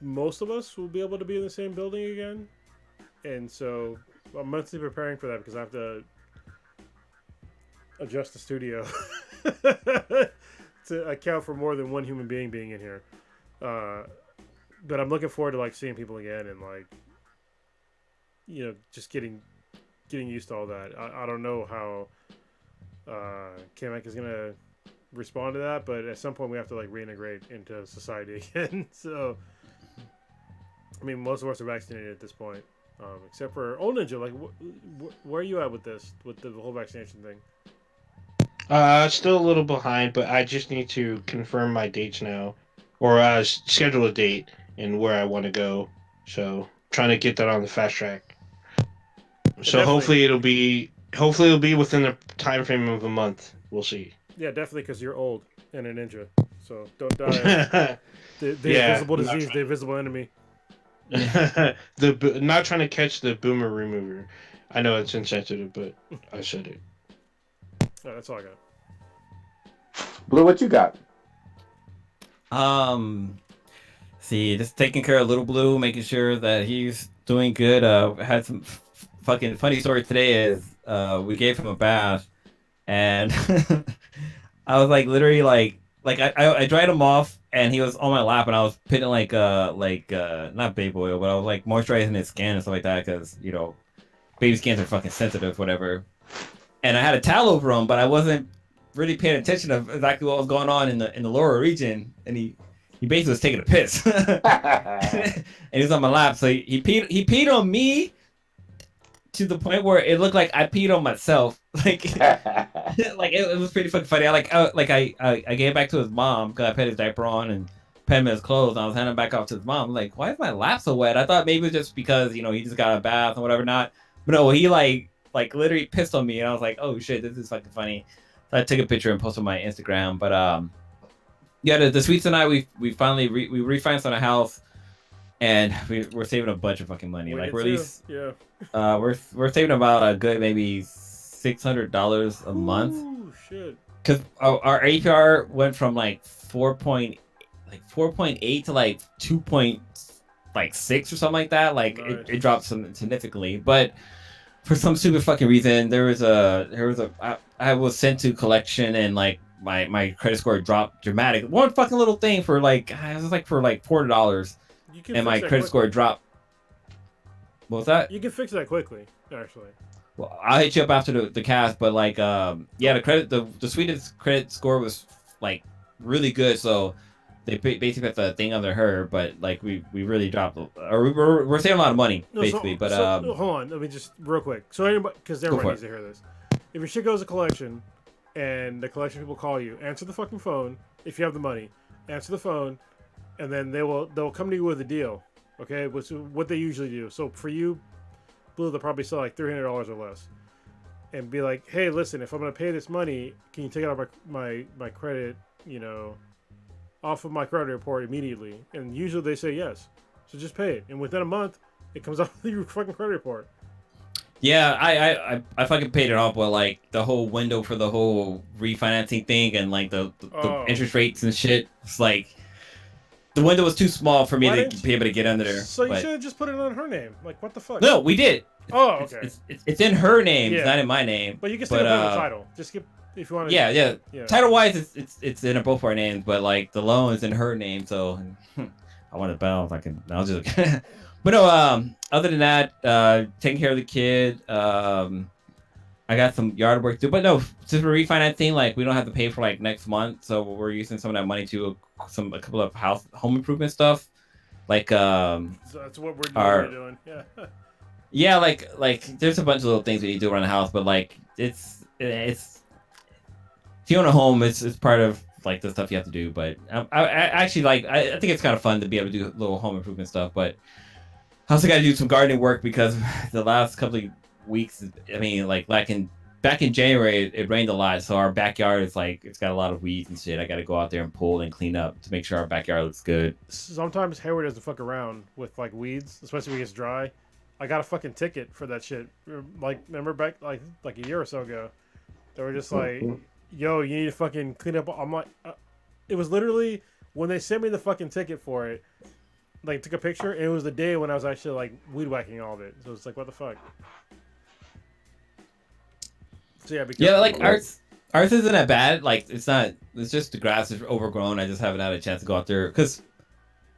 Speaker 3: most of us will be able to be in the same building again. And so I'm mentally preparing for that because I have to adjust the studio to account for more than one human being being in here. But I'm looking forward to like seeing people again and like, just getting used to all that. I don't know how Kamek is gonna respond to that, but at some point we have to like reintegrate into society again. So I mean, most of us are vaccinated at this point, Except for old Ninja, like, where are you at with this, with the whole vaccination thing?
Speaker 2: Still a little behind, but I just need to confirm my dates now, or schedule a date and where I want to go. So trying to get that on the fast track. So hopefully it'll be within the time frame of a month. We'll see.
Speaker 3: Yeah, definitely, because you're old and a ninja. So don't die. The invisible disease, the invisible enemy.
Speaker 2: Not trying to catch the boomer remover. I know it's insensitive, but I said it.
Speaker 3: Oh, that's all I got.
Speaker 1: Blue, what you got?
Speaker 4: See, just taking care of little Blue, making sure that he's doing good. Had some fucking funny story today. Is we gave him a bath, and I was like literally like I dried him off, and he was on my lap, and I was putting like not baby oil, but I was like moisturizing his skin and stuff like that, because baby skins are fucking sensitive, whatever. And I had a towel over him, but I wasn't really paying attention of exactly what was going on in the lower region, and he basically was taking a piss, and he was on my lap, so he peed on me to the point where it looked like I peed on myself, like it was pretty fucking funny. I gave back to his mom because I put his diaper on and put him in his clothes, and I was handing him back off to his mom. I'm like, why is my lap so wet? I thought maybe it was just because he just got a bath or whatever, not, but no, he like literally pissed on me, and I was like, oh shit, this is fucking funny. So I took a picture and posted on my Instagram. But yeah, the Sweets and I, we finally we refinanced on a house, and we're saving a bunch of fucking money. Like we're at least we're saving about a good maybe $600 a month.
Speaker 3: Ooh, shit.
Speaker 4: Because our APR went from like 4.8 to like 2.6 or something like that. Like
Speaker 3: nice.
Speaker 4: it dropped significantly, but for some stupid fucking reason, I was sent to collection, and like my credit score dropped dramatically. One fucking little thing for like it was like for like $40, and my credit score dropped. What was that?
Speaker 3: You can fix that quickly, actually.
Speaker 4: Well, I'll hit you up after the cast, but like the Sweetest credit score was like really good, so they basically put the thing under her, but like we really dropped, or we're saving a lot of money basically.
Speaker 3: Hold on, let me just real quick. So anybody, because everybody needs to hear this. If your shit goes to collection, and the collection people call you, answer the fucking phone. If you have the money, answer the phone, and then they'll come to you with a deal. Okay, which is what they usually do. So for you, Blue, they'll probably sell like $300 or less, and be like, hey, listen, if I'm gonna pay this money, can you take it off my credit, off of my credit report immediately? And usually they say yes, so just pay it, and within a month it comes off your fucking credit report.
Speaker 4: Yeah, I fucking paid it off, but like the whole window for the whole refinancing thing and like the interest rates and shit, it's like the window was too small for me to be able to get under there.
Speaker 3: So you should have just put it on her name. Like, what the fuck?
Speaker 4: No, we did.
Speaker 3: Oh, okay.
Speaker 4: It's in her name. Yeah. It's not in my name.
Speaker 3: But you can still put the title. Just skip if you want to.
Speaker 4: Yeah. Title wise, it's in both our names, but like the loan is in her name. So I want to bounce. I'll just. But no. Other than that, taking care of the kid. I got some yard work to do, but no, since we're refinancing, like we don't have to pay for like next month, so we're using some of that money to a couple of home improvement stuff, like
Speaker 3: So that's what we're doing. Yeah.
Speaker 4: Yeah, like there's a bunch of little things we need to do around the house, but like it's if you own a home, it's part of like the stuff you have to do. But I actually I think it's kind of fun to be able to do little home improvement stuff, but I also got to do some gardening work because the last couple of weeks, I mean, like back in January, it rained a lot, so our backyard is like it's got a lot of weeds and shit. I got to go out there and pull and clean up to make sure our backyard looks good.
Speaker 3: Sometimes Hayward doesn't fuck around with like weeds, especially when it gets dry. I got a fucking ticket for that shit. Like, remember back like a year or so ago, they were just like, "Yo, you need to fucking clean up." I'm like, it was literally when they sent me the fucking ticket for it. Like, took a picture, and it was the day when I was actually like weed whacking all of it. So it's like, what the fuck. So yeah,
Speaker 4: like ours isn't that bad. Like it's not. It's just the grass is overgrown. I just haven't had a chance to go out there because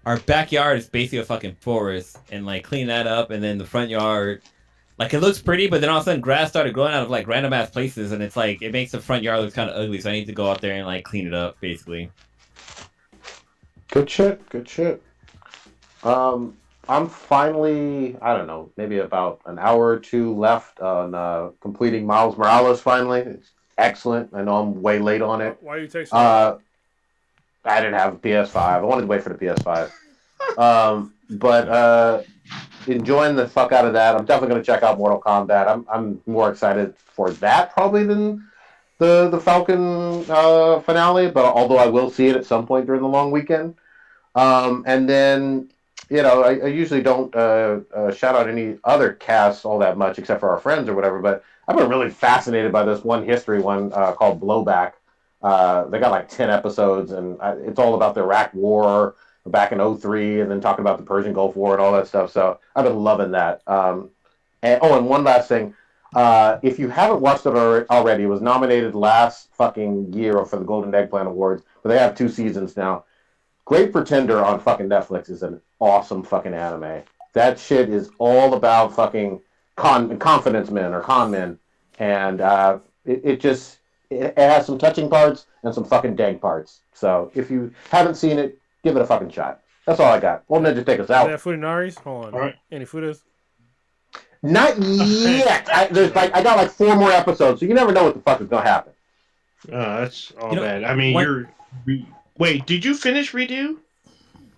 Speaker 4: our backyard is basically a fucking forest, and like clean that up, and then the front yard, like it looks pretty, but then all of a sudden grass started growing out of like random ass places, and it's like it makes the front yard look kind of ugly. So I need to go out there and like clean it up, basically.
Speaker 1: Good shit. I'm finally, I don't know, maybe about an hour or two left on completing Miles Morales. Finally, it's excellent. I know I'm way late on it.
Speaker 3: Why do you take so long?
Speaker 1: I didn't have a PS5. I wanted to wait for the PS5. But enjoying the fuck out of that. I'm definitely going to check out Mortal Kombat. I'm more excited for that probably than the Falcon finale. But although I will see it at some point during the long weekend. And then, I usually don't shout out any other casts all that much except for our friends or whatever. But I've been really fascinated by this one history one called Blowback. They got like 10 episodes, and it's all about the Iraq War back in '03, and then talking about the Persian Gulf War and all that stuff. So I've been loving that. And one last thing. If you haven't watched it already, it was nominated last fucking year for the Golden Eggplant Awards, but they have 2 seasons now. Great Pretender on fucking Netflix is an awesome fucking anime. That shit is all about fucking confidence men or con men, and it has some touching parts and some fucking dank parts. So if you haven't seen it, give it a fucking shot. That's all I got. Old Ninja, take us
Speaker 3: They
Speaker 1: out.
Speaker 3: have Funinaris? Hold on.
Speaker 2: All right.
Speaker 3: Any Fudas?
Speaker 1: Not yet. I got like 4 more episodes, so you never know what the fuck is gonna happen.
Speaker 2: That's all bad. I mean,
Speaker 4: what-
Speaker 2: Wait, did you finish Redo?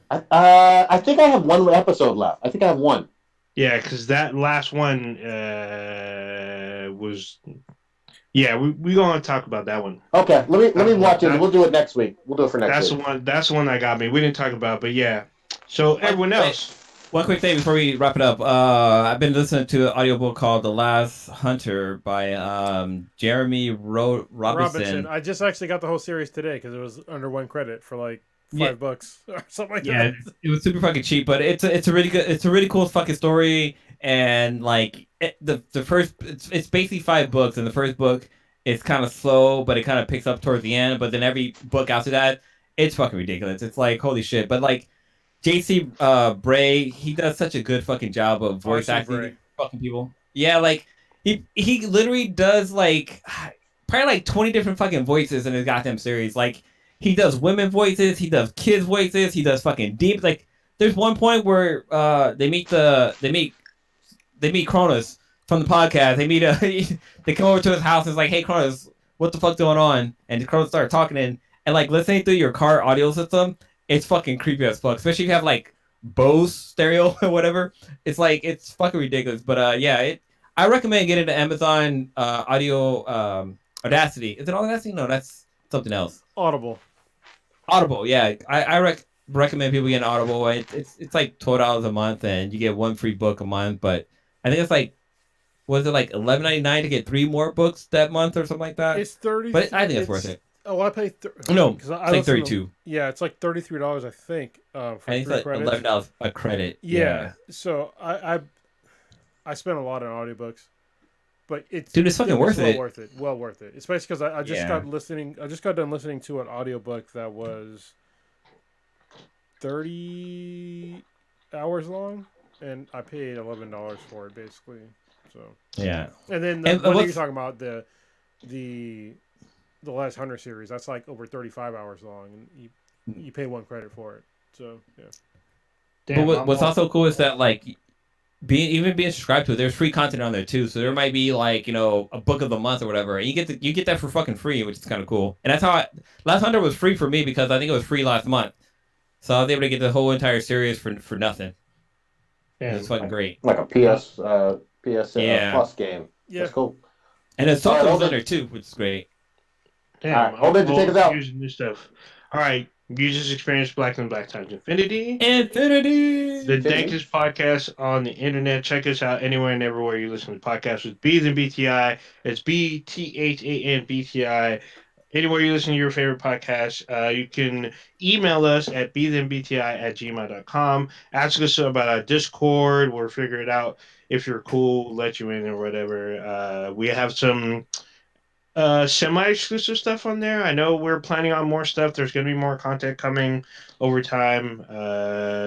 Speaker 1: I think I have 1 episode left. I think I have 1.
Speaker 2: Yeah, because that last one was. Yeah, we gonna talk about that one.
Speaker 1: Okay, let me watch it. We'll do it next week. We'll do it for next week.
Speaker 2: That's the one that got me. We didn't talk about, but yeah. So everyone else.
Speaker 4: One quick thing before we wrap it up. I've been listening to an audiobook called The Last Hunter by Jeremy Robinson.
Speaker 3: I just actually got the whole series today because it was under 1 credit for like $5 or something like
Speaker 4: Yeah,
Speaker 3: that.
Speaker 4: it was super fucking cheap, but it's a really cool fucking story. And like the first, it's basically 5 books, and the first book is kind of slow, but it kind of picks up towards the end. But then every book after that, it's fucking ridiculous. It's like holy shit. But like JC Bray, he does such a good fucking job of voice acting
Speaker 3: Bray.
Speaker 4: fucking people. Yeah, like he literally does like probably like 20 different fucking voices in his goddamn series. Like he does women voices, he does kids voices, he does fucking deep. Like there's one point where they meet Cronus from the podcast. They meet they come over to his house and it's like, hey Cronus, what the fuck's going on? And Cronus starts talking and like listening through your car audio system. It's fucking creepy as fuck, especially if you have like Bose stereo or whatever. It's fucking ridiculous. But I recommend getting to Amazon Audio Audacity. Is it Audacity? No, that's something else.
Speaker 3: Audible,
Speaker 4: yeah. I recommend people getting Audible. It's like $12 a month, and you get 1 free book a month. But I think it's like, was it like $11.99 to get 3 more books that month or something like that?
Speaker 3: it's 30.
Speaker 4: But I think it's worth it.
Speaker 3: Oh, I pay.
Speaker 4: No,
Speaker 3: it's
Speaker 4: like 32.
Speaker 3: Yeah, it's like $33, I think. For
Speaker 4: I think
Speaker 3: 3
Speaker 4: it's like
Speaker 3: credits.
Speaker 4: $11 a credit.
Speaker 3: Yeah. So I spent a lot on audiobooks, but it's
Speaker 4: fucking worth it.
Speaker 3: Well worth it. Especially because I just
Speaker 4: Yeah.
Speaker 3: got listening. I just got done listening to an audiobook that was 30 hours long, and I paid $11 for it basically. So
Speaker 4: Yeah.
Speaker 3: and then
Speaker 4: And
Speaker 3: what are you
Speaker 4: what's-
Speaker 3: talking about the Last Hunter series? That's like over 35 hours long, and you pay 1 credit for it. So yeah.
Speaker 2: Damn,
Speaker 4: But what's also cool is that like being subscribed to it, there's free content on there too. So there might be like a book of the month or whatever, and you get that for fucking free, which is kind of cool. And that's how Last Hunter was free for me because I think it was free last month, so I was able to get the whole entire series for nothing.
Speaker 2: Damn.
Speaker 4: It's fucking great.
Speaker 1: Like a PS
Speaker 4: Yeah.
Speaker 1: Plus game.
Speaker 3: Yeah.
Speaker 1: That's cool.
Speaker 4: And it's
Speaker 1: All right,
Speaker 4: subtitles
Speaker 1: hold
Speaker 4: on
Speaker 1: it.
Speaker 4: there too, which is great.
Speaker 2: Damn,
Speaker 1: All right, hold it to take us out.
Speaker 2: Using this stuff. All right, users experience Black and Black times Infinity.
Speaker 4: Infinity.
Speaker 2: The dankest podcast on the internet. Check us out anywhere and everywhere you listen to podcasts with Bees and BTI. It's BTHANBTI. Anywhere you listen to your favorite podcast, you can email us at beesandbti@gmail.com. Ask us about our Discord. We'll figure it out. If you're cool, let you in or whatever. We have some semi-exclusive stuff on there. I know we're planning on more stuff. There's going to be more content coming over time.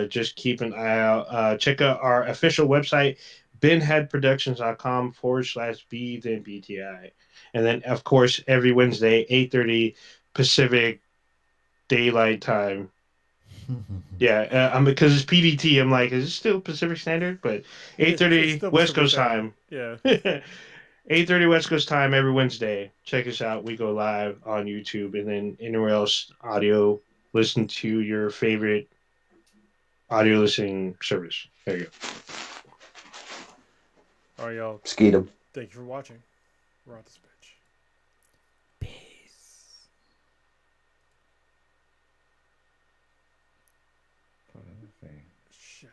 Speaker 2: Just keep an eye out. Check out our official website, benheadproductions.com/beesandbti. And then, of course, every Wednesday, 8:30 Pacific Daylight Time. Yeah, because it's PDT. I'm like, is it still Pacific Standard? But
Speaker 3: It's
Speaker 2: 8:30
Speaker 3: still
Speaker 2: West
Speaker 3: Pacific
Speaker 2: Coast
Speaker 3: Standard.
Speaker 2: time.
Speaker 3: Yeah.
Speaker 2: 8:30 West Coast time every Wednesday. Check us out. We go live on YouTube, and then anywhere else audio. Listen to your favorite audio listening service. There you go.
Speaker 3: All right, y'all.
Speaker 1: Skeet 'em.
Speaker 3: Thank you for watching. We're out this bitch.
Speaker 4: Peace. Put it in the thing.
Speaker 3: Shit.